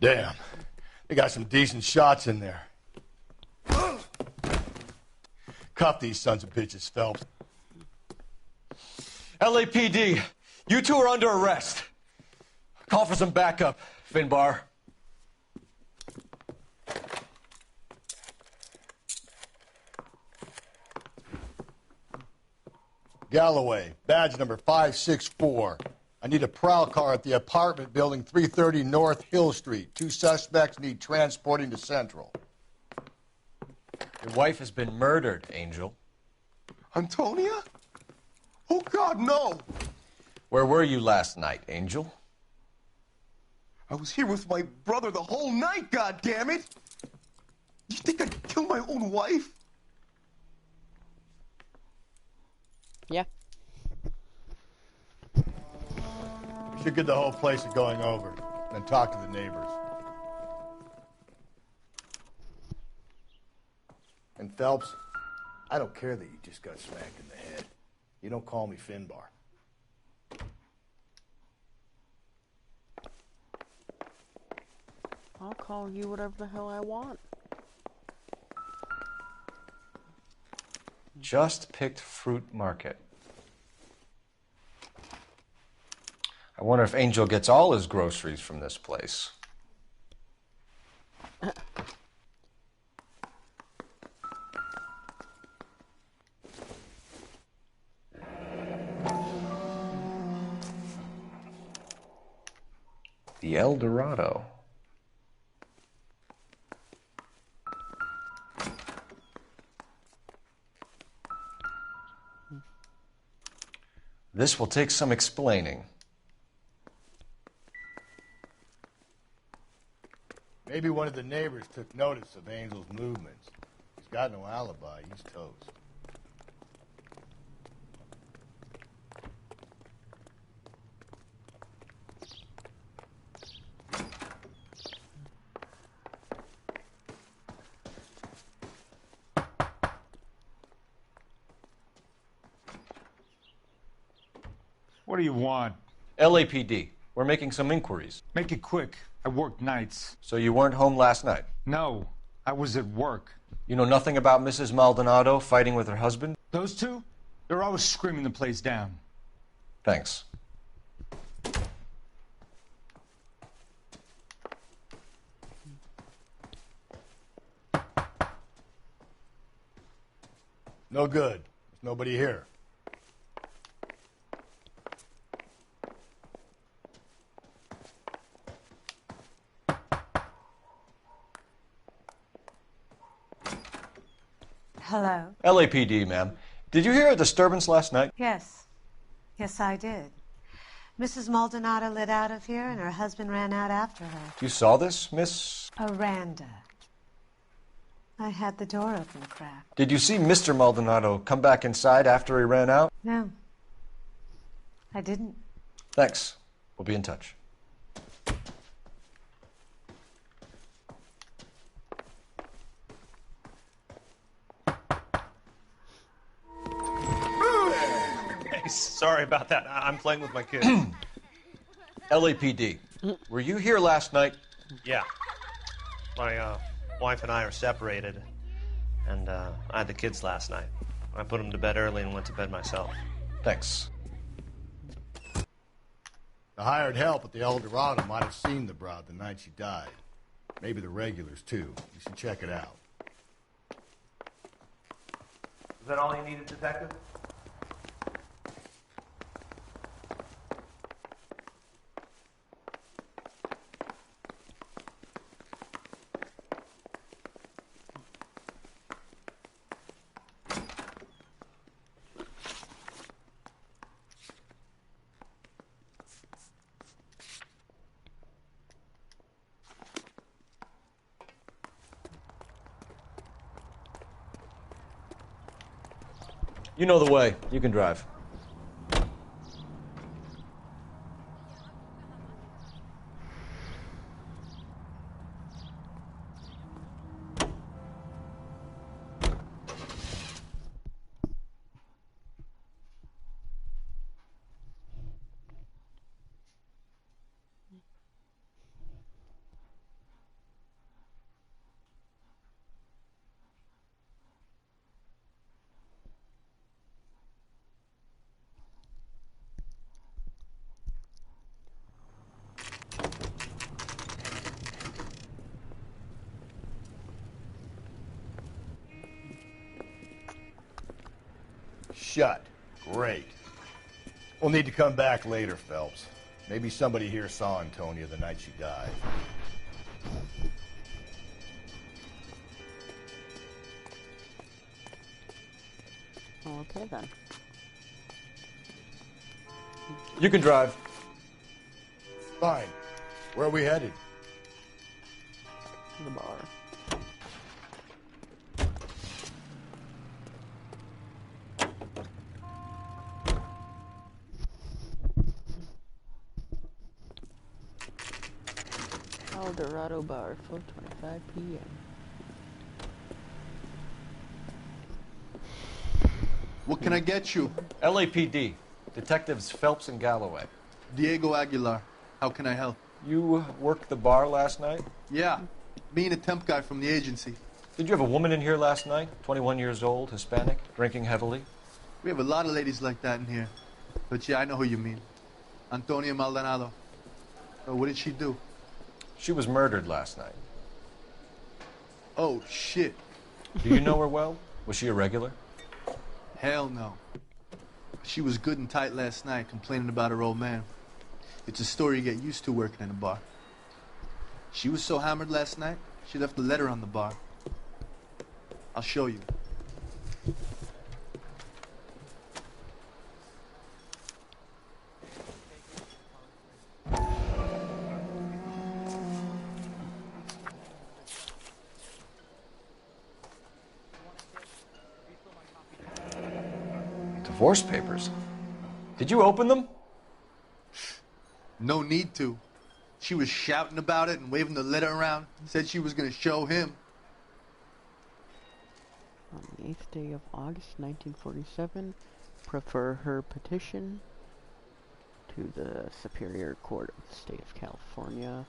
Damn. They got some decent shots in there. Cuff these sons of bitches, Phelps. LAPD, you two are under arrest. Call for some backup, Finbar. Galloway, badge number 564. I need a prowl car at the apartment building 330 North Hill Street. 2 suspects need transporting to Central. Your wife has been murdered, Angel. Antonia? Oh, God, no! Where were you last night, Angel? I was here with my brother the whole night, goddammit! You think I'd kill my own wife? Yeah. We should get the whole place going over, then talk to the neighbors. And Phelps, I don't care that you just got smacked in the head. You don't call me Finbar. I'll call you whatever the hell I want. Just picked Fruit Market. I wonder if Angel gets all his groceries from this place. The El Dorado. This will take some explaining. Maybe one of the neighbors took notice of Angel's movements. He's got no alibi. He's toast. What do you want? LAPD. We're making some inquiries. Make it quick. I work nights. So you weren't home last night? No, I was at work. You know nothing about Mrs. Maldonado fighting with her husband? Those two? They're always screaming the place down. Thanks. No good. There's nobody here. Hello? LAPD, ma'am. Did you hear a disturbance last night? Yes. Yes, I did. Mrs. Maldonado lit out of here, and her husband ran out after her. You saw this, Miss? Aranda. I had the door open a crack. Did you see Mr. Maldonado come back inside after he ran out? No. I didn't. Thanks. We'll be in touch. Hey, sorry about that. I'm playing with my kids. LAPD. Were you here last night? Yeah. My wife and I are separated, and I had the kids last night. I put them to bed early and went to bed myself. Thanks. The hired help at the El Dorado might have seen the broad the night she died. Maybe the regulars, too. You should check it out. Is that all you needed, Detective? You know the way. You can drive. shut. Great. We'll need to come back later, Phelps. Maybe somebody here saw Antonia the night she died. Okay, then. You can drive. Fine. Where are we headed? The bar. El Dorado Bar, 4:25 p.m. What can I get you? LAPD. Detectives Phelps and Galloway. Diego Aguilar. How can I help? You worked the bar last night? Yeah. Me and a temp guy from the agency. Did you have a woman in here last night? 21 years old, Hispanic, drinking heavily? We have a lot of ladies like that in here. But yeah, I know who you mean. Antonia Maldonado. Oh, what did she do? She was murdered last night. Oh, shit. Do you know her well? Was she a regular? Hell no. She was good and tight last night, complaining about her old man. It's a story you get used to working in a bar. She was so hammered last night, she left a letter on the bar. I'll show you. Divorce papers. Did you open them? No need to. She was shouting about it and waving the letter around. Said she was going to show him. On the 8th day of August, 1947, prefer her petition to the Superior Court of the State of California,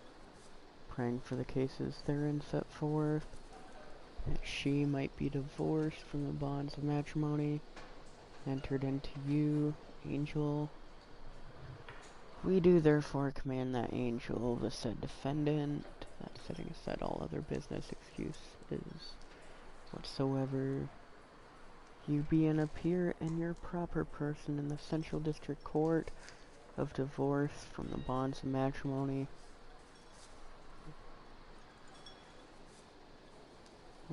praying for the cases therein set forth, that she might be divorced from the bonds of matrimony entered into you, Angel. We do therefore command that Angel, the said defendant, that setting aside all other business excuses whatsoever, you be and appear in your proper person in the Central District Court of Divorce from the bonds of matrimony,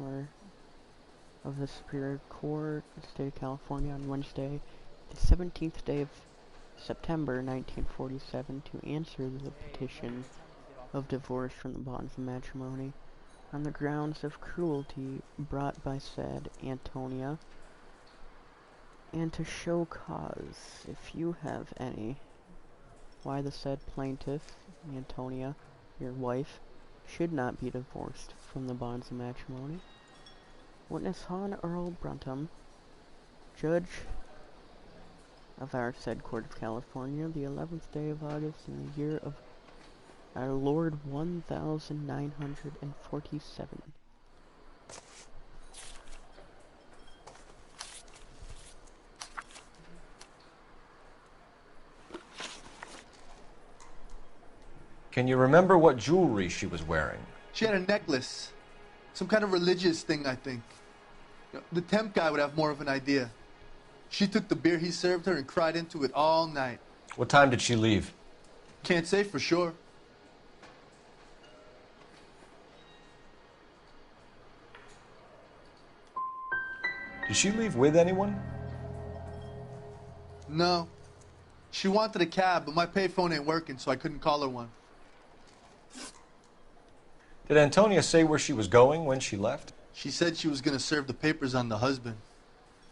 or of the Superior Court of the State of California on Wednesday, the 17th day of September 1947, to answer the petition of divorce from the bonds of matrimony on the grounds of cruelty brought by said Antonia, and to show cause, if you have any, why the said plaintiff, Antonia, your wife, should not be divorced from the bonds of matrimony. Witness Han Earl Bruntham, Judge of our said Court of California, the 11th day of August in the year of our Lord 1947. Can you remember what jewelry she was wearing? She had a necklace. Some kind of religious thing, I think. The temp guy would have more of an idea. She took the beer he served her and cried into it all night. What time did she leave? Can't say for sure. Did she leave with anyone? No. She wanted a cab, but my payphone ain't working, so I couldn't call her one. Did Antonia say where she was going when she left? She said she was going to serve the papers on the husband.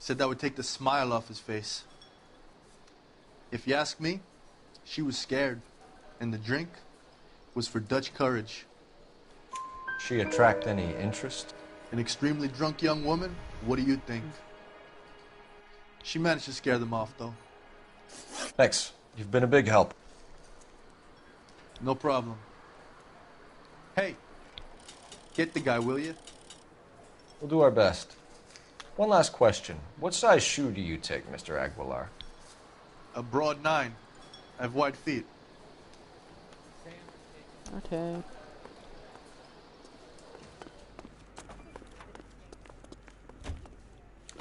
Said that would take the smile off his face. If you ask me, she was scared. And the drink was for Dutch courage. She attract any interest? An extremely drunk young woman? What do you think? She managed to scare them off, though. Thanks. You've been a big help. No problem. Hey, get the guy, will you? We'll do our best. One last question. What size shoe do you take, Mr. Aguilar? A broad 9. I have wide feet. Okay.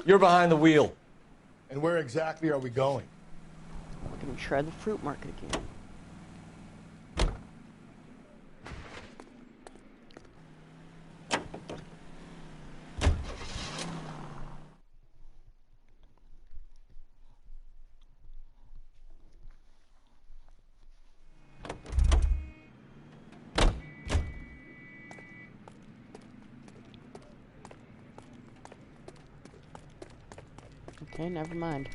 You're behind the wheel. And where exactly are we going? We're going to try the fruit market again. Okay, never mind.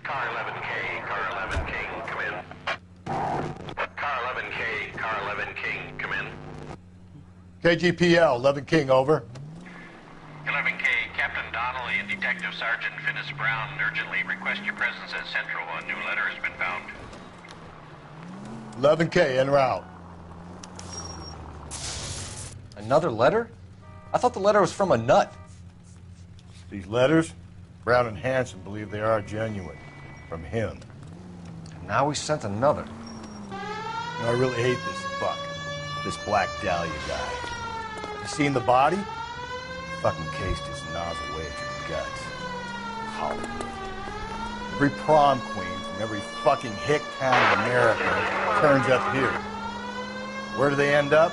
Car 11K, come in. Car 11K, come in. Car 11 King, come in. KGPL, 11 King, over. 11K, Captain Donnelly and Detective Sergeant Finis Brown urgently request your presence at Central. A new letter has been found. 11K, en route. Another letter? I thought the letter was from a nut. These letters, Brown and Hanson believe they are genuine. From him. And now we sent another. You know, I really hate this fuck. This Black Dahlia guy. You seen the body? Fucking cased his nozzle way at your guts. Hollywood. Every prom queen from every fucking hick town in America turns up here. Where do they end up?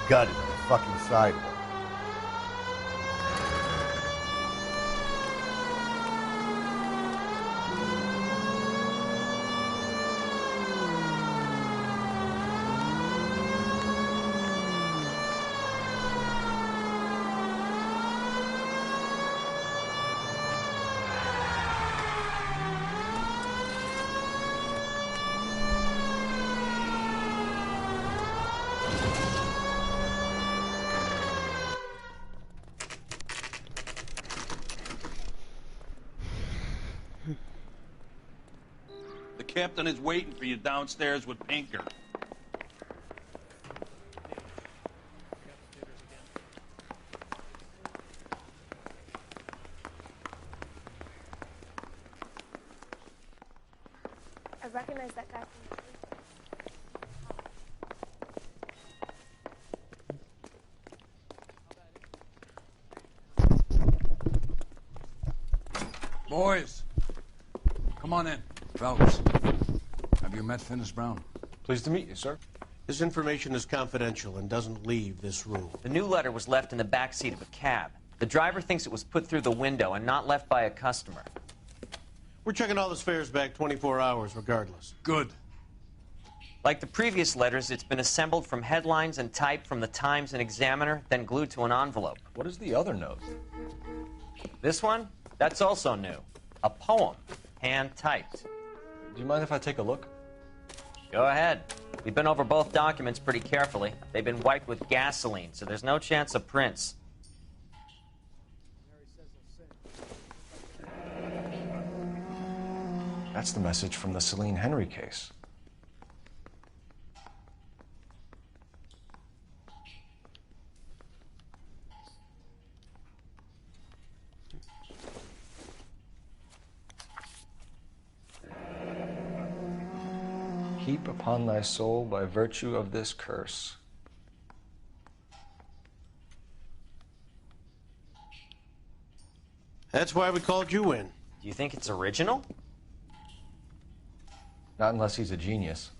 Gutted on the fucking sidewalk. The captain is waiting for you downstairs with Pinker. I recognize that guy from the paper. Boys, come on in. Fellas, have you met Finis Brown? Pleased to meet you, sir. This information is confidential and doesn't leave this room. The new letter was left in the back seat of a cab. The driver thinks it was put through the window and not left by a customer. We're checking all the fares back 24 hours regardless. Good. Like the previous letters, it's been assembled from headlines and typed from the Times and Examiner, then glued to an envelope. What is the other note? This one? That's also new. A poem, hand-typed. Do you mind if I take a look? Go ahead. We've been over both documents pretty carefully. They've been wiped with gasoline, so there's no chance of prints. That's the message from the Celine Henry case. Heap upon thy soul by virtue of this curse. That's why we called you in. Do you think it's original? Not unless he's a genius.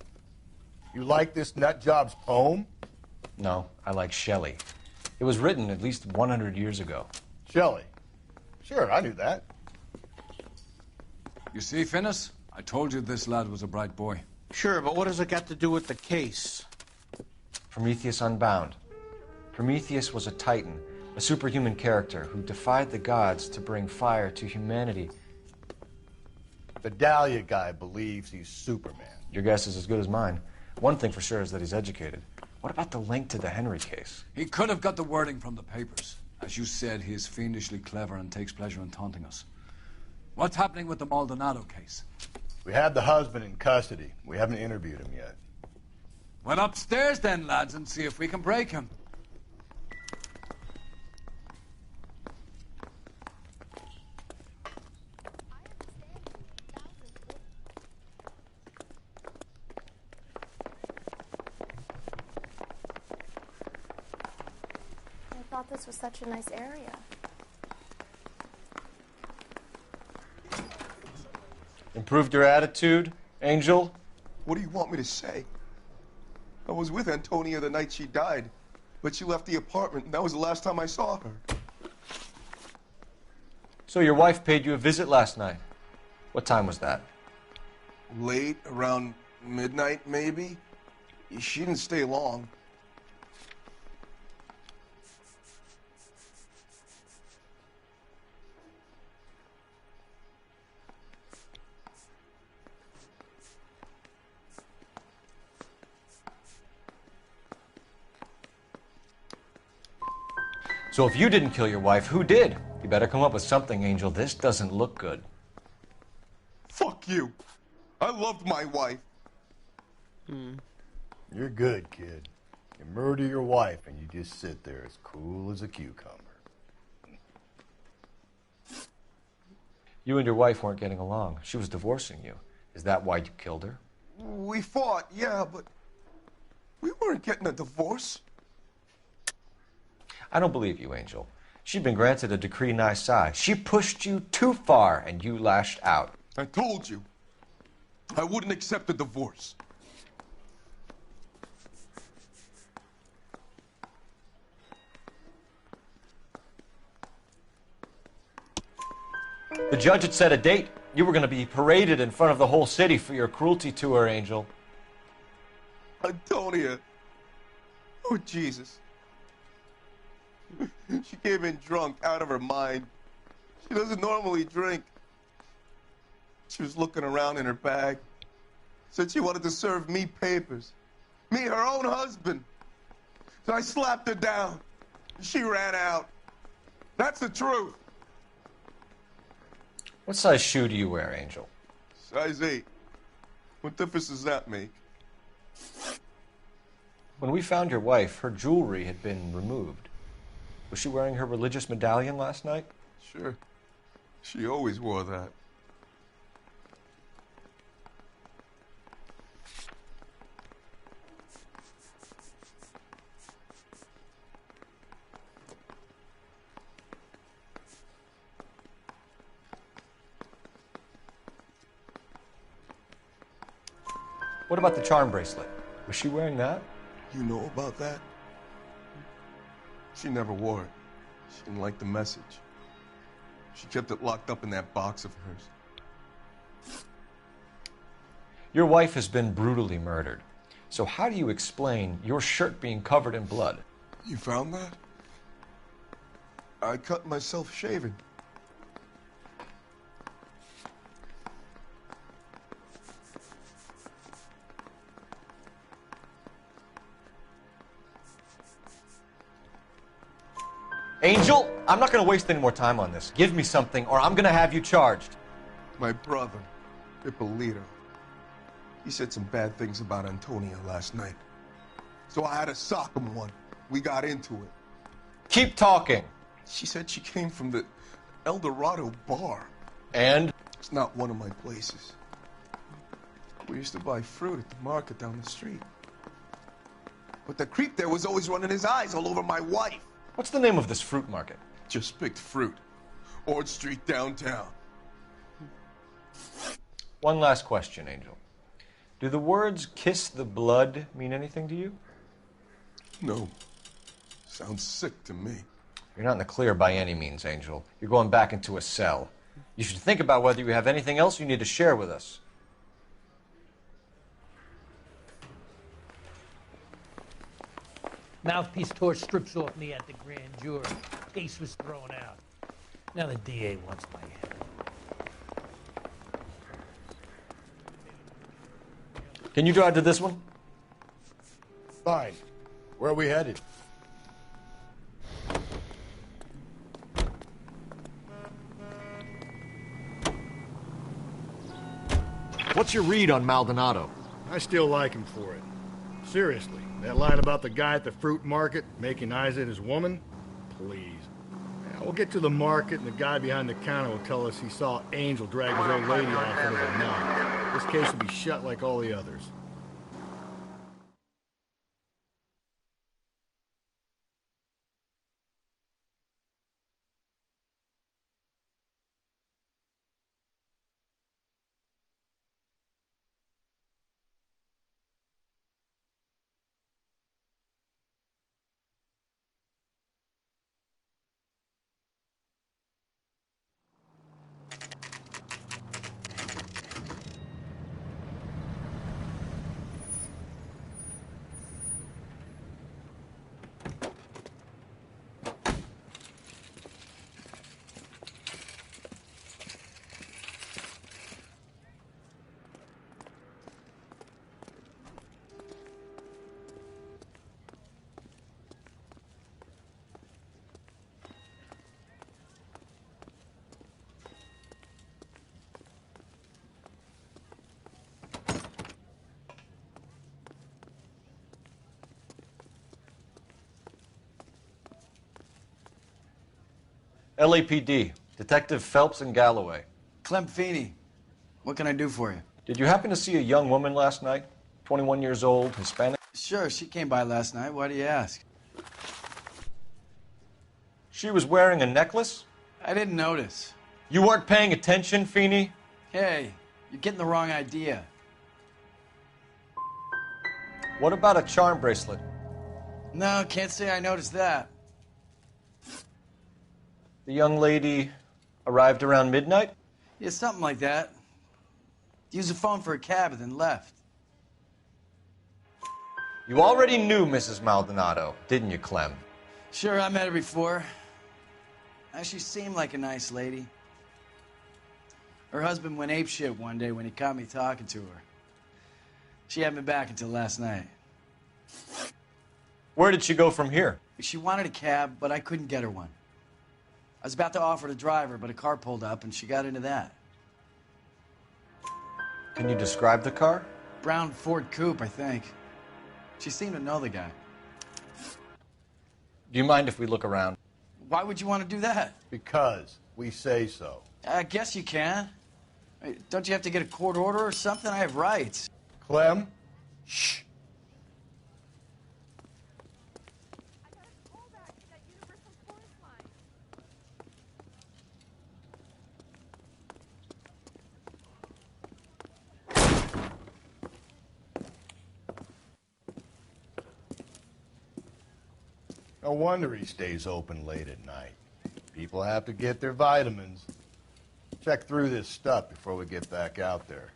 You like this nutjob's poem? No, I like Shelley. It was written at least 100 years ago. Shelley? Sure, I knew that. You see, Finis? I told you this lad was a bright boy. Sure, but what has it got to do with the case? Prometheus Unbound. Prometheus was a titan, a superhuman character who defied the gods to bring fire to humanity. The Dahlia guy believes he's Superman. Your guess is as good as mine. One thing for sure is that he's educated. What about the link to the Henry case? He could have got the wording from the papers. As you said, he is fiendishly clever and takes pleasure in taunting us. What's happening with the Maldonado case? We have the husband in custody. We haven't interviewed him yet. Well, upstairs then, lads, and see if we can break him. I thought this was such a nice area. Improved your attitude, Angel? What do you want me to say? I was with Antonia the night she died, but she left the apartment, and that was the last time I saw her. So your wife paid you a visit last night. What time was that? Late, around midnight, maybe? She didn't stay long. So if you didn't kill your wife, who did? You better come up with something, Angel. This doesn't look good. Fuck you. I loved my wife. You're good, kid. You murder your wife and you just sit there as cool as a cucumber. You and your wife weren't getting along. She was divorcing you. Is that why you killed her? We fought, yeah, but we weren't getting a divorce. I don't believe you, Angel. She'd been granted a decree nisi. She pushed you too far, and you lashed out. I told you. I wouldn't accept a divorce. The judge had set a date. You were going to be paraded in front of the whole city for your cruelty to her, Angel. Antonia. Oh, Jesus. She came in drunk, out of her mind. She doesn't normally drink. She was looking around in her bag. Said she wanted to serve me papers. Me, her own husband. So I slapped her down. She ran out. That's the truth. What size shoe do you wear, Angel? Size 8. What difference does that make? When we found your wife, her jewelry had been removed. Was she wearing her religious medallion last night? Sure. She always wore that. What about the charm bracelet? Was she wearing that? You know about that? She never wore it. She didn't like the message. She kept it locked up in that box of hers. Your wife has been brutally murdered. So how do you explain your shirt being covered in blood? You found that? I cut myself shaving. Angel, I'm not going to waste any more time on this. Give me something, or I'm going to have you charged. My brother, Ippolito, he said some bad things about Antonia last night. So I had to sock him one. We got into it. Keep talking. She said she came from the El Dorado bar. And? It's not one of my places. We used to buy fruit at the market down the street. But the creep there was always running his eyes all over my wife. What's the name of this fruit market? Just picked fruit. Ord Street downtown. One last question, Angel. Do the words kiss the blood mean anything to you? No. Sounds sick to me. You're not in the clear by any means, Angel. You're going back into a cell. You should think about whether you have anything else you need to share with us. Mouthpiece tore strips off me at the grand jury. Case was thrown out. Now the DA wants my head. Can you drive to this one? Fine. Where are we headed? What's your read on Maldonado? I still like him for it. Seriously, that line about the guy at the fruit market making eyes at his woman? Please. Yeah, we'll get to the market and the guy behind the counter will tell us he saw Angel drag his old lady off into the night. This case will be shut like all the others. LAPD, Detective Phelps and Galloway. Clem Feeney, what can I do for you? Did you happen to see a young woman last night? 21 years old, Hispanic? Sure, she came by last night. Why do you ask? She was wearing a necklace? I didn't notice. You weren't paying attention, Feeney? Hey, you're getting the wrong idea. What about a charm bracelet? No, can't say I noticed that. The young lady arrived around midnight? Yeah, something like that. Used the phone for a cab and then left. You already knew Mrs. Maldonado, didn't you, Clem? Sure, I met her before. She seemed like a nice lady. Her husband went apeshit one day when he caught me talking to her. She hadn't been back until last night. Where did she go from here? She wanted a cab, but I couldn't get her one. I was about to offer to drive her, but a car pulled up and she got into that. Can you describe the car? Brown Ford Coupe, I think. She seemed to know the guy. Do you mind if we look around? Why would you want to do that? Because we say so. I guess you can. Don't you have to get a court order or something? I have rights. Clem? Shh. No wonder he stays open late at night. People have to get their vitamins. Check through this stuff before we get back out there.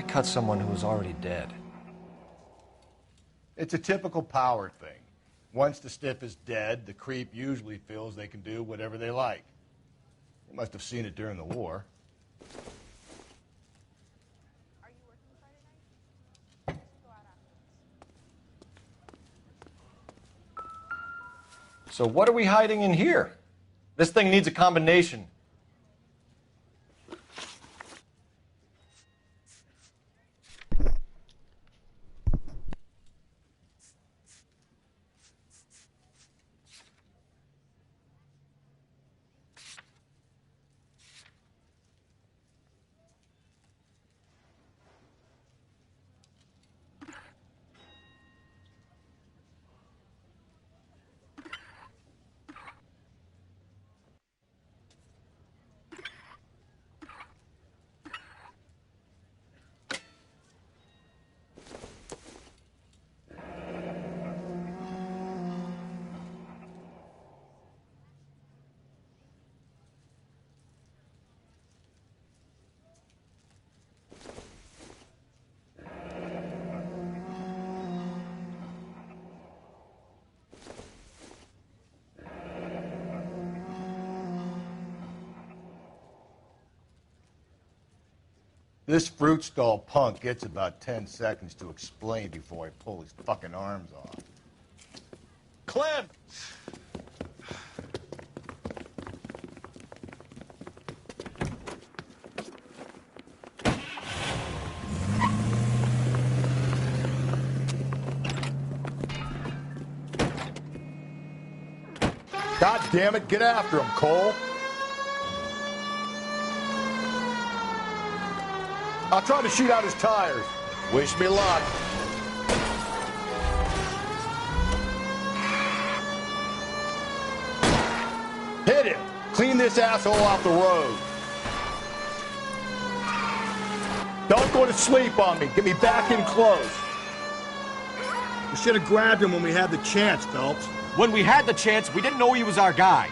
Cut someone who was already dead. It's a typical power thing. Once the stiff is dead, the creep usually feels they can do whatever they like. You must have seen it during the war. So what are we hiding in here? This thing needs a combination. This fruit stall punk gets about 10 seconds to explain before I pull his fucking arms off. Clem! God damn it, get after him, Cole. I'll try to shoot out his tires. Wish me luck. Hit him. Clean this asshole off the road. Don't go to sleep on me. Get me back in close. We should have grabbed him when we had the chance, Phelps. When we had the chance, we didn't know he was our guy.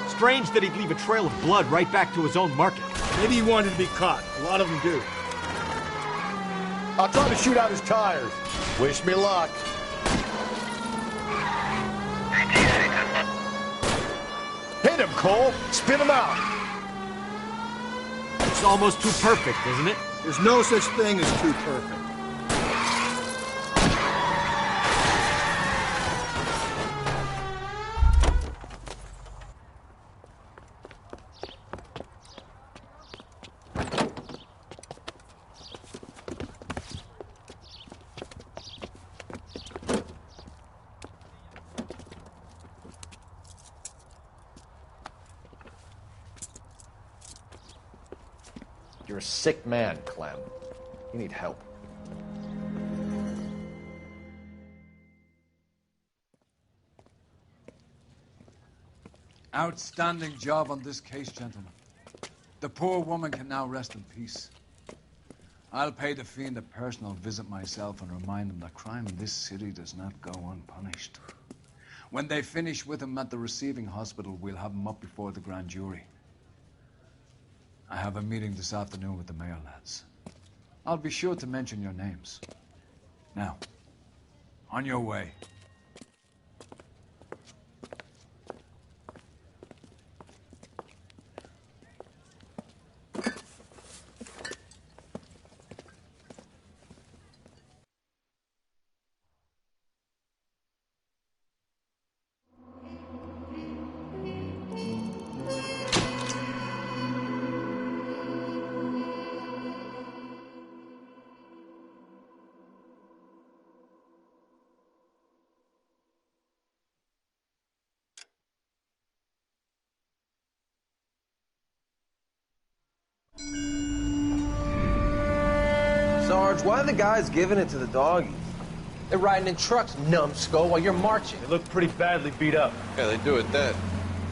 Strange that he'd leave a trail of blood right back to his own market. Maybe he wanted to be caught. A lot of them do. I'll try to shoot out his tires. Wish me luck. Hit him, Cole. Spin him out. It's almost too perfect, isn't it? There's no such thing as too perfect. You're a sick man, Clem. You need help. Outstanding job on this case, gentlemen. The poor woman can now rest in peace. I'll pay the fiend a personal visit myself and remind him that crime in this city does not go unpunished. When they finish with him at the receiving hospital, we'll have him up before the grand jury. I have a meeting this afternoon with the mayor, lads. I'll be sure to mention your names. Now, on your way. Sarge, why are the guys giving it to the doggies? They're riding in trucks, numbskull, while you're marching. They look pretty badly beat up. Yeah, they do at that.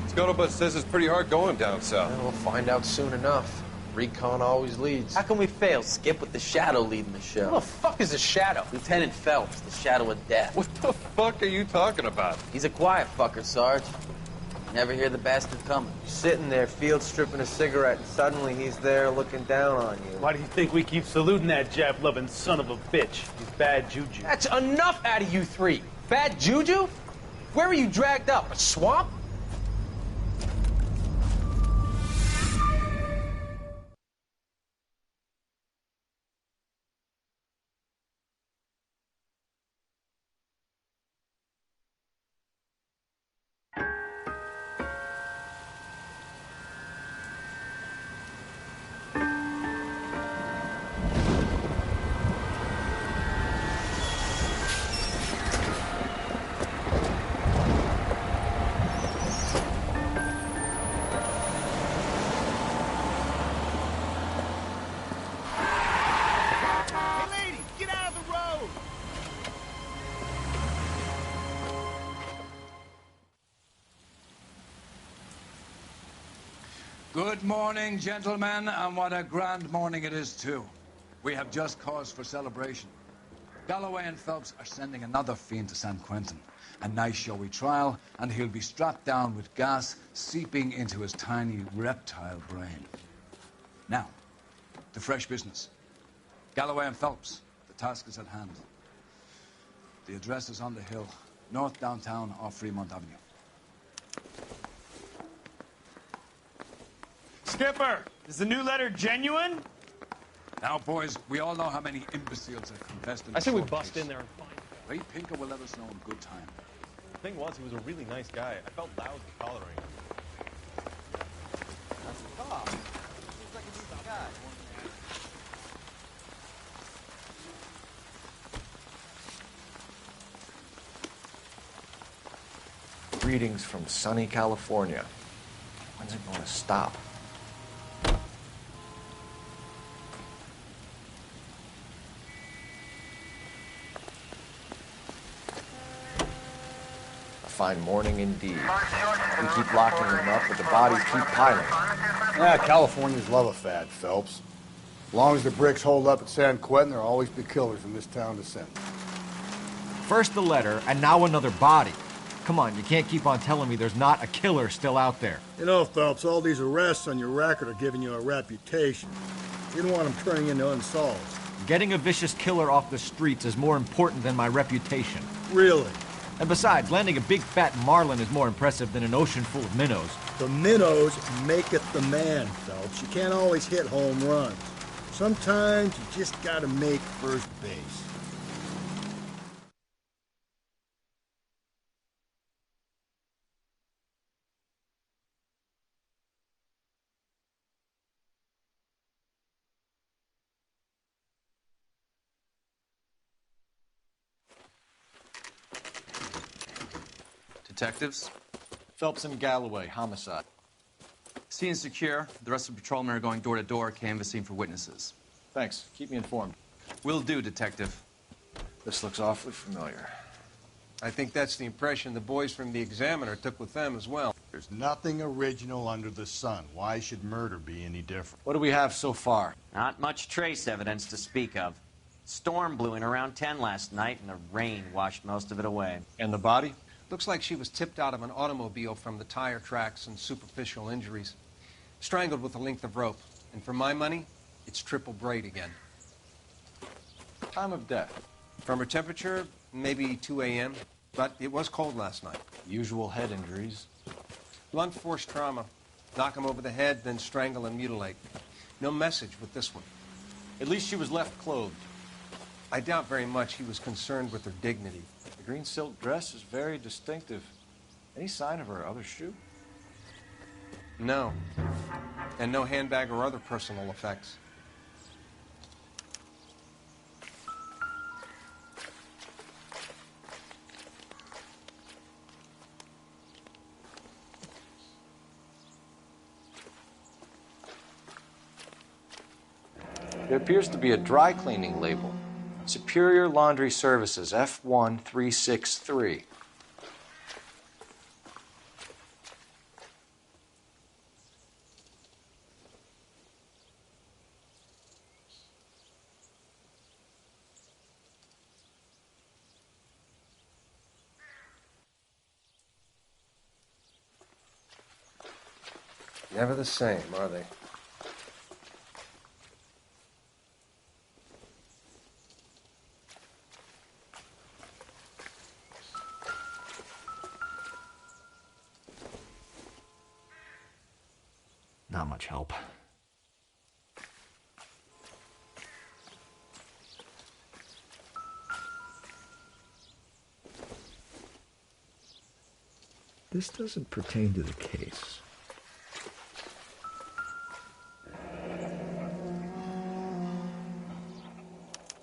Scuttlebutt says it's pretty hard going down south. Well, we'll find out soon enough. Recon always leads. How can we fail, Skip, with the Shadow leading the show? Who the fuck is the Shadow? Lieutenant Phelps, the Shadow of Death. What the fuck are you talking about? He's a quiet fucker, Sarge. Never hear the bastard coming. You're sitting there, field stripping a cigarette, and suddenly he's there looking down on you. Why do you think we keep saluting that Jap-loving son of a bitch? He's bad juju. That's enough out of you three. Bad juju? Where were you dragged up? A swamp? Good morning, gentlemen, and what a grand morning it is, too. We have just cause for celebration. Galloway and Phelps are sending another fiend to San Quentin. A nice showy trial, and he'll be strapped down with gas seeping into his tiny reptile brain. Now, to fresh business. Galloway and Phelps, the task is at hand. The address is on the hill, north downtown off Fremont Avenue. Skipper, is the new letter genuine? Now, boys, we all know how many imbeciles have confessed in I the say we short bust case. in there and find him. Ray Pinker will let us know in good time. The thing was, he was a really nice guy. I felt lousy collaring him. That's the cop. Seems like a decent guy. Greetings from sunny California. When's it going to stop? A fine morning indeed. We keep locking them up, but the bodies keep piling. Yeah, Californians love a fad, Phelps. As long as the bricks hold up at San Quentin, there'll always be killers in this town to send. First the letter, and now another body. Come on, you can't keep on telling me there's not a killer still out there. You know, Phelps, all these arrests on your record are giving you a reputation. You don't want them turning into unsolved. Getting a vicious killer off the streets is more important than my reputation. Really? And besides, landing a big fat marlin is more impressive than an ocean full of minnows. The minnows maketh the man, Phelps. You can't always hit home runs. Sometimes you just gotta make first base. Detectives? Phelps and Galloway, homicide. Scene is secure. The rest of the patrolmen are going door to door, canvassing for witnesses. Thanks. Keep me informed. Will do, Detective. This looks awfully familiar. I think that's the impression the boys from the Examiner took with them as well. There's nothing original under the sun. Why should murder be any different? What do we have so far? Not much trace evidence to speak of. Storm blew in around 10 last night, and the rain washed most of it away. And the body? Looks like she was tipped out of an automobile from the tire tracks and superficial injuries. Strangled with a length of rope. And for my money, it's triple braid again. Time of death? From her temperature, maybe 2 a.m., but it was cold last night. Usual head injuries. Blunt force trauma. Knock him over the head, then strangle and mutilate. No message with this one. At least she was left clothed. I doubt very much he was concerned with her dignity. The green silk dress is very distinctive. Any sign of her other shoe? No. And no handbag or other personal effects. There appears to be a dry cleaning label. Superior Laundry Services, F1363. Never the same, are they? Not much help. This doesn't pertain to the case.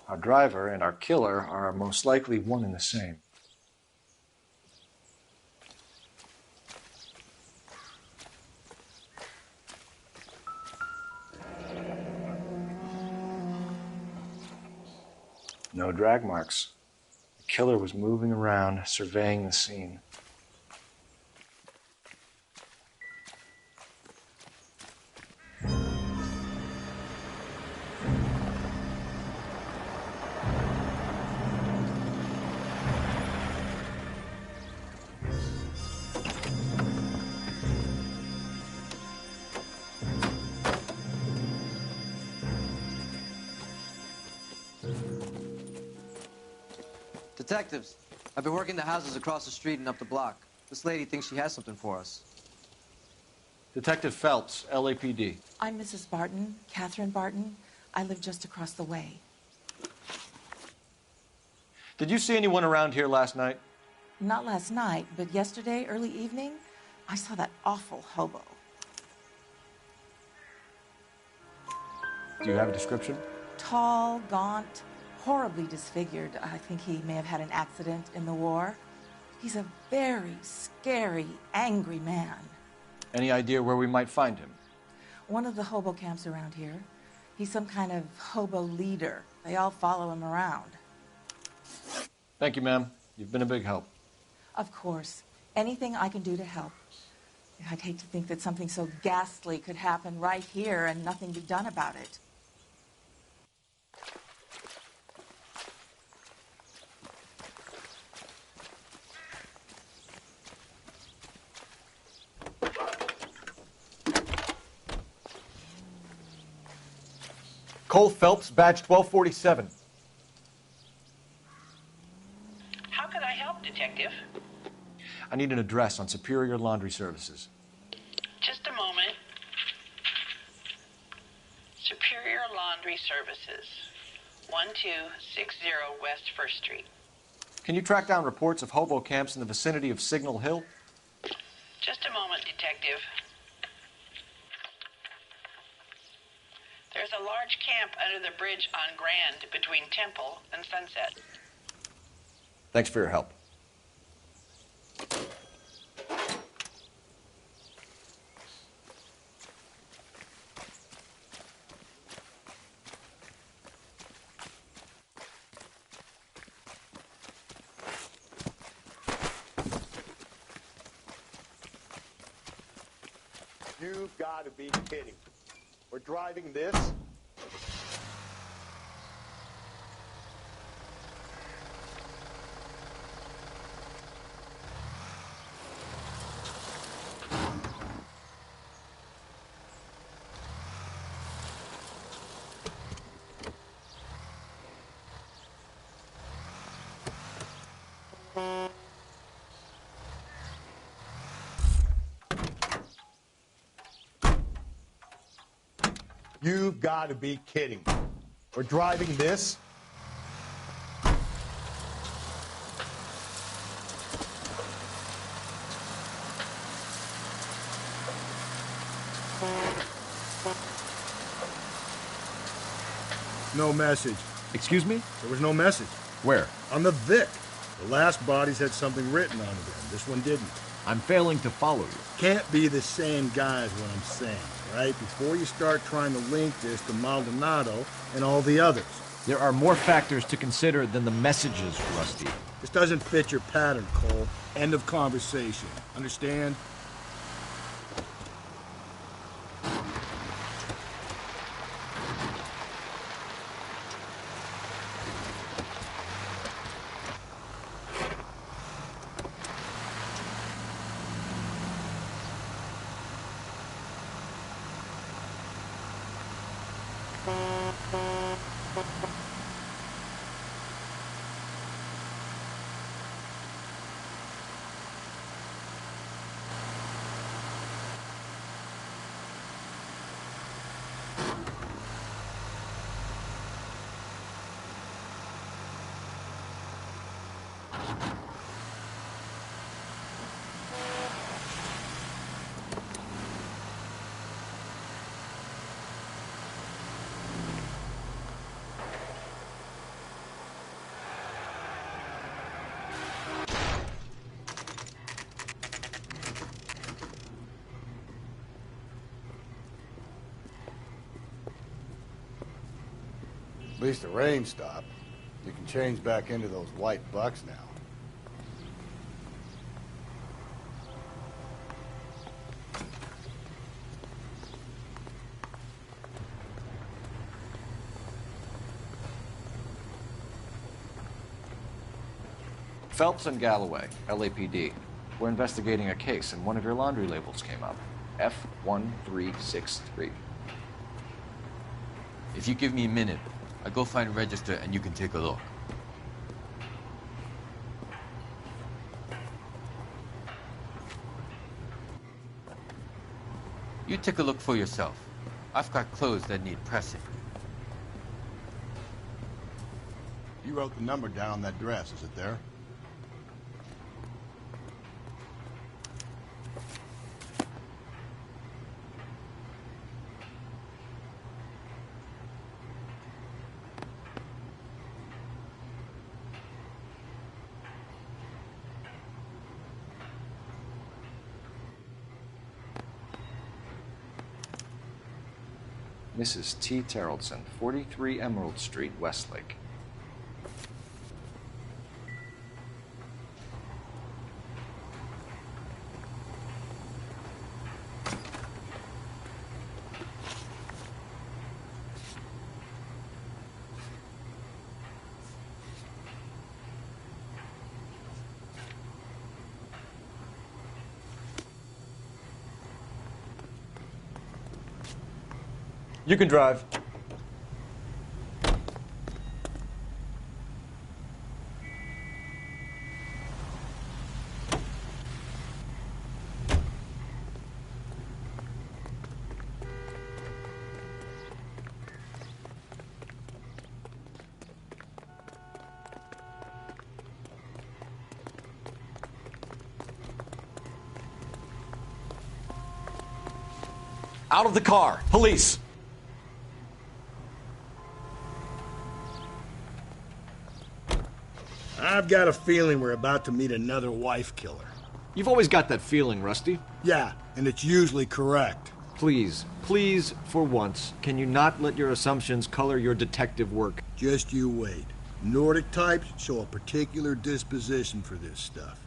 Our driver and our killer are most likely one and the same. No drag marks. The killer was moving around, surveying the scene. Detectives, I've been working the houses across the street and up the block. This lady thinks she has something for us. Detective Phelps, LAPD. I'm Mrs. Barton, Catherine Barton. I live just across the way. Did you see anyone around here last night? Not last night, but yesterday, early evening, I saw that awful hobo. Do you have a description? Tall, gaunt, horribly disfigured. I think he may have had an accident in the war. He's a very scary, angry man. Any idea where we might find him? One of the hobo camps around here. He's some kind of hobo leader. They all follow him around. Thank you, ma'am. You've been a big help. Of course. Anything I can do to help. I'd hate to think that something so ghastly could happen right here and nothing be done about it. Cole Phelps, badge 1247. How can I help, Detective? I need an address on Superior Laundry Services. Just a moment. Superior Laundry Services, 1260 West 1st Street. Can you track down reports of hobo camps in the vicinity of Signal Hill? Just a moment, Detective. There's a large camp under the bridge on Grand between Temple and Sunset. Thanks for your help. You've got to be kidding. We're driving this? You've got to be kidding. We're driving this? No message. Excuse me? There was no message. Where? On the Vic. The last bodies had something written on them. This one didn't. I'm failing to follow you. Can't be the same guy is what I'm saying, right? Before you start trying to link this to Maldonado and all the others. There are more factors to consider than the messages, Rusty. This doesn't fit your pattern, Cole. End of conversation. Understand? At least the rain stopped. You can change back into those white bucks now. Phelps and Galloway, LAPD. We're investigating a case, and one of your laundry labels came up. F1363. If you give me a minute, I'll go find a register and you can take a look. You take a look for yourself. I've got clothes that need pressing. You wrote the number down on that dress, is it there? Mrs. T. Terrellson, 43 Emerald Street, Westlake. You can drive. Out of the car. Police. I've got a feeling we're about to meet another wife killer. You've always got that feeling, Rusty. Yeah, and it's usually correct. Please, please, for once, can you not let your assumptions color your detective work? Just you wait. Nordic types show a particular disposition for this stuff.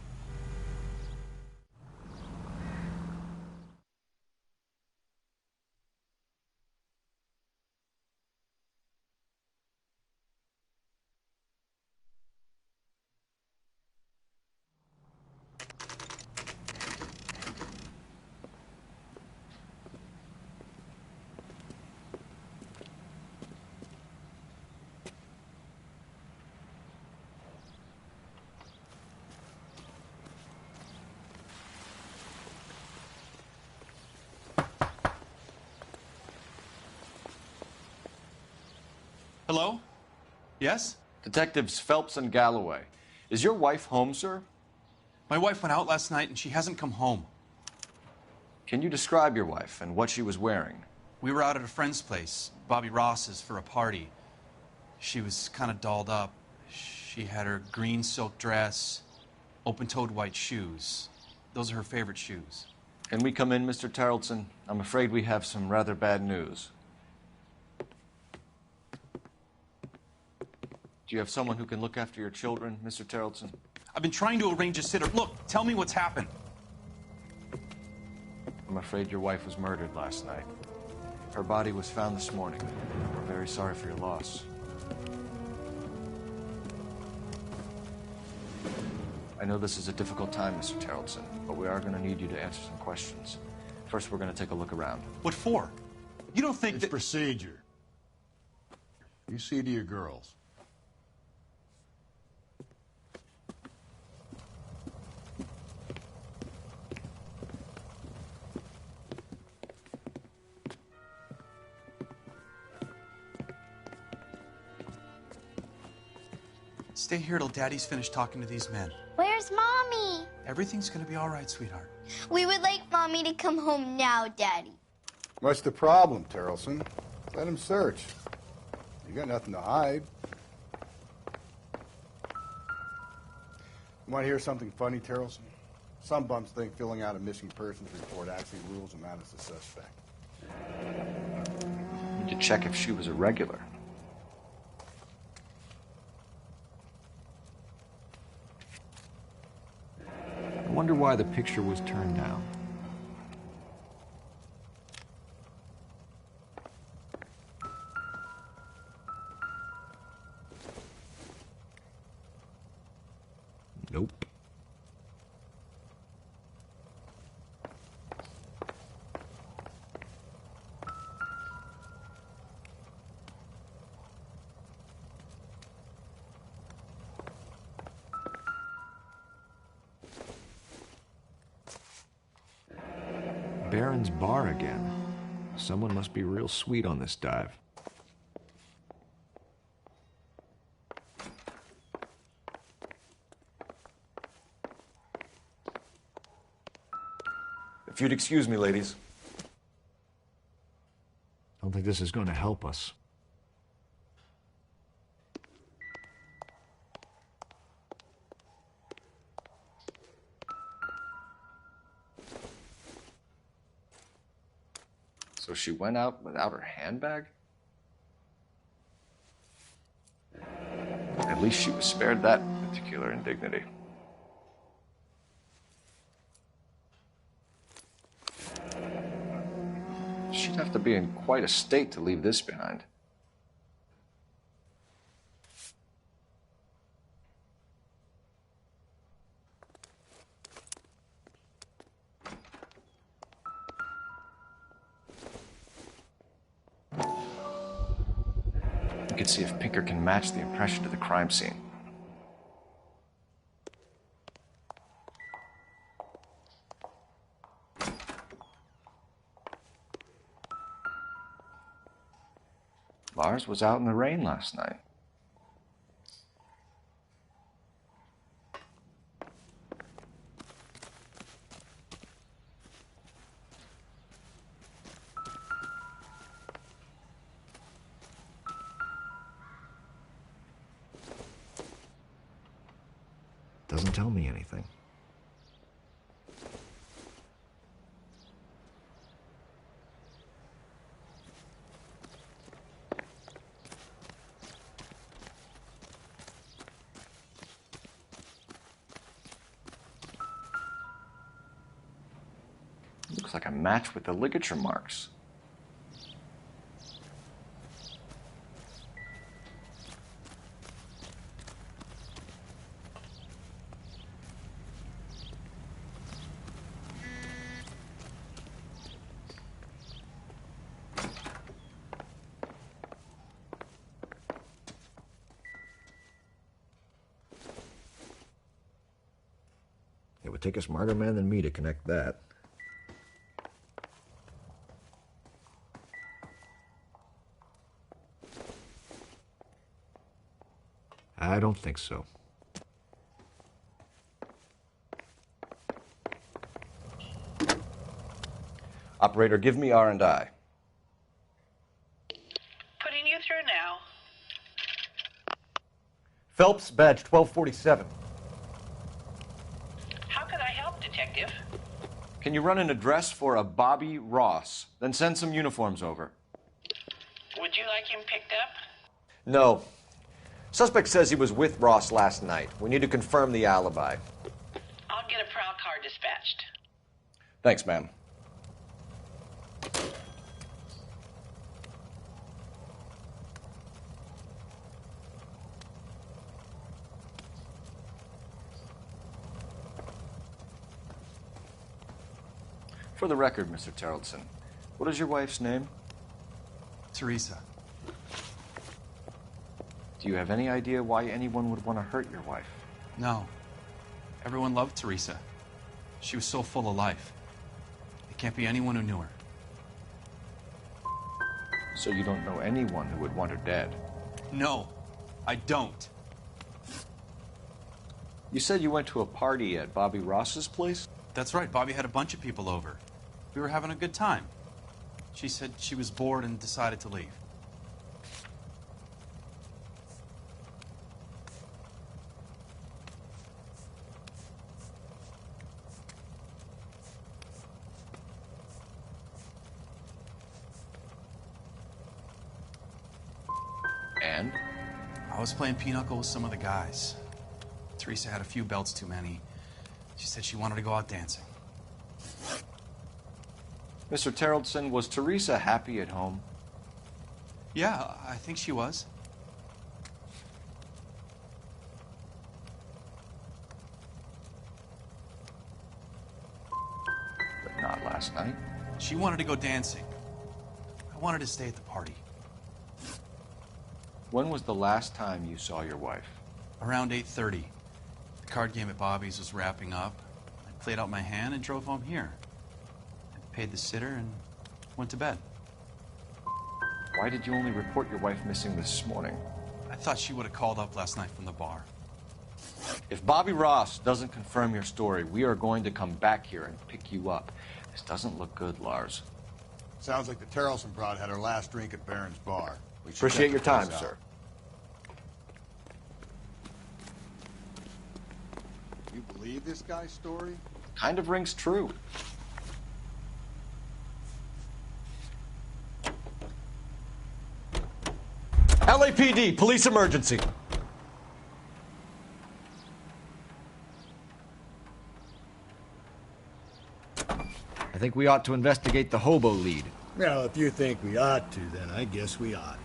Hello? Yes? Detectives Phelps and Galloway. Is your wife home, sir? My wife went out last night and she hasn't come home. Can you describe your wife and what she was wearing? We were out at a friend's place, Bobby Ross's, for a party. She was kind of dolled up. She had her green silk dress, open-toed white shoes. Those are her favorite shoes. Can we come in, Mr. Terrellson? I'm afraid we have some rather bad news. Do you have someone who can look after your children, Mr. Terrellson? I've been trying to arrange a sitter. Look, tell me what's happened. I'm afraid your wife was murdered last night. Her body was found this morning. We're very sorry for your loss. I know this is a difficult time, Mr. Terrellson, but we are going to need you to answer some questions. First, we're going to take a look around. What for? You don't think it's procedure. You see to your girls. Stay here till Daddy's finished talking to these men. Where's Mommy? Everything's gonna be all right, sweetheart. We would like Mommy to come home now, Daddy. What's the problem, Terrellson? Let him search. You got nothing to hide. You want to hear something funny, Terrellson? Some bums think filling out a missing persons report actually rules them out as a suspect. Need to check if she was a regular. I wonder why the picture was turned down. Nope. Baron's bar again. Someone must be real sweet on this dive. If you'd excuse me, ladies. I don't think this is going to help us. So she went out without her handbag? At least she was spared that particular indignity. She'd have to be in quite a state to leave this behind. You can see if Pinker can match the impression to the crime scene. Lars was out in the rain last night. Doesn't tell me anything. Looks like a match with the ligature marks. It would take a smarter man than me to connect that. I don't think so. Operator, give me R&I. Putting you through now. Phelps, badge 1247. How can I help, Detective? Can you run an address for a Bobby Ross? Then send some uniforms over. Would you like him picked up? No. Suspect says he was with Ross last night. We need to confirm the alibi. I'll get a prowl car dispatched. Thanks, ma'am. For the record, Mr. Terrellson, what is your wife's name? Teresa. Do you have any idea why anyone would want to hurt your wife? No. Everyone loved Teresa. She was so full of life. It can't be anyone who knew her. So you don't know anyone who would want her dead? No, I don't. You said you went to a party at Bobby Ross's place? That's right. Bobby had a bunch of people over. We were having a good time. She said she was bored and decided to leave. And? I was playing pinochle with some of the guys. Teresa had a few belts too many. She said she wanted to go out dancing. Mr. Terrellson, was Teresa happy at home? Yeah, I think she was. But not last night. She wanted to go dancing. I wanted to stay at the party. When was the last time you saw your wife? Around 8:30. The card game at Bobby's was wrapping up. I played out my hand and drove home here. And paid the sitter, and went to bed. Why did you only report your wife missing this morning? I thought she would have called up last night from the bar. If Bobby Ross doesn't confirm your story, we are going to come back here and pick you up. This doesn't look good, Lars. Sounds like the Terrelson broad had her last drink at Barron's bar. We should Appreciate check your the time, place out. sir. You believe this guy's story? Kind of rings true. LAPD, police emergency. I think we ought to investigate the hobo lead. Well, if you think we ought to, then I guess we ought.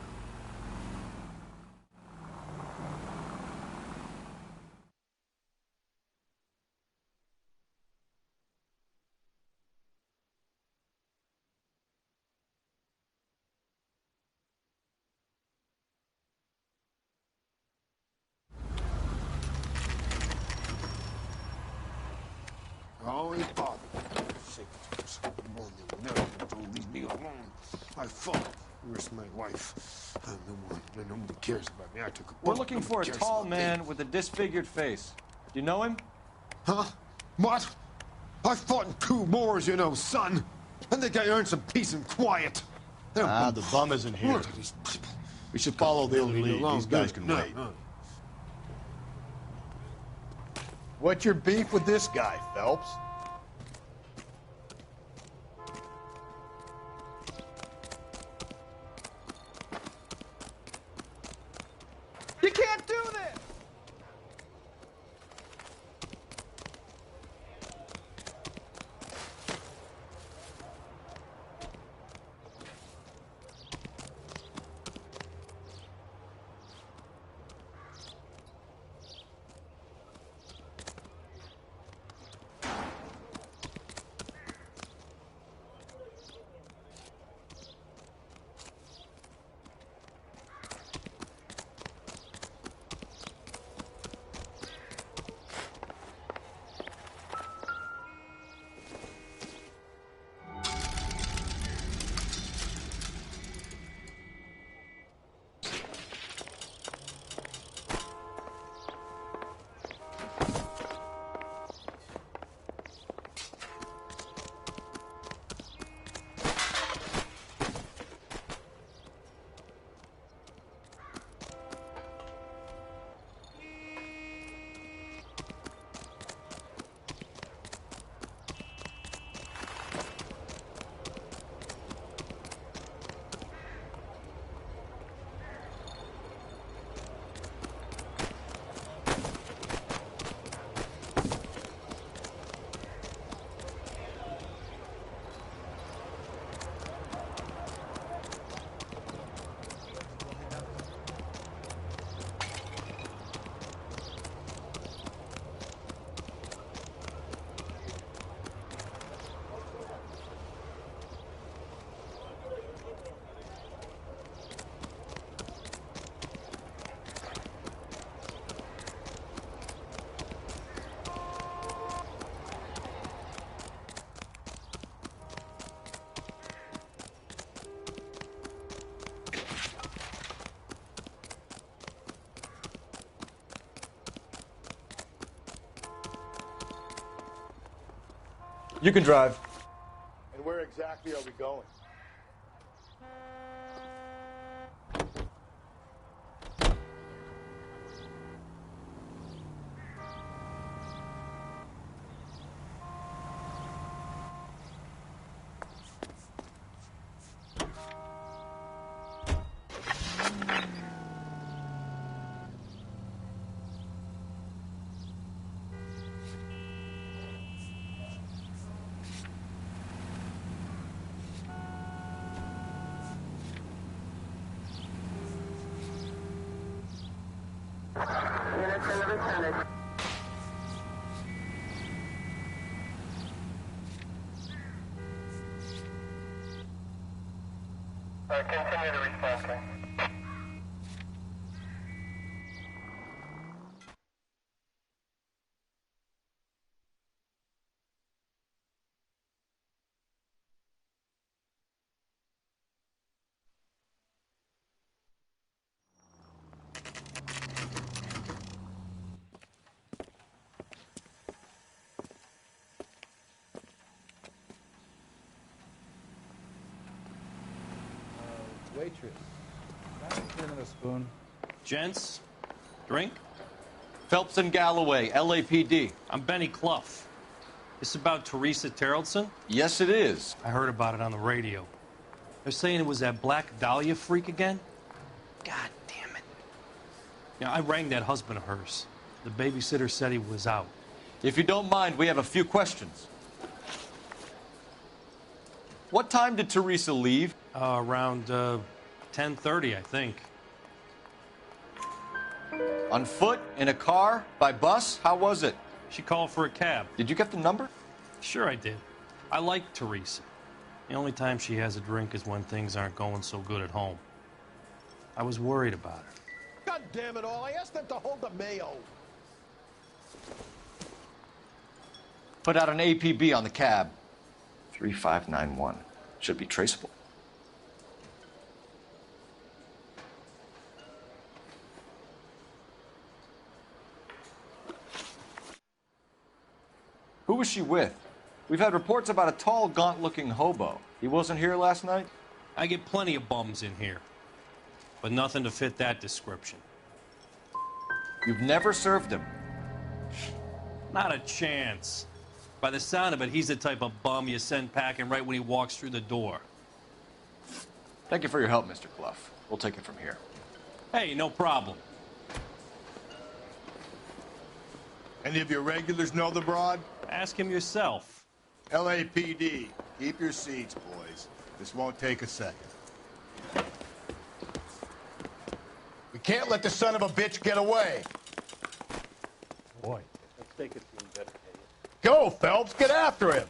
Oh, he bothered me. Don't leave me alone. I fought. Where's my wife? I'm the one. Nobody cares about me. I took a We're bullet. looking Nobody for a cares tall about me. man with a disfigured face. Do you know him? Huh? What? I fought in 2 wars, you know, son. I think I earned some peace and quiet. The bum isn't here. Look at these people. We should follow the Leave me lead. alone. These guys can wait. What's your beef with this guy, Phelps? You can't do this! You can drive. And where exactly are we going? Continue to respond. Waitress. Another spoon. Gents, drink? Phelps and Galloway, LAPD. I'm Benny Clough. This about Teresa Terrellson? Yes, it is. I heard about it on the radio. They're saying it was that Black Dahlia freak again? God damn it. Yeah, I rang that husband of hers. The babysitter said he was out. If you don't mind, we have a few questions. What time did Teresa leave? Around 10:30, I think. On foot? In a car? By bus? How was it? She called for a cab. Did you get the number? Sure I did. I like Teresa. The only time she has a drink is when things aren't going so good at home. I was worried about her. God damn it all, I asked them to hold the mayo. Put out an APB on the cab. 3591. Should be traceable. Who was she with? We've had reports about a tall, gaunt-looking hobo. He wasn't here last night? I get plenty of bums in here, but nothing to fit that description. You've never served him? Not a chance. By the sound of it, he's the type of bum you send packing right when he walks through the door. Thank you for your help, Mr. Clough. We'll take it from here. Hey, no problem. Any of your regulars know the broad? Ask him yourself. LAPD, keep your seats, boys. This won't take a second. We can't let the son of a bitch get away. Boy, let's take it to him better. Go, Phelps, get after him.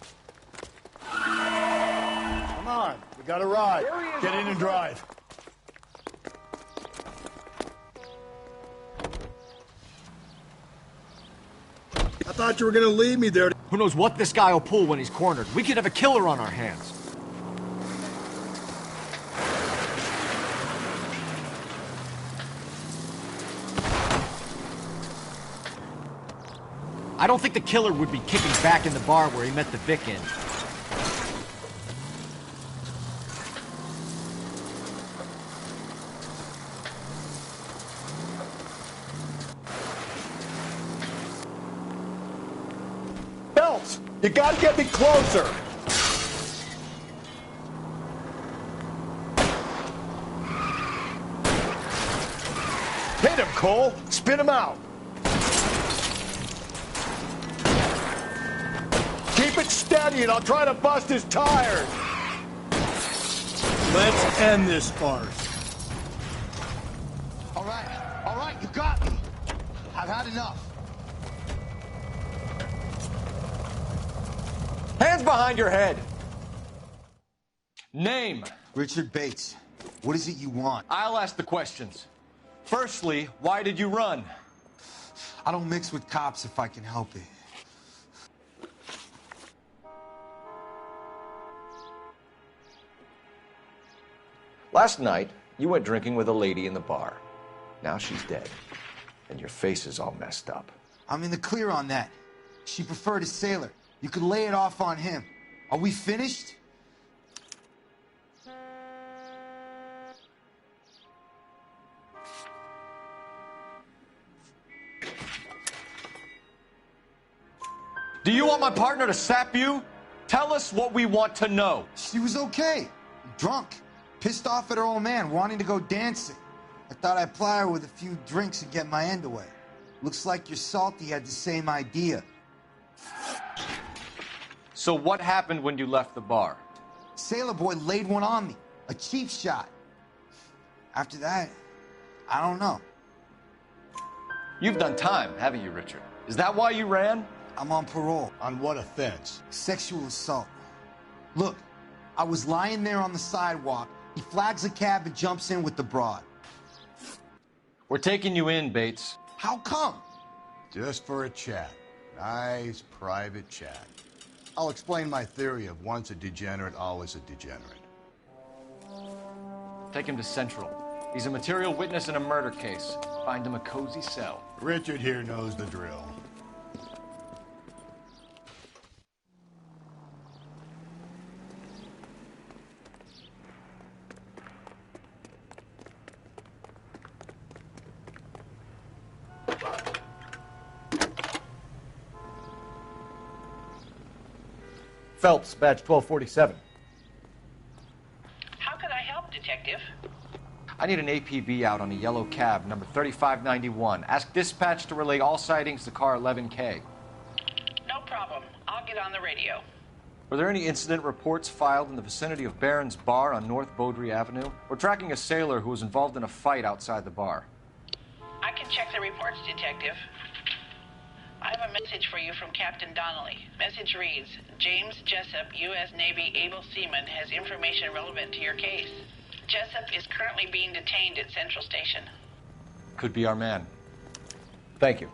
Come on, we got a ride. Get in and drive. I thought you were gonna leave me there. Who knows what this guy will pull when he's cornered? We could have a killer on our hands. I don't think the killer would be kicking back in the bar where he met the Vic in. Phelps, you gotta get me closer. Hit him, Cole. Spin him out. Keep it steady and I'll try to bust his tires. Let's end this farce. All right, you got me. I've had enough. Hands behind your head. Name. Richard Bates. What is it you want? I'll ask the questions. Firstly, why did you run? I don't mix with cops if I can help it. Last night, you went drinking with a lady in the bar. Now she's dead, and your face is all messed up. I'm in the clear on that. She preferred a sailor. You could lay it off on him. Are we finished? Do you want my partner to sap you? Tell us what we want to know. She was okay. Drunk. Pissed off at her old man, wanting to go dancing. I thought I'd ply her with a few drinks and get my end away. Looks like your Salty had the same idea. So what happened when you left the bar? Sailor boy laid one on me. A cheap shot. After that, I don't know. You've done time, haven't you, Richard? Is that why you ran? I'm on parole. On what offense? Sexual assault. Look, I was lying there on the sidewalk. He flags a cab and jumps in with the broad. We're taking you in, Bates. How come? Just for a chat. Nice private chat. I'll explain my theory of once a degenerate, always a degenerate. Take him to Central. He's a material witness in a murder case. Find him a cozy cell. Richard here knows the drill. Phelps, badge 1247. How could I help, Detective? I need an APB out on a yellow cab, number 3591. Ask dispatch to relay all sightings to car 11K. No problem. I'll get on the radio. Were there any incident reports filed in the vicinity of Barron's Bar on North Beaudry Avenue? We're tracking a sailor who was involved in a fight outside the bar. I can check the reports, Detective. I have a message for you from Captain Donnelly. Message reads, James Jessup, U.S. Navy able seaman, has information relevant to your case. Jessup is currently being detained at Central Station. Could be our man. Thank you.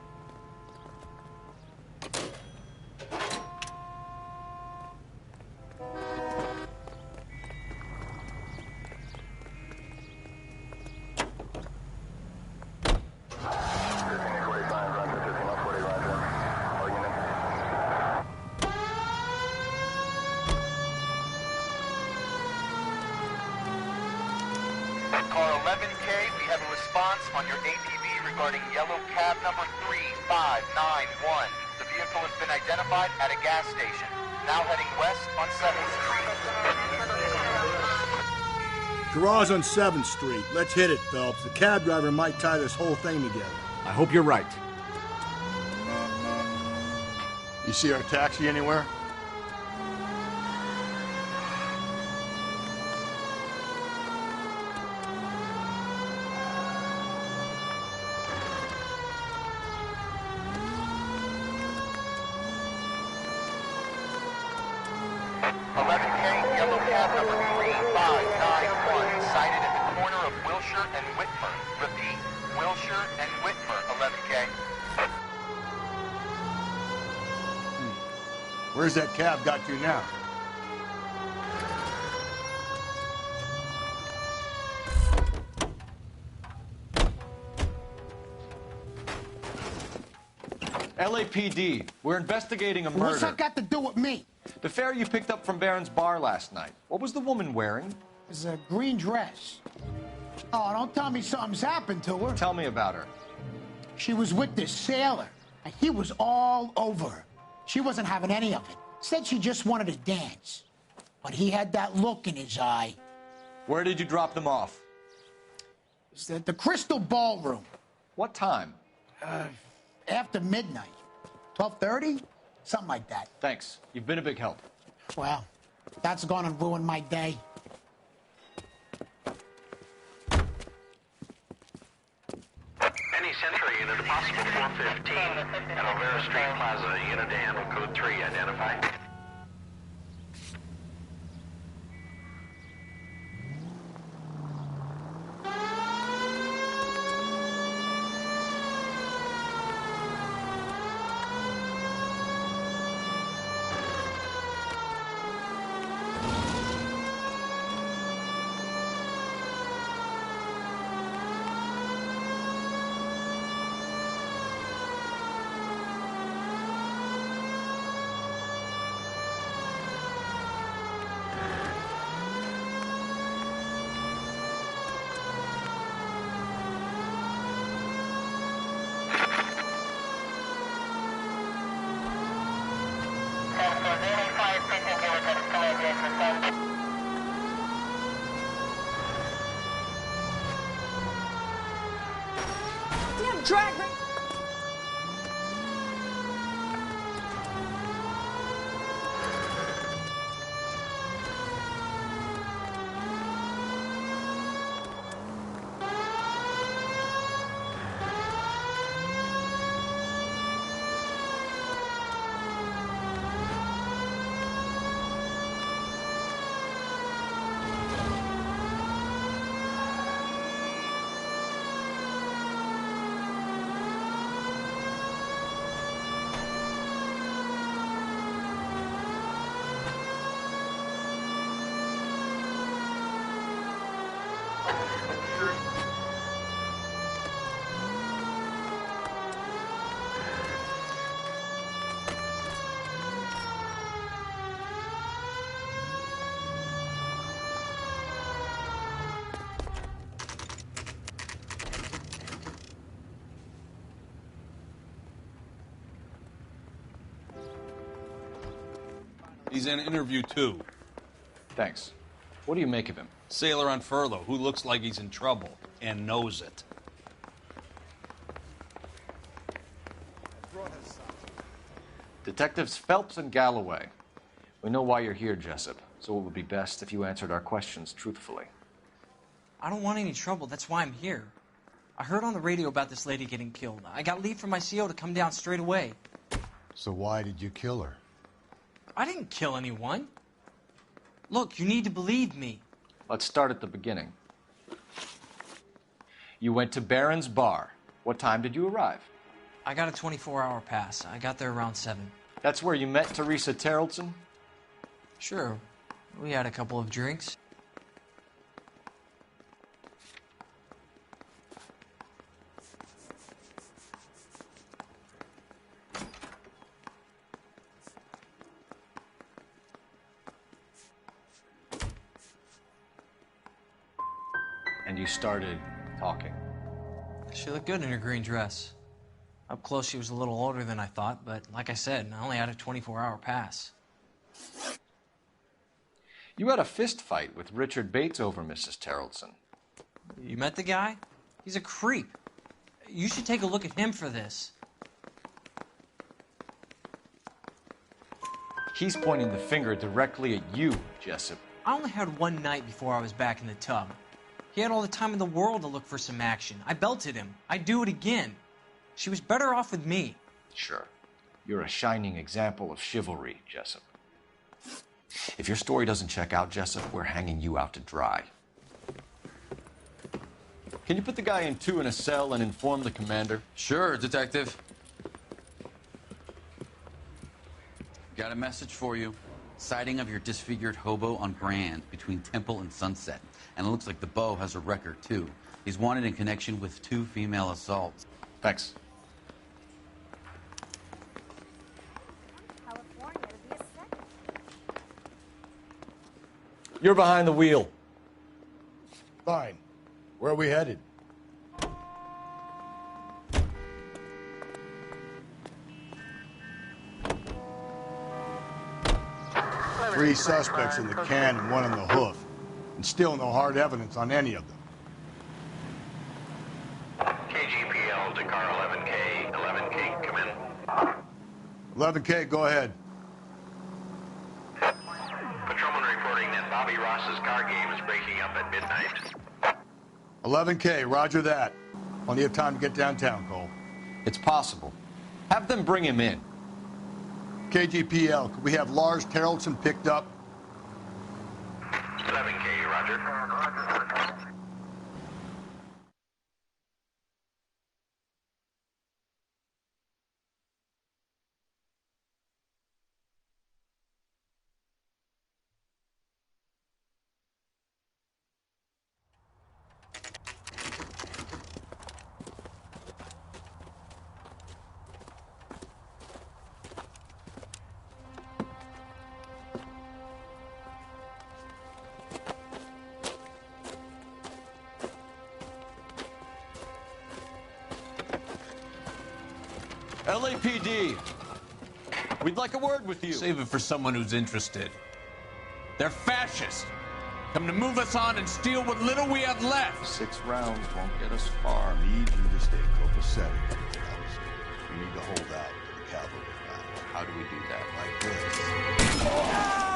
Car 11K, we have a response on your APB regarding yellow cab number 3591. The vehicle has been identified at a gas station. Now heading west on 7th Street. Garage on 7th Street. Let's hit it, Phelps. The cab driver might tie this whole thing together. I hope you're right. You see our taxi anywhere? Where's that cab got to now? LAPD, we're investigating a murder. What's that got to do with me? The fare you picked up from Barron's Bar last night. What was the woman wearing? It's a green dress. Oh, don't tell me something's happened to her. Tell me about her. She was with this sailor, and he was all over her. She wasn't having any of it. Said she just wanted to dance. But he had that look in his eye. Where did you drop them off? It's at the Crystal Ballroom. What time? After midnight. 12:30? Something like that. Thanks. You've been a big help. Well, that's gonna ruin my day. Any Central unit, possible 415 at Olvera Street Plaza, unit to handle code 3, identify. Damn drag race! He's in interview 2. Thanks. What do you make of him? Sailor on furlough who looks like he's in trouble and knows it. Detectives Phelps and Galloway. We know why you're here, Jessup, so it would be best if you answered our questions truthfully. I don't want any trouble. That's why I'm here. I heard on the radio about this lady getting killed. I got leave from my CO to come down straight away. So why did you kill her? I didn't kill anyone. Look, you need to believe me. Let's start at the beginning. You went to Barron's Bar. What time did you arrive? I got a 24-hour pass. I got there around 7. That's where you met Teresa Terrelson? Sure. We had a couple of drinks. And you started talking. She looked good in her green dress. Up close, she was a little older than I thought, but like I said, I only had a 24-hour pass. You had a fist fight with Richard Bates over Mrs. Terrelson. You met the guy? He's a creep. You should take a look at him for this. He's pointing the finger directly at you, Jessup. I only had one night before I was back in the tub. He had all the time in the world to look for some action. I belted him. I'd do it again. She was better off with me. Sure. You're a shining example of chivalry, Jessup. If your story doesn't check out, Jessup, we're hanging you out to dry. Can you put the guy in 2 in a cell and inform the commander? Sure, Detective. Got a message for you. Sighting of your disfigured hobo on Grand between Temple and Sunset. And it looks like the Beau has a record, too. He's wanted in connection with 2 female assaults. Thanks. You're behind the wheel. Fine. Where are we headed? Three suspects in the can and 1 in the hoof. And still no hard evidence on any of them. KGPL to car 11K. 11K, come in. 11K, go ahead. Patrolman reporting that Bobby Ross's car game is breaking up at midnight. 11K, roger that. Plenty of time to get downtown, Cole. It's possible. Have them bring him in. KGPL, could we have Lars Terrelson picked up? 11K, roger. LAPD, we'd like a word with you. Save it for someone who's interested. They're fascists. Come to move us on and steal what little we have left. 6 rounds won't get us far. I need you to stay copacetic, Phelps. You need to hold out to the cavalry now. How do we do that? Like this.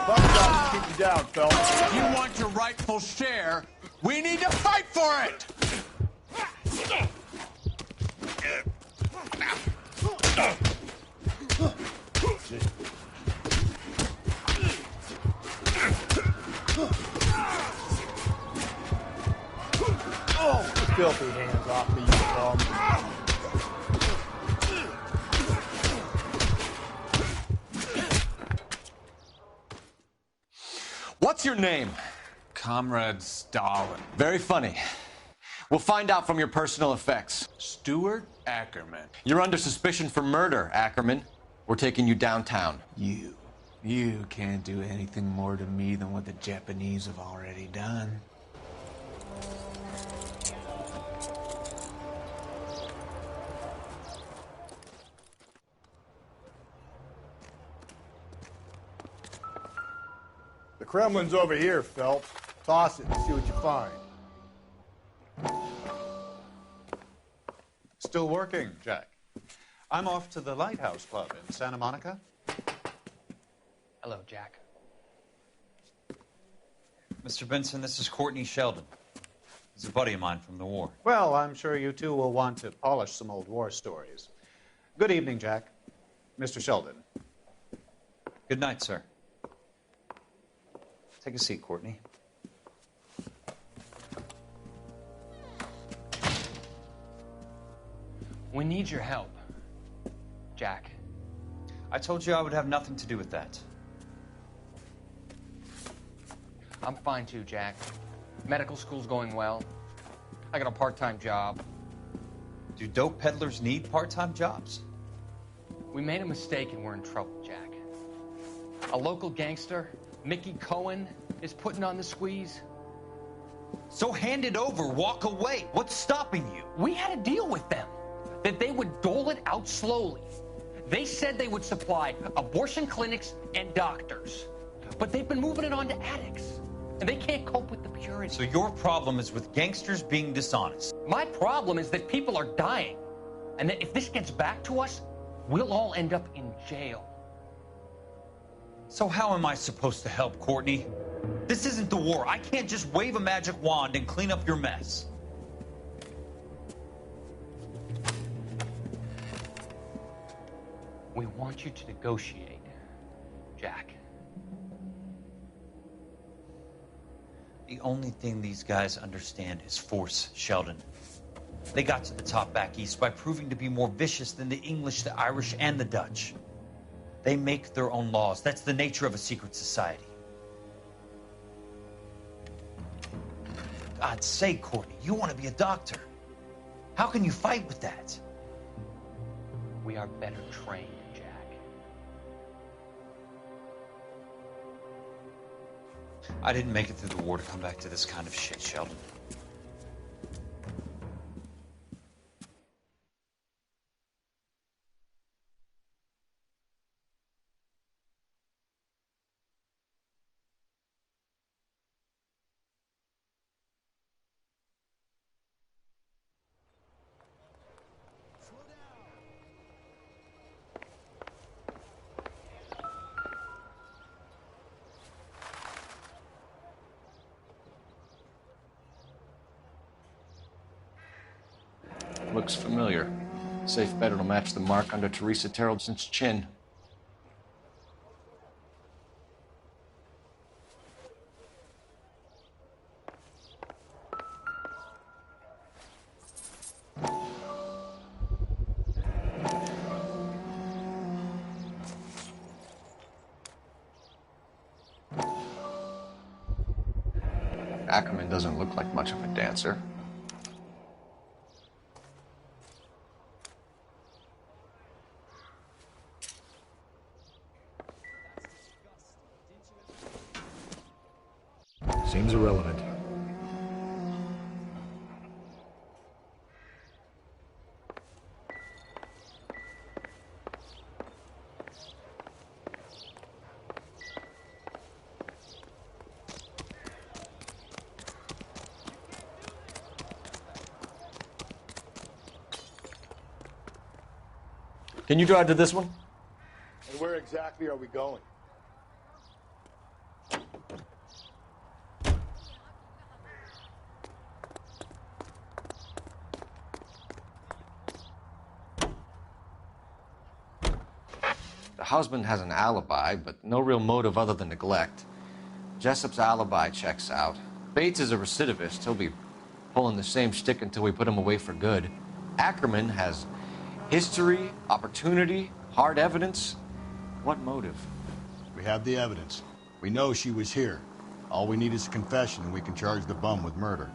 Fuck that, keep you down, Phelps. If you want your rightful share, we need to fight for it! Oh, filthy hands off me, you bum. What's your name? Comrade Stalin. Very funny. We'll find out from your personal effects. Stuart Ackerman. You're under suspicion for murder, Ackerman. We're taking you downtown. You can't do anything more to me than what the Japanese have already done. Kremlin's over here, Phelps. Toss it and see what you find. Still working, Jack. I'm off to the Lighthouse Club in Santa Monica. Hello, Jack. Mr. Benson, this is Courtney Sheldon. He's a buddy of mine from the war. Well, I'm sure you two will want to polish some old war stories. Good evening, Jack. Mr. Sheldon. Good night, sir. Take a seat, Courtney. We need your help, Jack. I told you I would have nothing to do with that. I'm fine too, Jack. Medical school's going well. I got a part-time job. Do dope peddlers need part-time jobs? We made a mistake and we're in trouble, Jack. A local gangster, Mickey Cohen, is putting on the squeeze. So hand it over, walk away. What's stopping you? We had a deal with them that they would dole it out slowly. They said they would supply abortion clinics and doctors, but they've been moving it on to addicts, and they can't cope with the purity. So your problem is with gangsters being dishonest. My problem is that people are dying, and that if this gets back to us, we'll all end up in jail. So how am I supposed to help, Courtney? This isn't the war. I can't just wave a magic wand and clean up your mess. We want you to negotiate, Jack. The only thing these guys understand is force, Sheldon. They got to the top back east by proving to be more vicious than the English, the Irish, and the Dutch. They make their own laws. That's the nature of a secret society. God's sake, Courtney, you want to be a doctor. How can you fight with that? We are better trained, Jack. I didn't make it through the war to come back to this kind of shit, Sheldon. Looks familiar. Safe bet it'll match the mark under Teresa Terrelson's chin. Ackerman doesn't look like much of a dancer. Seems irrelevant. Can you drive to this one? And where exactly are we going? The husband has an alibi, but no real motive other than neglect. Jessup's alibi checks out. Bates is a recidivist. He'll be pulling the same shtick until we put him away for good. Ackerman has history, opportunity, hard evidence. What motive? We have the evidence. We know she was here. All we need is a confession, and we can charge the bum with murder.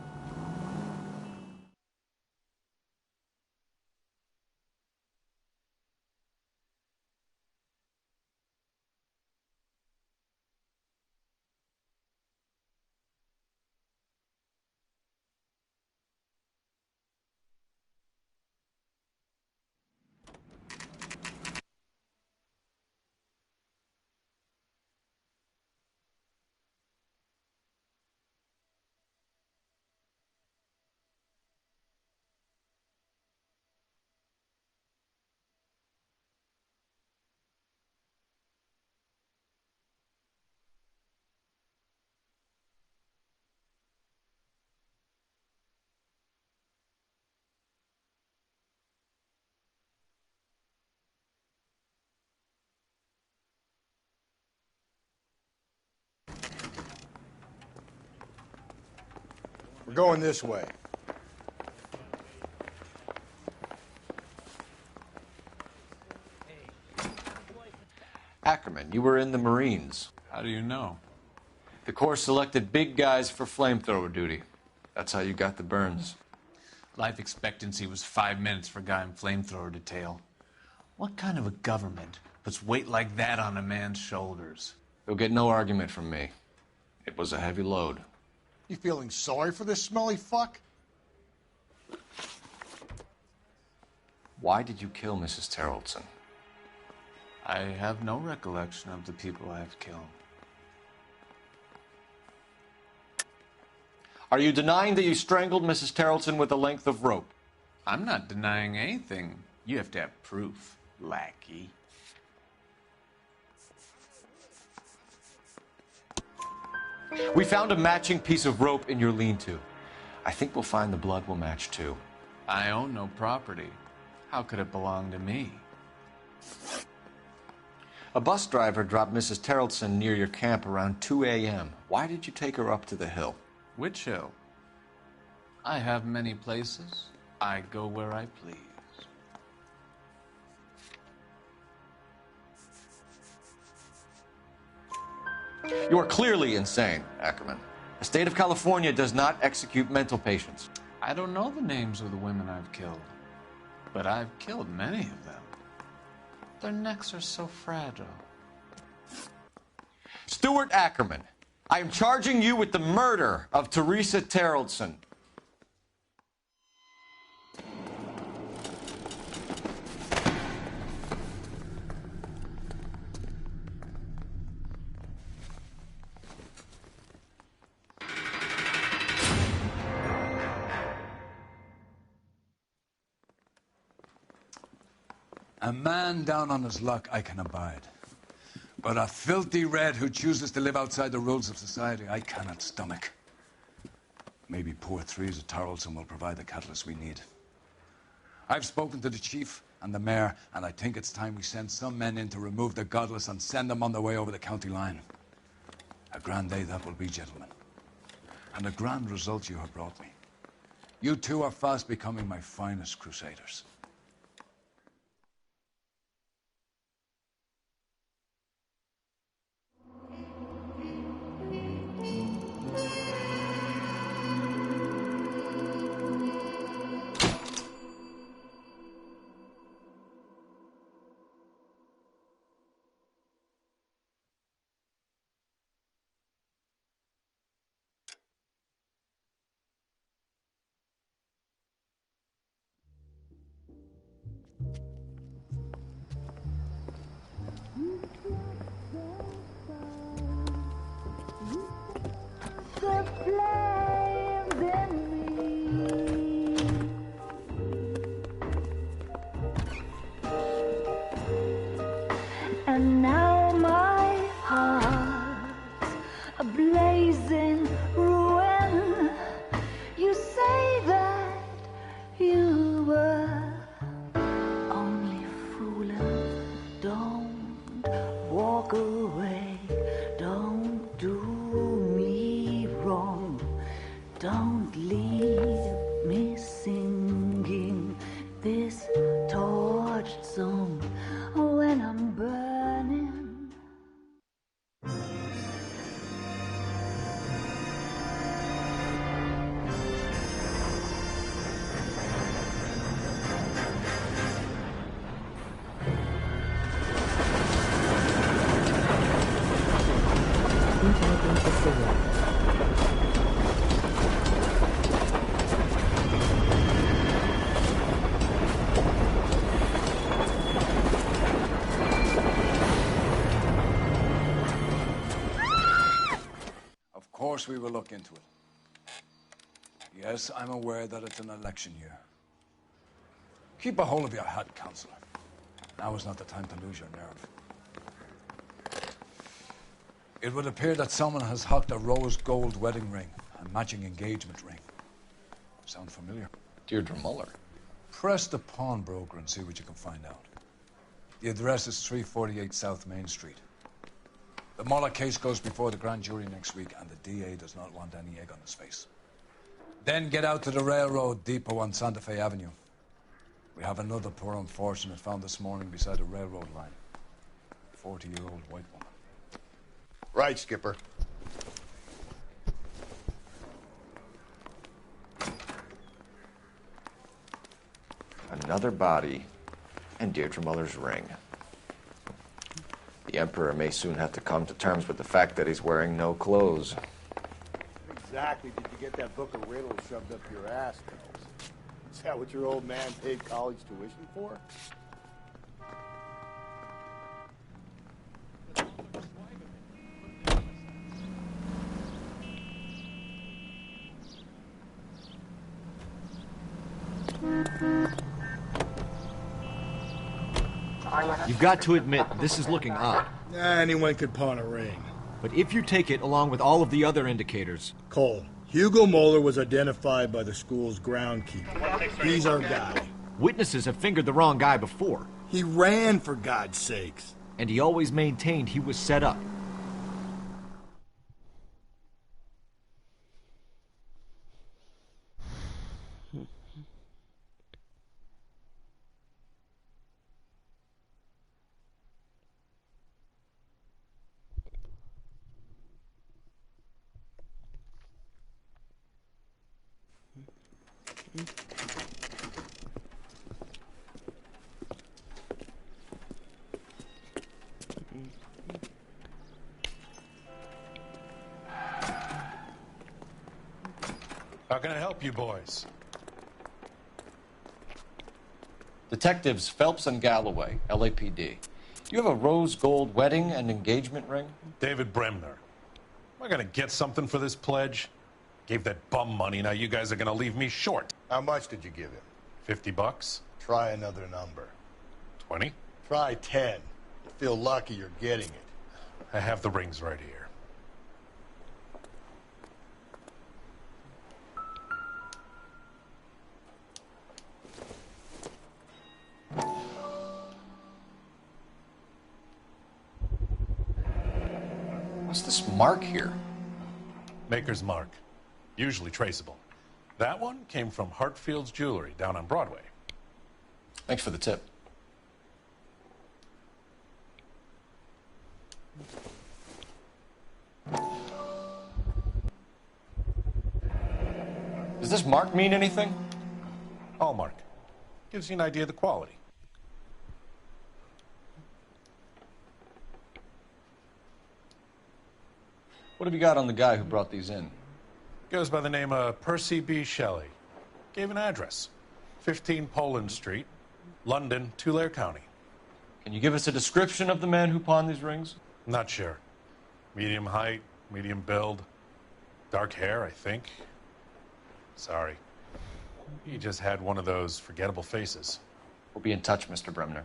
going this way. Ackerman, you were in the Marines. How do you know? The Corps selected big guys for flamethrower duty. That's how you got the burns. Life expectancy was 5 minutes for a guy in flamethrower detail. What kind of a government puts weight like that on a man's shoulders? You'll get no argument from me. It was a heavy load. You feeling sorry for this smelly fuck? Why did you kill Mrs. Terrelson? I have no recollection of the people I have killed. Are you denying that you strangled Mrs. Terrelson with a length of rope? I'm not denying anything. You have to have proof, lackey. We found a matching piece of rope in your lean-to. I think we'll find the blood will match too. I own no property. How could it belong to me? A bus driver dropped Mrs. Terrelson near your camp around 2 a.m. Why did you take her up to the hill? Which hill? I have many places. I go where I please. You are clearly insane, Ackerman. The state of California does not execute mental patients. I don't know the names of the women I've killed, but I've killed many of them. Their necks are so fragile. Stuart Ackerman, I am charging you with the murder of Teresa Terrelson. A man down on his luck I can abide. But a filthy red who chooses to live outside the rules of society I cannot stomach. Maybe poor Teresa Terrelson will provide the catalyst we need. I've spoken to the chief and the mayor, and I think it's time we send some men in to remove the godless and send them on their way over the county line. A grand day that will be, gentlemen. And a grand result you have brought me. You two are fast becoming my finest crusaders. And now my heart's a blazing ruin. You say that you were only fooling. Don't walk away. Don't do me wrong. Don't leave me singing this torched song when I'm burning. Of course we will look into it. Yes, I'm aware that it's an election year. Keep a hold of your hat, Counselor. Now is not the time to lose your nerve. It would appear that someone has hocked a rose gold wedding ring and matching engagement ring. Sound familiar? Deirdre Muller. Press the pawnbroker and see what you can find out. The address is 348 South Main Street. The Muller case goes before the grand jury next week, and the DA does not want any egg on his face. Then get out to the railroad depot on Santa Fe Avenue. We have another poor unfortunate found this morning beside a railroad line. 40-year-old white woman. Right, Skipper. Another body and Deirdre Muller's ring. The Emperor may soon have to come to terms with the fact that he's wearing no clothes. Exactly did you get that book of riddles shoved up your ass, Phelps? Is that what your old man paid college tuition for? You've got to admit, this is looking odd. Anyone could pawn a ring. But if you take it along with all of the other indicators... Cole, Hugo Moeller was identified by the school's groundkeeper. He's our guy. Witnesses have fingered the wrong guy before. He ran, for God's sakes. And he always maintained he was set up. How can I help you boys? Detectives Phelps and Galloway, LAPD. You have a rose gold wedding and engagement ring? David Bremner. Am I going to get something for this pledge? Gave that bum money, now you guys are going to leave me short. How much did you give him? $50? Try another number. 20? Try 10. You feel lucky you're getting it. I have the rings right here. What's this mark here? Maker's mark. Usually traceable. That one came from Hartfield's Jewelry down on Broadway. Thanks for the tip. Does this mark mean anything? Hallmark. Gives you an idea of the quality. What have you got on the guy who brought these in? Goes by the name of Percy B. Shelley. Gave an address. 15 Poland Street, London, Tulare County. Can you give us a description of the man who pawned these rings? Not sure. Medium height, medium build. Dark hair, I think. Sorry. He just had one of those forgettable faces. We'll be in touch, Mr. Bremner.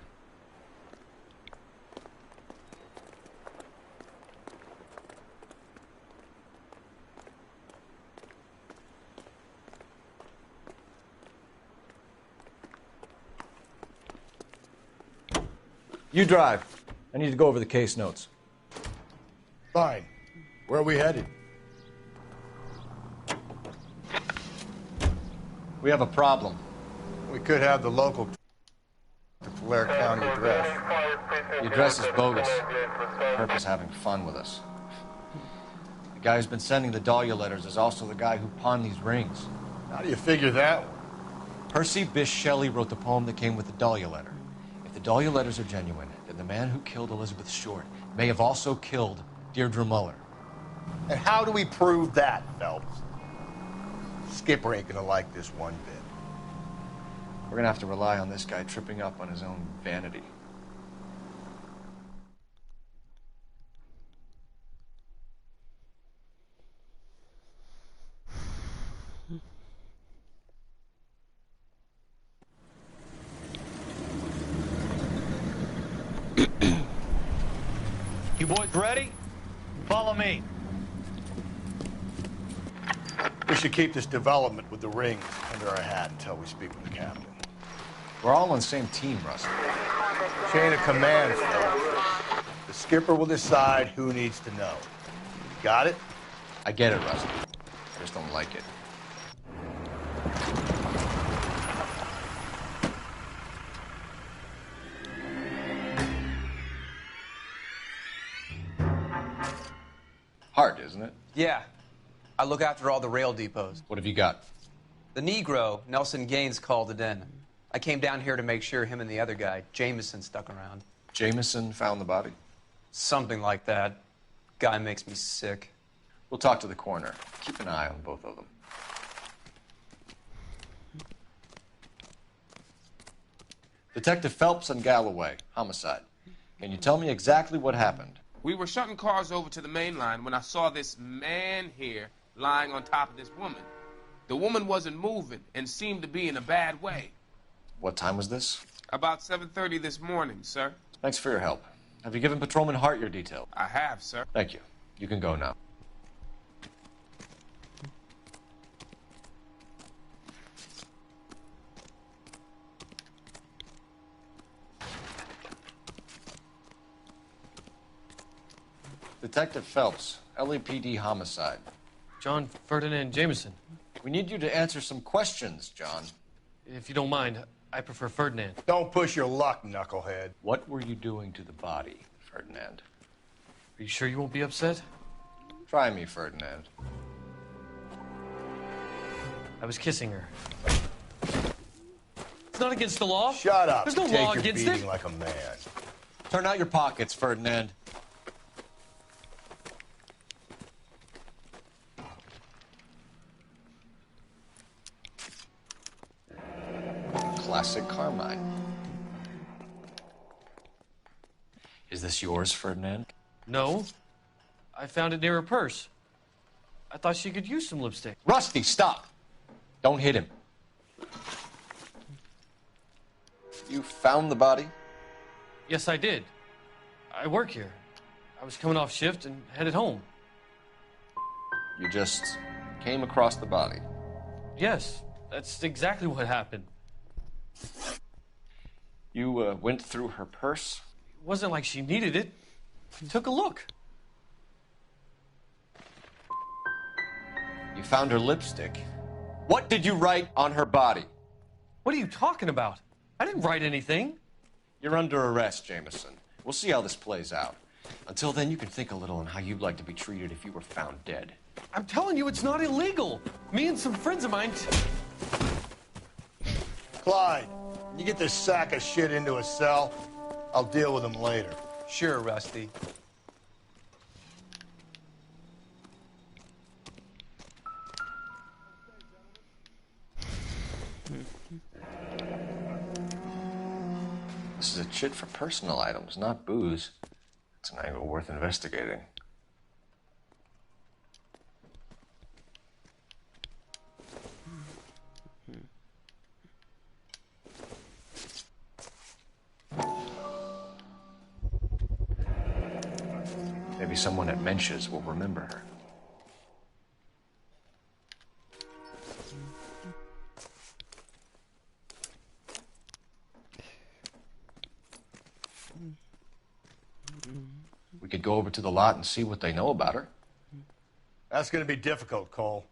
You drive. I need to go over the case notes. Fine. Where are we headed? We have a problem. We could have the local Tulare County address. The address is bogus. Herc is having fun with us. The guy who's been sending the Dahlia letters is also the guy who pawned these rings. How do you figure that one? Percy Bysshe Shelley wrote the poem that came with the Dahlia letter. If the Dahlia letters are genuine, then the man who killed Elizabeth Short may have also killed Deirdre Muller. And how do we prove that, Phelps? Skipper ain't gonna like this one bit. We're gonna have to rely on this guy tripping up on his own vanity. You boys ready? Follow me. We should keep this development with the rings under our hat until we speak with the captain. We're all on the same team, Rusty. Chain of command, Phelps. The skipper will decide who needs to know. Got it? I get it, Rusty. I just don't like it. Hard, isn't it? Yeah. I look after all the rail depots. What have you got? The Negro, Nelson Gaines, called it in. I came down here to make sure him and the other guy, Jameson, stuck around. Jameson found the body? Something like that. Guy makes me sick. We'll talk to the coroner. Keep an eye on both of them. Detective Phelps and Galloway, homicide. Can you tell me exactly what happened? We were shutting cars over to the main line when I saw this man here lying on top of this woman. The woman wasn't moving and seemed to be in a bad way. What time was this? About 7:30 this morning, sir. Thanks for your help. Have you given Patrolman Hart your details? I have, sir. Thank you. You can go now. Detective Phelps, LAPD homicide. John Ferdinand Jameson. We need you to answer some questions, John. If you don't mind, I prefer Ferdinand. Don't push your luck, knucklehead. What were you doing to the body, Ferdinand? Are you sure you won't be upset? Try me, Ferdinand. I was kissing her. It's not against the law. Shut up. There's no Take law your against beating it. like a man. Turn out your pockets, Ferdinand. Classic Carmine. Is this yours, Ferdinand? No. I found it near her purse. I thought she could use some lipstick. Rusty, stop! Don't hit him. You found the body? Yes, I did. I work here. I was coming off shift and headed home. You just came across the body? Yes, that's exactly what happened. You went through her purse? It wasn't like she needed it. Took a look. You found her lipstick. What did you write on her body? What are you talking about? I didn't write anything. You're under arrest, Jameson. We'll see how this plays out. Until then, you can think a little on how you'd like to be treated if you were found dead. I'm telling you, it's not illegal. Me and some friends of mine... Clyde, you get this sack of shit into a cell. I'll deal with him later. Sure, Rusty. This is a chit for personal items, not booze. It's an angle worth investigating. Maybe someone at Mensch's will remember her. We could go over to the lot and see what they know about her. That's going to be difficult, Cole.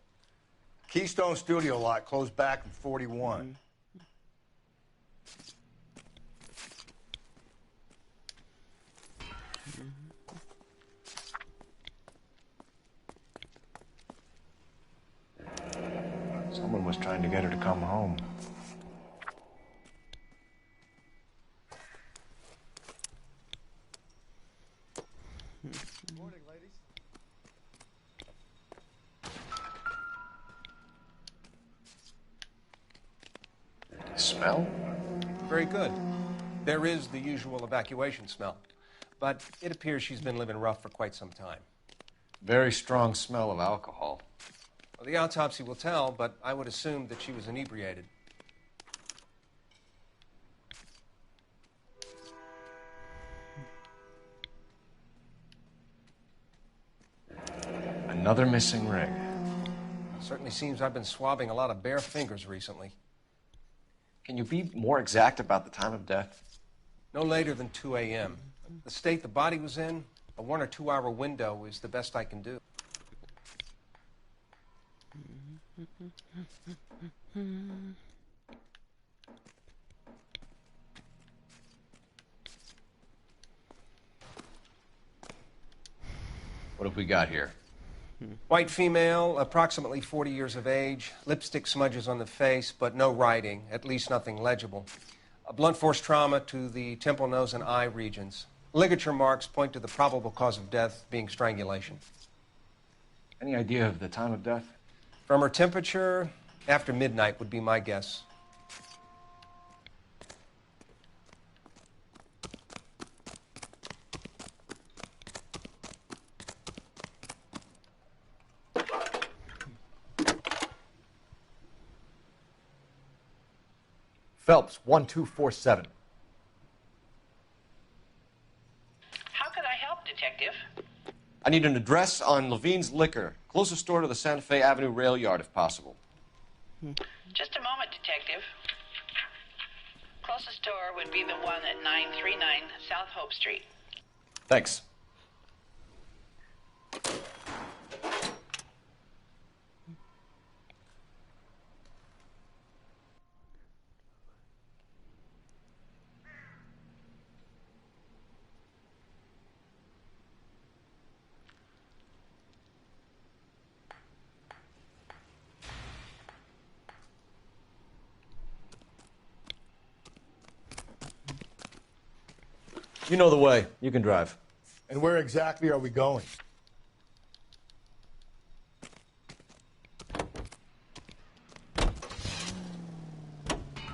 Keystone Studio lot closed back in 41. Someone was trying to get her to come home. Morning, ladies. Smell? Very good. There is the usual evacuation smell, but it appears she's been living rough for quite some time. Very strong smell of alcohol. Well, the autopsy will tell, but I would assume that she was inebriated. Another missing ring. Certainly seems I've been swabbing a lot of bare fingers recently. Can you be more exact about the time of death? No later than 2 a.m. The state the body was in, a 1 or 2 hour window is the best I can do. What have we got here? White female, approximately 40 years of age, lipstick smudges on the face, but no writing, at least nothing legible. A blunt force trauma to the temple, nose, and eye regions. Ligature marks point to the probable cause of death being strangulation. Any idea of the time of death? From her temperature, after midnight would be my guess. Phelps, 1247. How can I help, Detective? I need an address on Levine's Liquor. Closest store to the Santa Fe Avenue rail yard, if possible. Just a moment, Detective. Closest store would be the one at 939 South Hope Street. Thanks. You know the way. You can drive. And where exactly are we going?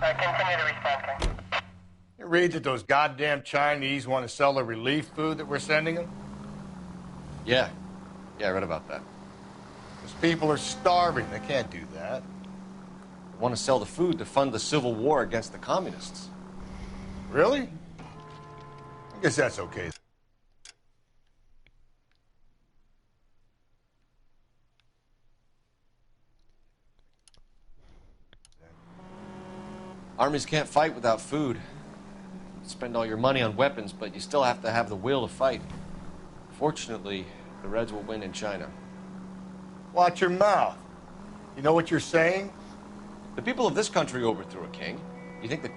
Continue to respond, King. You read that those goddamn Chinese want to sell the relief food that we're sending them? Yeah. Yeah, I read about that. Those people are starving. They can't do that. They want to sell the food to fund the civil war against the communists. Really? I guess that's okay. Armies can't fight without food. You spend all your money on weapons, but you still have to have the will to fight. Fortunately, the Reds will win in China. Watch your mouth. You know what you're saying? The people of this country overthrew a king. You think that...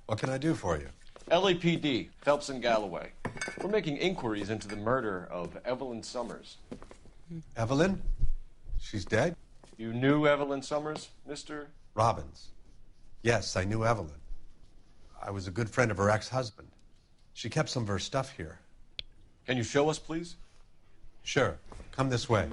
What can I do for you? LAPD, Phelps and Galloway. We're making inquiries into the murder of Evelyn Summers. Evelyn? She's dead? You knew Evelyn Summers, Mr. Robbins. Yes, I knew Evelyn. I was a good friend of her ex-husband. She kept some of her stuff here. Can you show us, please? Sure. Come this way.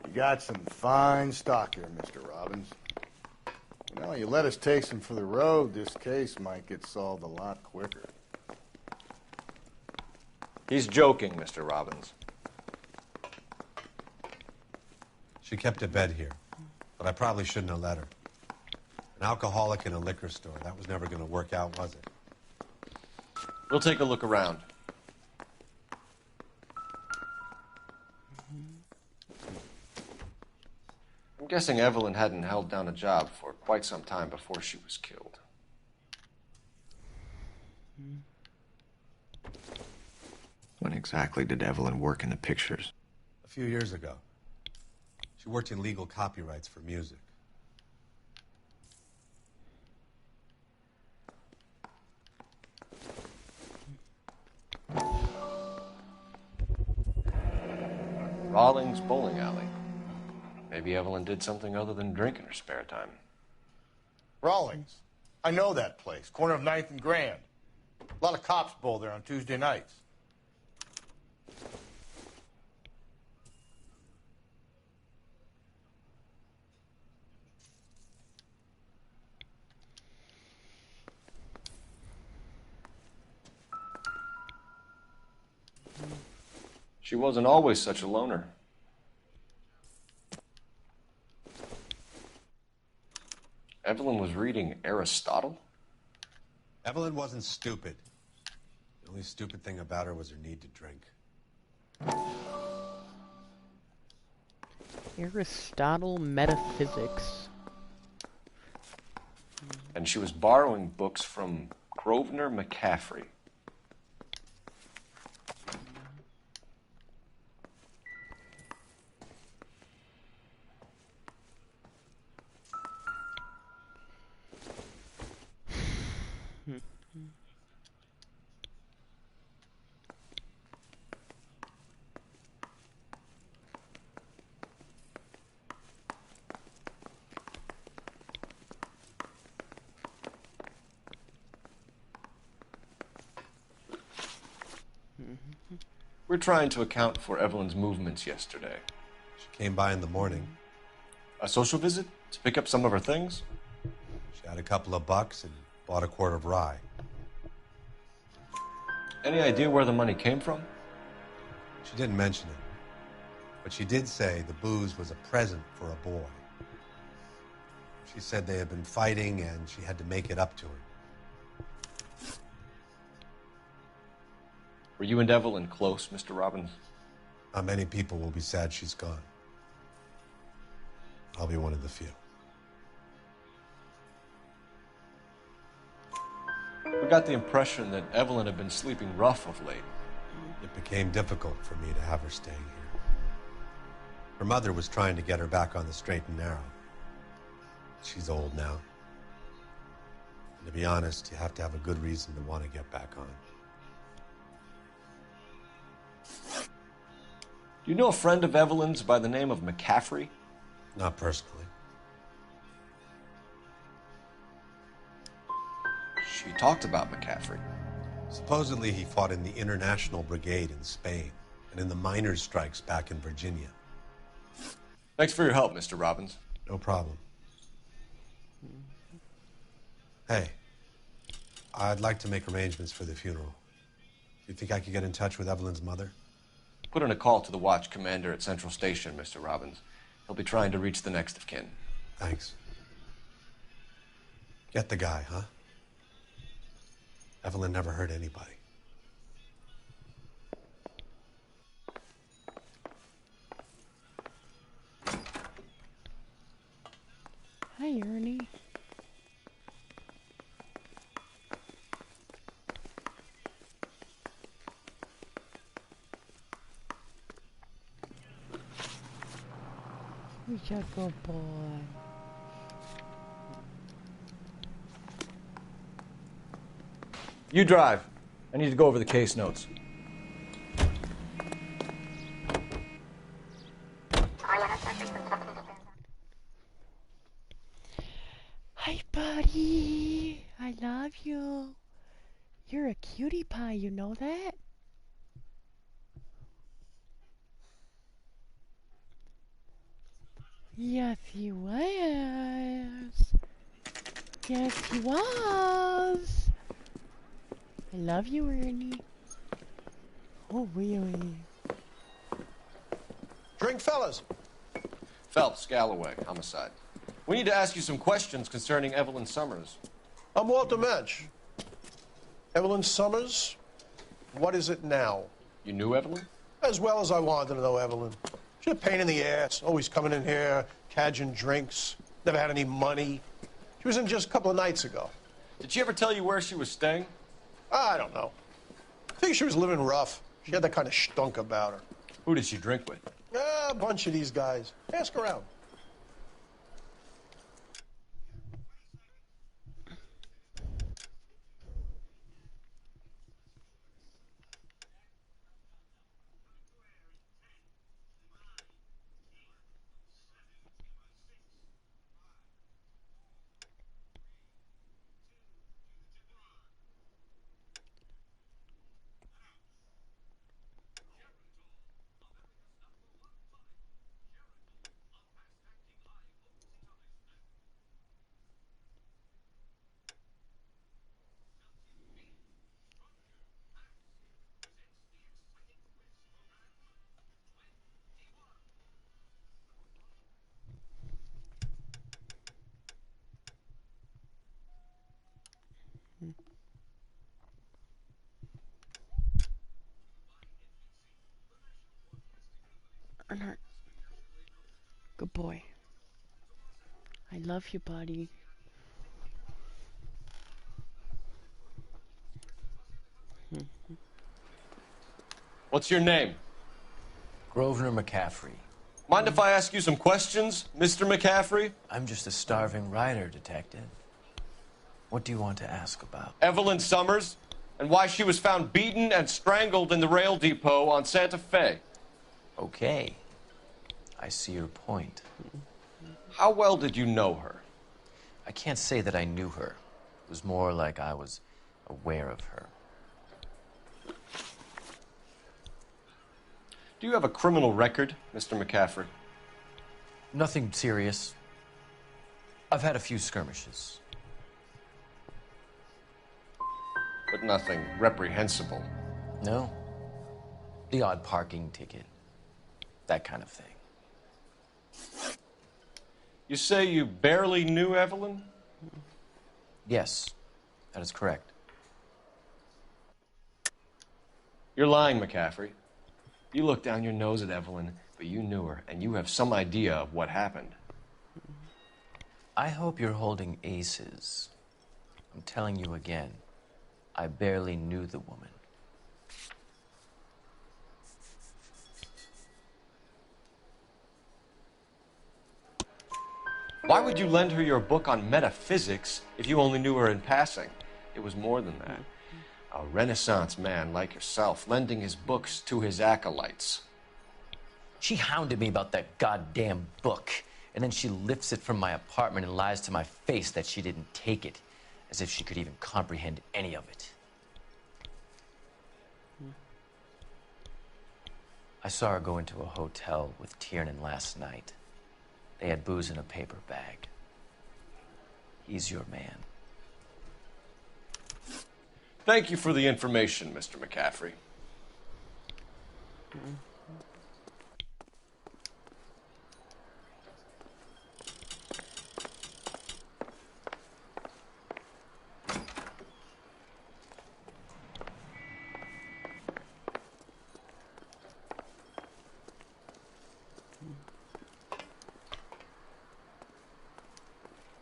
You got some fine stock here, Mr. Robbins. Well, you let us take some for the road, this case might get solved a lot quicker. He's joking, Mr. Robbins. She kept a bed here, but I probably shouldn't have let her. An alcoholic in a liquor store. That was never going to work out, was it? We'll take a look around. I'm guessing Evelyn hadn't held down a job for quite some time before she was killed. When exactly did Evelyn work in the pictures? A few years ago. She worked in legal copyrights for music. Rawlings Bowling Alley. Maybe Evelyn did something other than drink in her spare time. Rawlings. I know that place. Corner of 9th and Grand. A lot of cops bowl there on Tuesday nights. She wasn't always such a loner. Evelyn was reading Aristotle? Evelyn wasn't stupid. The only stupid thing about her was her need to drink. Aristotle metaphysics. And she was borrowing books from Grosvenor McCaffrey. We're trying to account for Evelyn's movements yesterday. She came by in the morning. A social visit? To pick up some of her things? She had a couple of bucks and bought a quart of rye. Any idea where the money came from? She didn't mention it. But she did say the booze was a present for a boy. She said they had been fighting and she had to make it up to him. Were you and Evelyn close, Mr. Robbins? Not many people will be sad she's gone. I'll be one of the few. We got the impression that Evelyn had been sleeping rough of late. It became difficult for me to have her staying here. Her mother was trying to get her back on the straight and narrow. She's old now. And to be honest, you have to have a good reason to want to get back on. Do you know a friend of Evelyn's by the name of McCaffrey? Not personally. She talked about McCaffrey. Supposedly he fought in the International Brigade in Spain and in the miners' strikes back in Virginia. Thanks for your help, Mr. Robbins. No problem. Hey, I'd like to make arrangements for the funeral. Do you think I could get in touch with Evelyn's mother? Put in a call to the watch commander at Central Station, Mr. Robbins. He'll be trying to reach the next of kin. Thanks. Get the guy, huh? Evelyn never hurt anybody. Hi, Ernie. You're a good boy. You drive. I need to go over the case notes. Hi, buddy. I love you. You're a cutie pie, you know that? Yes, he was. Yes, he was. I love you, Ernie. Oh, really? Drink, fellas. Phelps, Galloway, homicide. We need to ask you some questions concerning Evelyn Summers. I'm Walter Mensch. Evelyn Summers, what is it now? You knew Evelyn? As well as I wanted to know Evelyn. She's a pain in the ass, always coming in here, cadging drinks, never had any money. She was in just a couple of nights ago. Did she ever tell you where she was staying? I don't know. I think she was living rough. She had that kind of stunk about her. Who did she drink with? A bunch of these guys. Ask around. Good boy. I love you, buddy. What's your name? Grosvenor McCaffrey. Mind if I ask you some questions, Mr. McCaffrey? I'm just a starving writer, Detective. What do you want to ask about? Evelyn Summers, and why she was found beaten and strangled in the rail depot on Santa Fe. Okay. I see your point. How well did you know her? I can't say that I knew her. It was more like I was aware of her. Do you have a criminal record, Mr. McCaffrey? Nothing serious. I've had a few skirmishes. But nothing reprehensible. No. The odd parking ticket. That kind of thing. You say you barely knew Evelyn? Yes, that is correct. You're lying, McCaffrey. You looked down your nose at Evelyn, but you knew her, and you have some idea of what happened. I hope you're holding aces. I'm telling you again, I barely knew the woman. Why would you lend her your book on metaphysics if you only knew her in passing? It was more than that. A Renaissance man like yourself, lending his books to his acolytes. She hounded me about that goddamn book, and then she lifts it from my apartment and lies to my face that she didn't take it, as if she could even comprehend any of it. I saw her go into a hotel with Tiernan last night. They had booze in a paper bag. He's your man. Thank you for the information, Mr. McCaffrey.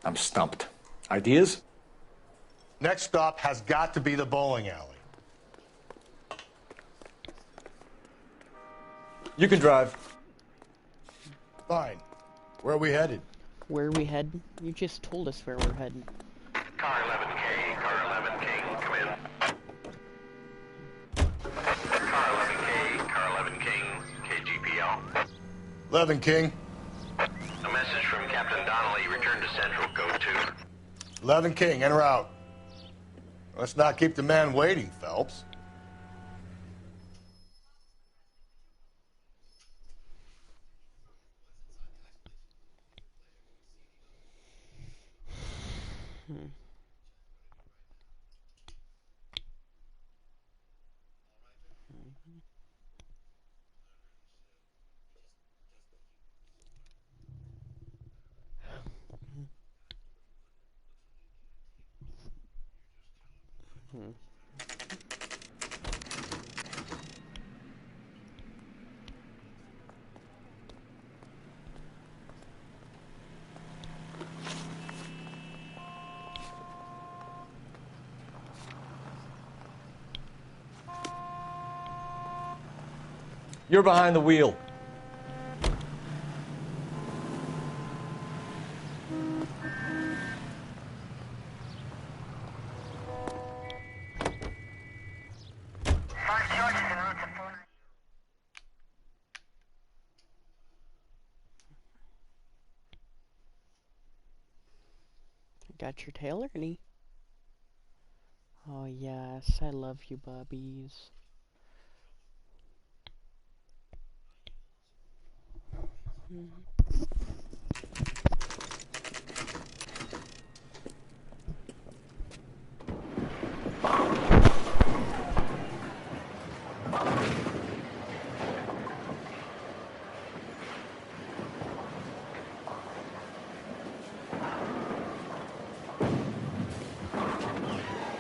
I'm stumped. Ideas? Next stop has got to be the bowling alley. You can drive. Fine. Where are we headed? Where are we heading? You just told us where we're heading. Car 11K, car 11K, come in. Car 11K, car 11 King, KGPL. 11 King. A message from Captain Donnelly, return to Central, code 2. 11 King, en route. Let's not keep the man waiting, Phelps. You're behind the wheel. Got your tail, Ernie? Oh yes, I love you, bubbies.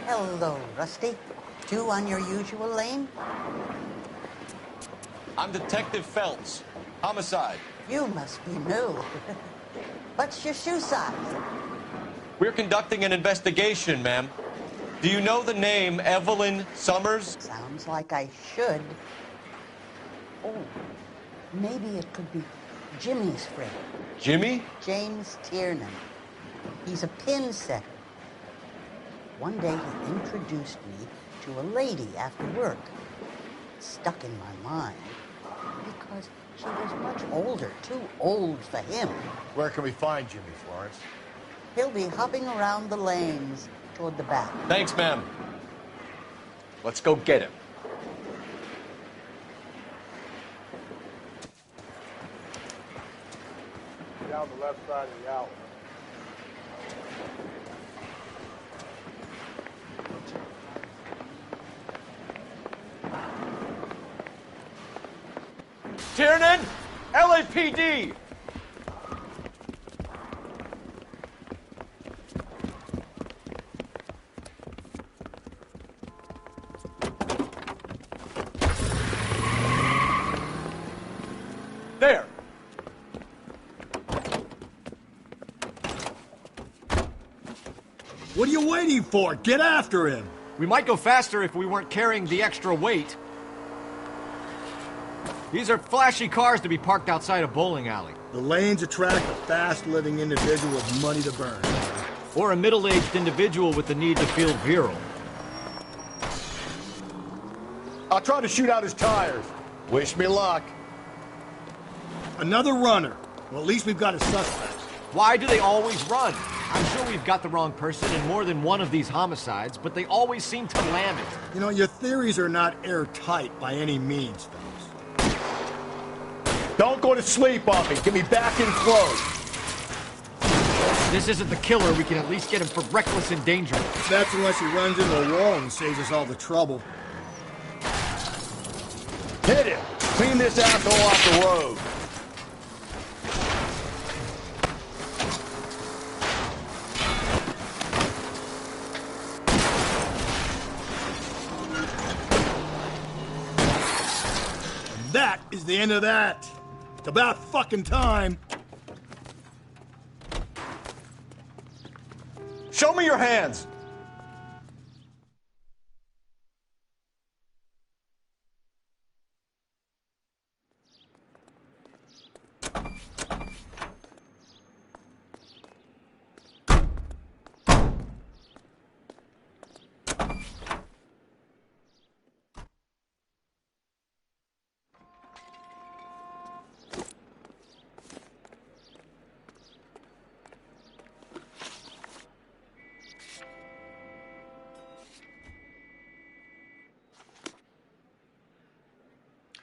Hello, Rusty. Two on your usual lane? I'm Detective Phelps. Homicide. You must be new. What's your shoe size? We're conducting an investigation, ma'am. Do you know the name Evelyn Summers? Sounds like I should. Oh, maybe it could be Jimmy's friend. Jimmy? James Tiernan. He's a pin setter. One day he introduced me to a lady after work. It stuck in my mind because she was much older, too old for him. Where can we find Jimmy, Florence? He'll be hopping around the lanes toward the back. Thanks, ma'am. Let's go get him. Down the left side of the alley. Tiernan! LAPD! There! What are you waiting for? Get after him! We might go faster if we weren't carrying the extra weight. These are flashy cars to be parked outside a bowling alley. The lanes attract a fast-living individual with money to burn. Or a middle-aged individual with the need to feel virile. I'll try to shoot out his tires. Wish me luck. Another runner. Well, at least we've got a suspect. Why do they always run? I'm sure we've got the wrong person in more than one of these homicides, but they always seem to land it. You know, your theories are not airtight by any means, fellas. Don't go to sleep on me. Get me back in close. This isn't the killer. We can at least get him for reckless endangerment. That's unless he runs into a wall and saves us all the trouble. Hit him! Clean this asshole off the road. And that is the end of that. It's about fucking time. Show me your hands!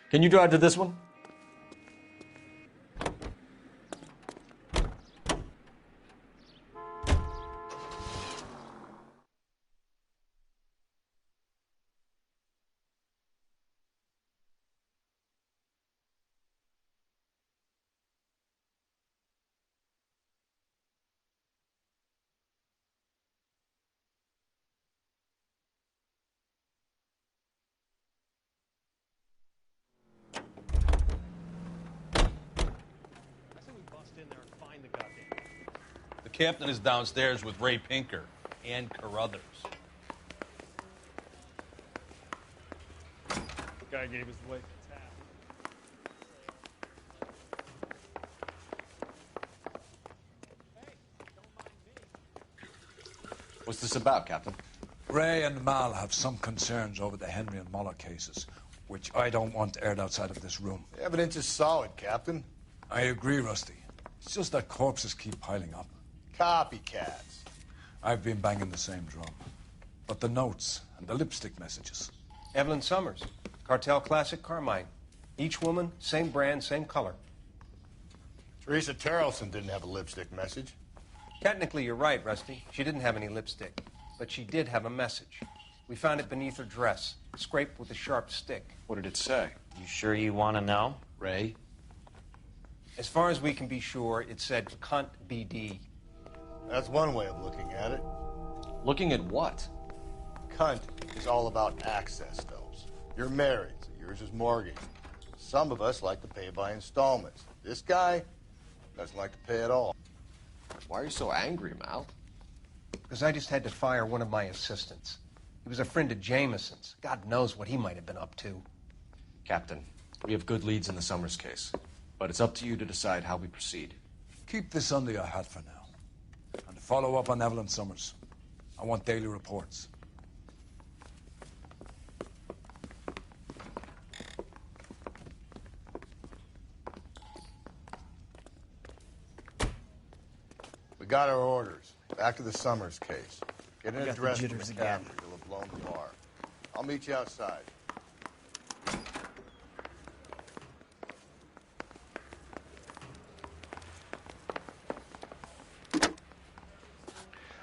Can you drive to this one? The captain is downstairs with Ray Pinker and Carruthers. The guy gave his wife a tap. What's this about, Captain? Ray and Mal have some concerns over the Henry and Muller cases, which I don't want aired outside of this room. The evidence is solid, Captain. I agree, Rusty. It's just that corpses keep piling up. Copycats. I've been banging the same drum. But the notes and the lipstick messages. Evelyn Summers, Cartel Classic Carmine. Each woman, same brand, same color. Teresa Terrelson didn't have a lipstick message. Technically, you're right, Rusty. She didn't have any lipstick. But she did have a message. We found it beneath her dress, scraped with a sharp stick. What did it say? You sure you want to know? Ray? As far as we can be sure, it said cunt BD. That's one way of looking at it. Looking at what? Cunt is all about access, Phelps. You're married, so yours is mortgaged. Some of us like to pay by installments. This guy doesn't like to pay at all. Why are you so angry, Mal? Because I just had to fire one of my assistants. He was a friend of Jameson's. God knows what he might have been up to. Captain, we have good leads in the Summers case, but it's up to you to decide how we proceed. Keep this under your hat for now. And to follow up on Evelyn Summers, I want daily reports. We got our orders. Back to the Summers case. Get an I got the address from jitters the again. captain. You'll have blown the bar. I'll meet you outside.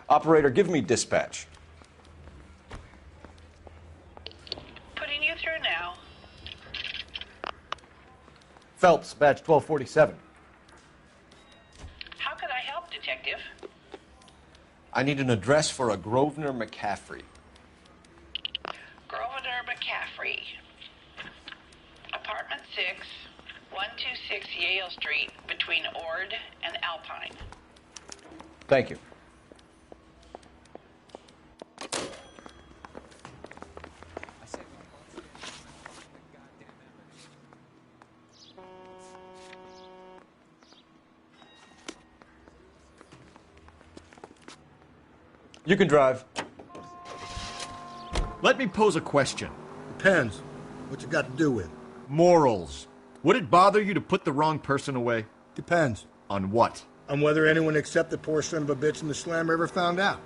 Operator, give me dispatch. Putting you through now. Phelps, badge 1247. How could I help, Detective? I need an address for a Grosvenor McCaffrey. Grosvenor McCaffrey. Apartment 6, 126 Yale Street, between Ord and Alpine. Thank you. You can drive. Let me pose a question. Depends. What you got to do with? Morals. Would it bother you to put the wrong person away? Depends. On what? On whether anyone except the poor son of a bitch in the slammer ever found out.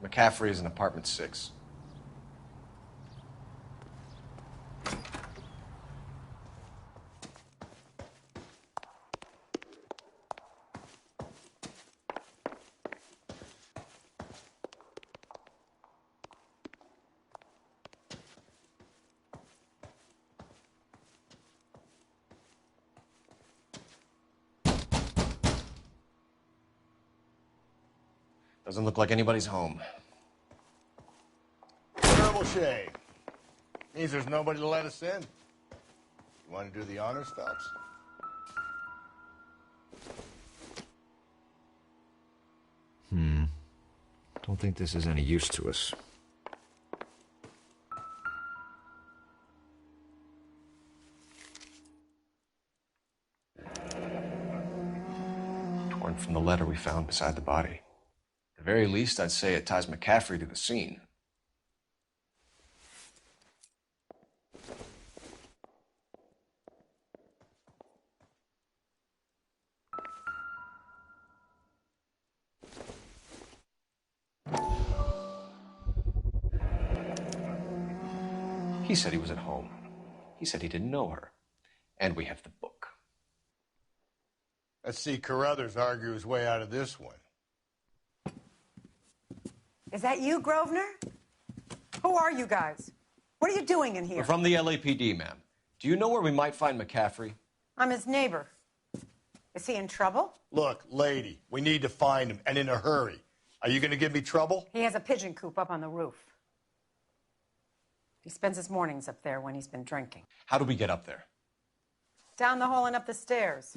McCaffrey is in apartment 6. Doesn't look like anybody's home. Terrible shame. Means there's nobody to let us in. You want to do the honors, Phelps? Don't think this is any use to us. Torn from the letter we found beside the body. At the very least, I'd say it ties McCaffrey to the scene. He said he was at home. He said he didn't know her. And we have the book. Let's see Carruthers argue his way out of this one. Is that you, Grosvenor? Who are you guys? What are you doing in here? We're from the LAPD, ma'am. Do you know where we might find McCaffrey? I'm his neighbor. Is he in trouble? Look, lady, we need to find him, and in a hurry. Are you going to give me trouble? He has a pigeon coop up on the roof. He spends his mornings up there when he's been drinking. How do we get up there? Down the hall and up the stairs.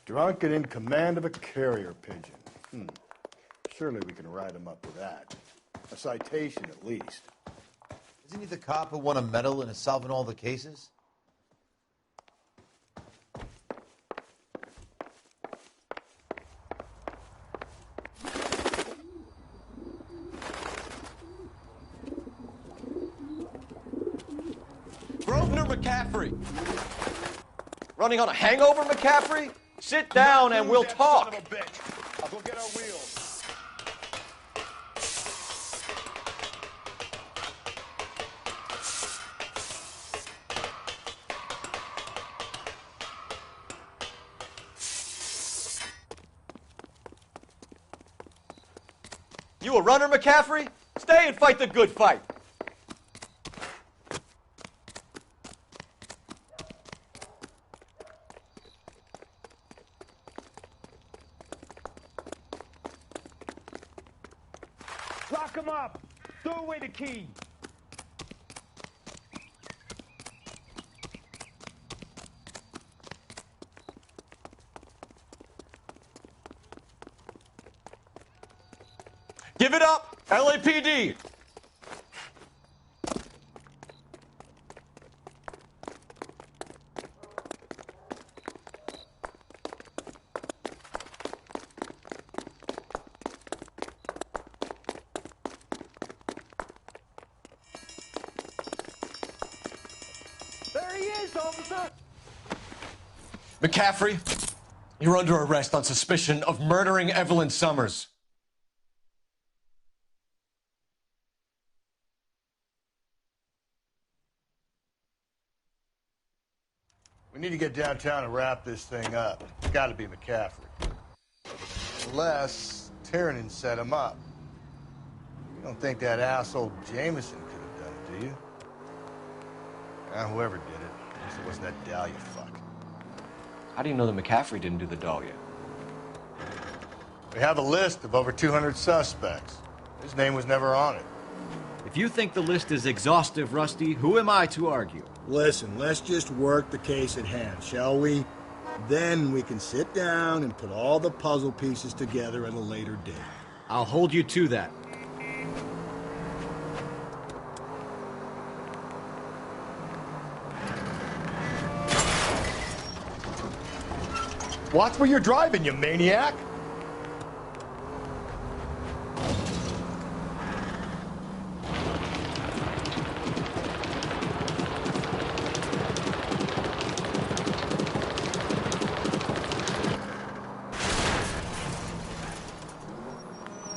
Drunk and in command of a carrier pigeon. Surely we can write him up with that. A citation, at least. Isn't he the cop who won a medal and is solving all the cases? Grosvenor McCaffrey! Running on a hangover, McCaffrey? Sit down and we'll talk. Son of a bitch. I'll go get our wheels. You a runner, McCaffrey? Stay and fight the good fight. Lock him up. Throw away the key. Give it up, LAPD. There he is, officer. McCaffrey, you're under arrest on suspicion of murdering Evelyn Summers. We need to get downtown and wrap this thing up. It's got to be McCaffrey. Unless Tiernan set him up. You don't think that asshole Jameson could have done it, do you? Whoever did it. At least it wasn't that Dahlia fuck. How do you know that McCaffrey didn't do the Dahlia? We have a list of over 200 suspects. His name was never on it. If you think the list is exhaustive, Rusty, who am I to argue? Listen, let's just work the case at hand, shall we? Then we can sit down and put all the puzzle pieces together at a later date. I'll hold you to that. Watch where you're driving, you maniac!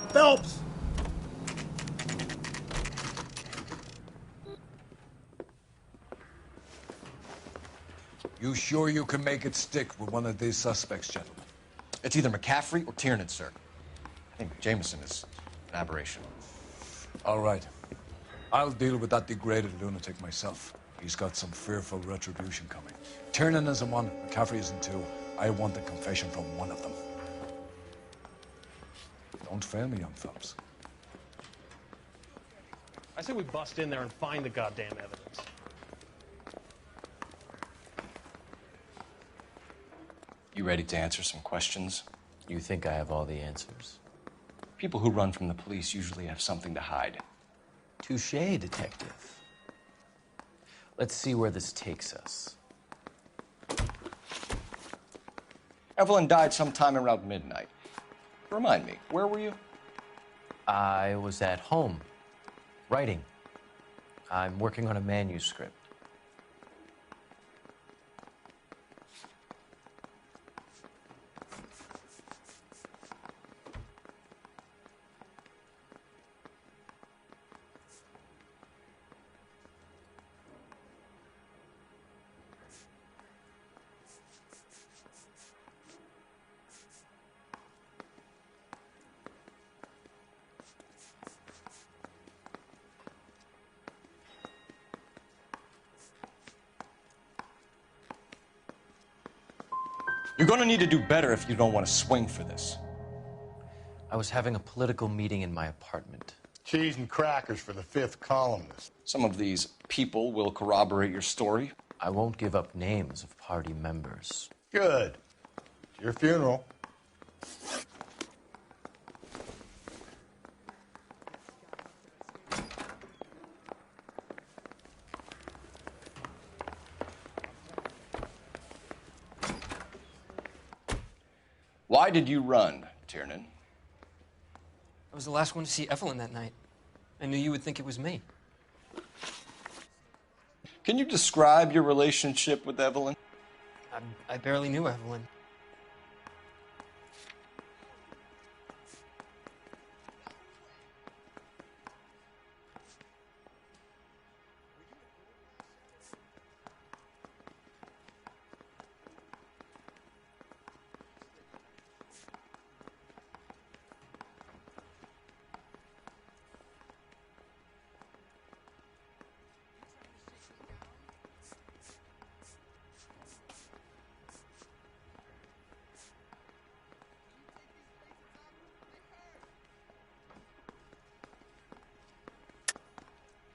Phelps! You sure you can make it stick with one of these suspects, gentlemen? It's either McCaffrey or Tiernan, sir. I think Jameson is an aberration. All right. I'll deal with that degraded lunatic myself. He's got some fearful retribution coming. Tiernan isn't one, McCaffrey isn't two. I want a confession from one of them. Don't fail me, young Phelps. I say we bust in there and find the goddamn evidence. You ready to answer some questions? You think I have all the answers? People who run from the police usually have something to hide. Touché, detective. Let's see where this takes us. Evelyn died sometime around midnight. Remind me, where were you? I was at home, writing. I'm working on a manuscript. You're gonna need to do better if you don't want to swing for this. I was having a political meeting in my apartment. Cheese and crackers for the 5th columnist. Some of these people will corroborate your story. I won't give up names of party members. Good. It's your funeral. Why did you run, Tiernan? I was the last one to see Evelyn that night. I knew you would think it was me. Can you describe your relationship with Evelyn? I barely knew Evelyn.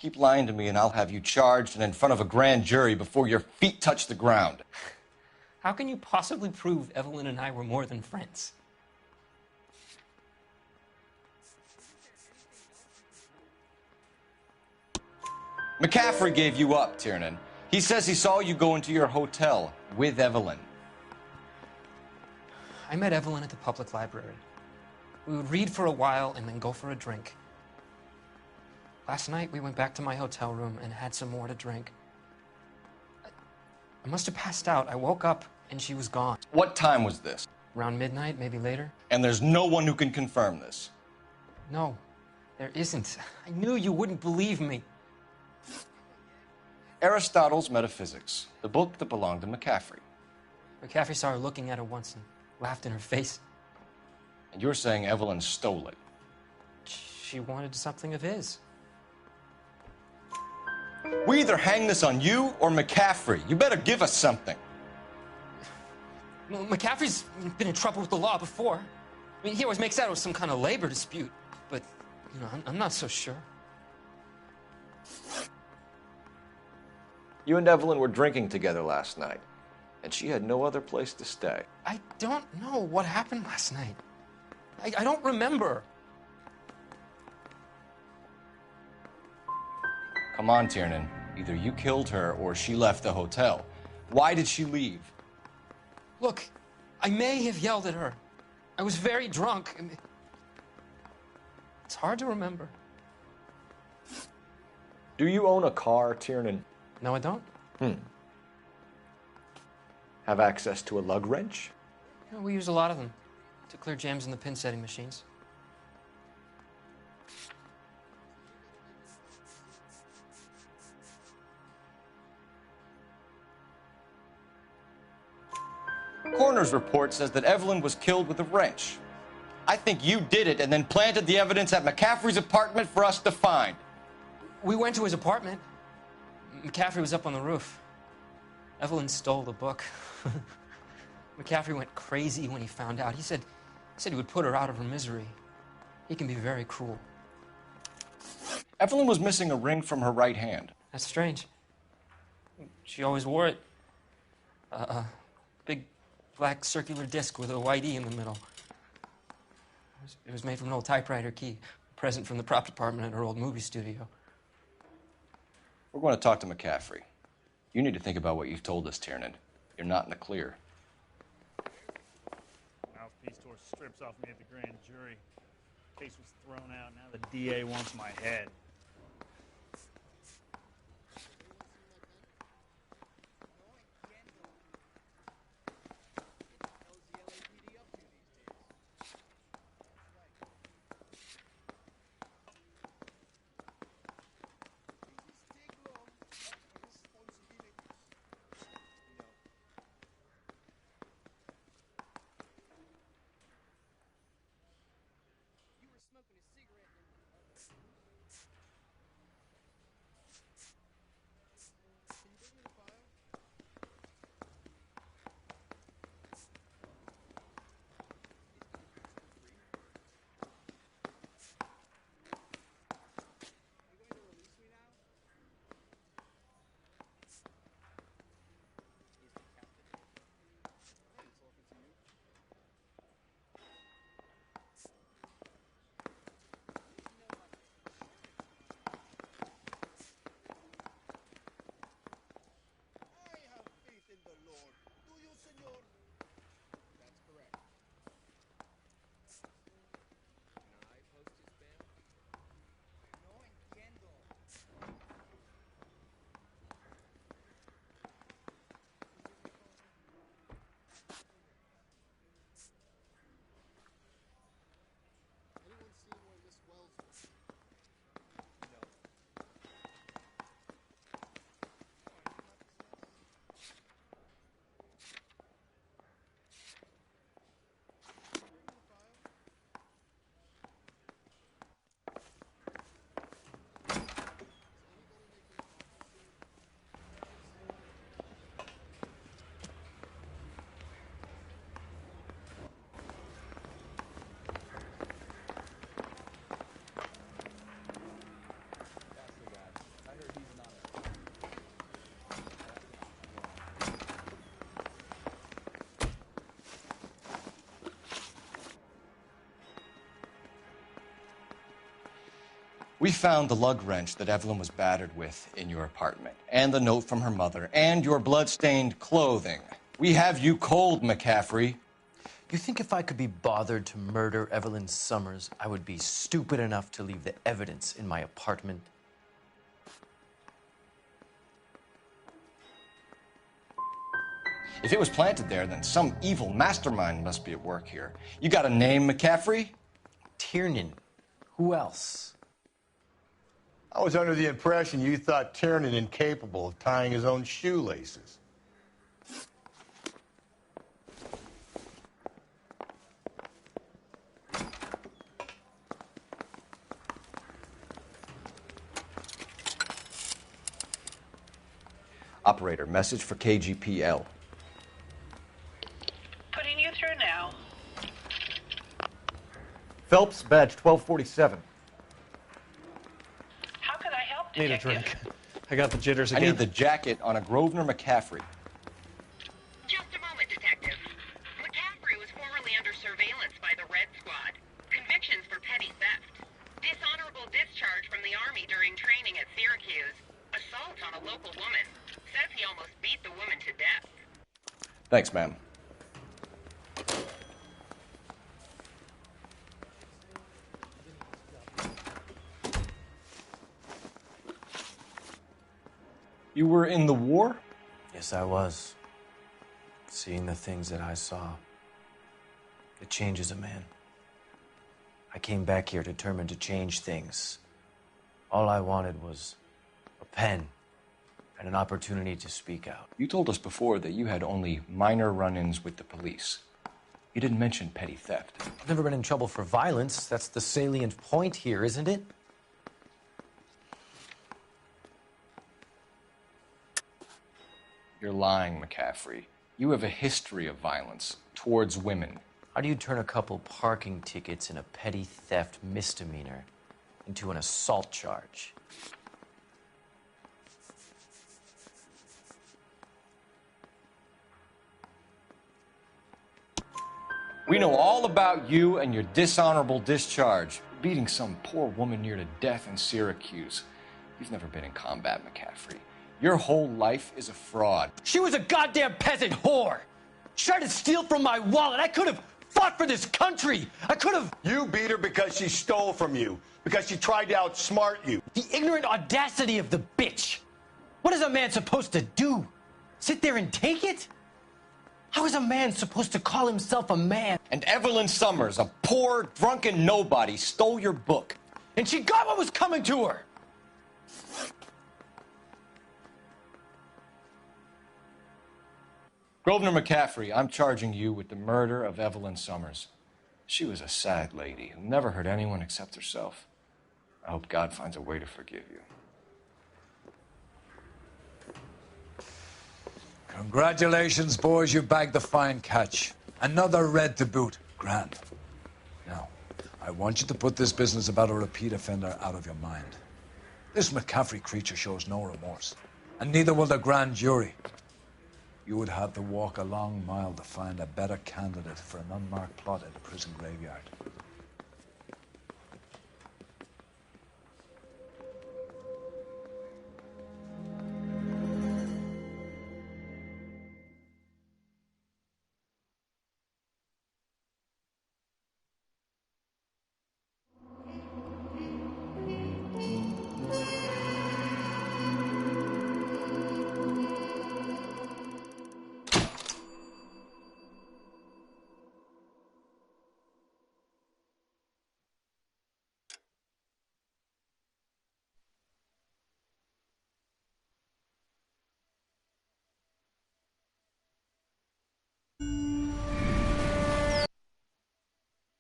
Keep lying to me and I'll have you charged and in front of a grand jury before your feet touch the ground. How can you possibly prove Evelyn and I were more than friends? McCaffrey gave you up, Tiernan. He says he saw you go into your hotel with Evelyn. I met Evelyn at the public library. We would read for a while and then go for a drink. Last night, we went back to my hotel room and had some more to drink. I must have passed out. I woke up and she was gone. What time was this? Around midnight, maybe later. And there's no one who can confirm this? No, there isn't. I knew you wouldn't believe me. Aristotle's Metaphysics, the book that belonged to McCaffrey. McCaffrey saw her looking at it once and laughed in her face. And you're saying Evelyn stole it? She wanted something of his. We either hang this on you or McCaffrey. You better give us something. Well, McCaffrey's been in trouble with the law before. I mean, he always makes out it was some kind of labor dispute. But, you know, I'm not so sure. You and Evelyn were drinking together last night, and she had no other place to stay. I don't know what happened last night. I don't remember. Come on, Tiernan. Either you killed her or she left the hotel. Why did she leave? Look, I may have yelled at her. I was very drunk. I mean, it's hard to remember. Do you own a car, Tiernan? No, I don't. Have access to a lug wrench? Yeah, we use a lot of them to clear jams in the pin setting machines. Coroner's report says that Evelyn was killed with a wrench. I think you did it and then planted the evidence at McCaffrey's apartment for us to find. We went to his apartment. McCaffrey was up on the roof. Evelyn stole the book. McCaffrey went crazy when he found out. He said he would put her out of her misery. He can be very cruel. Evelyn was missing a ring from her right hand. That's strange. She always wore it. Big black circular disc with a white E in the middle. It was made from an old typewriter key, a present from the prop department at her old movie studio. We're going to talk to McCaffrey. You need to think about what you've told us, Tiernan. You're not in the clear. Mouthpiece tore strips off me at the grand jury. Case was thrown out. Now the DA wants my head. We found the lug wrench that Evelyn was battered with in your apartment, and the note from her mother, and your blood-stained clothing. We have you cold, McCaffrey. You think if I could be bothered to murder Evelyn Summers, I would be stupid enough to leave the evidence in my apartment? If it was planted there, then some evil mastermind must be at work here. You got a name, McCaffrey? Tiernan. Who else? I was under the impression you thought Tiernan incapable of tying his own shoelaces. Operator, message for KGPL. Putting you through now. Phelps, badge 1247. How could I help, Need a Detective? drink. I got the jitters I again. need the jacket on a Grosvenor McCaffrey. Just a moment, Detective. McCaffrey was formerly under surveillance by the Red Squad. Convictions for petty theft. Dishonorable discharge from the Army during training at Syracuse. Assault on a local woman. Says he almost beat the woman to death. Thanks, ma'am. You were in the war? Yes, I was. Seeing the things that I saw, it changes a man. I came back here determined to change things. All I wanted was a pen and an opportunity to speak out. You told us before that you had only minor run-ins with the police. You didn't mention petty theft. I've never been in trouble for violence. That's the salient point here, isn't it? You're lying, McCaffrey. You have a history of violence towards women. How do you turn a couple parking tickets and a petty theft misdemeanor into an assault charge? We know all about you and your dishonorable discharge, beating some poor woman near to death in Syracuse. You've never been in combat, McCaffrey. Your whole life is a fraud. She was a goddamn peasant whore! She tried to steal from my wallet. I could have fought for this country. I could have... You beat her because she stole from you, because she tried to outsmart you. The ignorant audacity of the bitch. What is a man supposed to do? Sit there and take it? How is a man supposed to call himself a man? And Evelyn Summers, a poor, drunken nobody, stole your book. And she got what was coming to her. Grosvenor McCaffrey, I'm charging you with the murder of Evelyn Summers. She was a sad lady who never hurt anyone except herself. I hope God finds a way to forgive you. Congratulations, boys. You bagged the fine catch. Another red to boot. Grand. Now, I want you to put this business about a repeat offender out of your mind. This McCaffrey creature shows no remorse, and neither will the grand jury. You would have to walk a long mile to find a better candidate for an unmarked plot at a prison graveyard.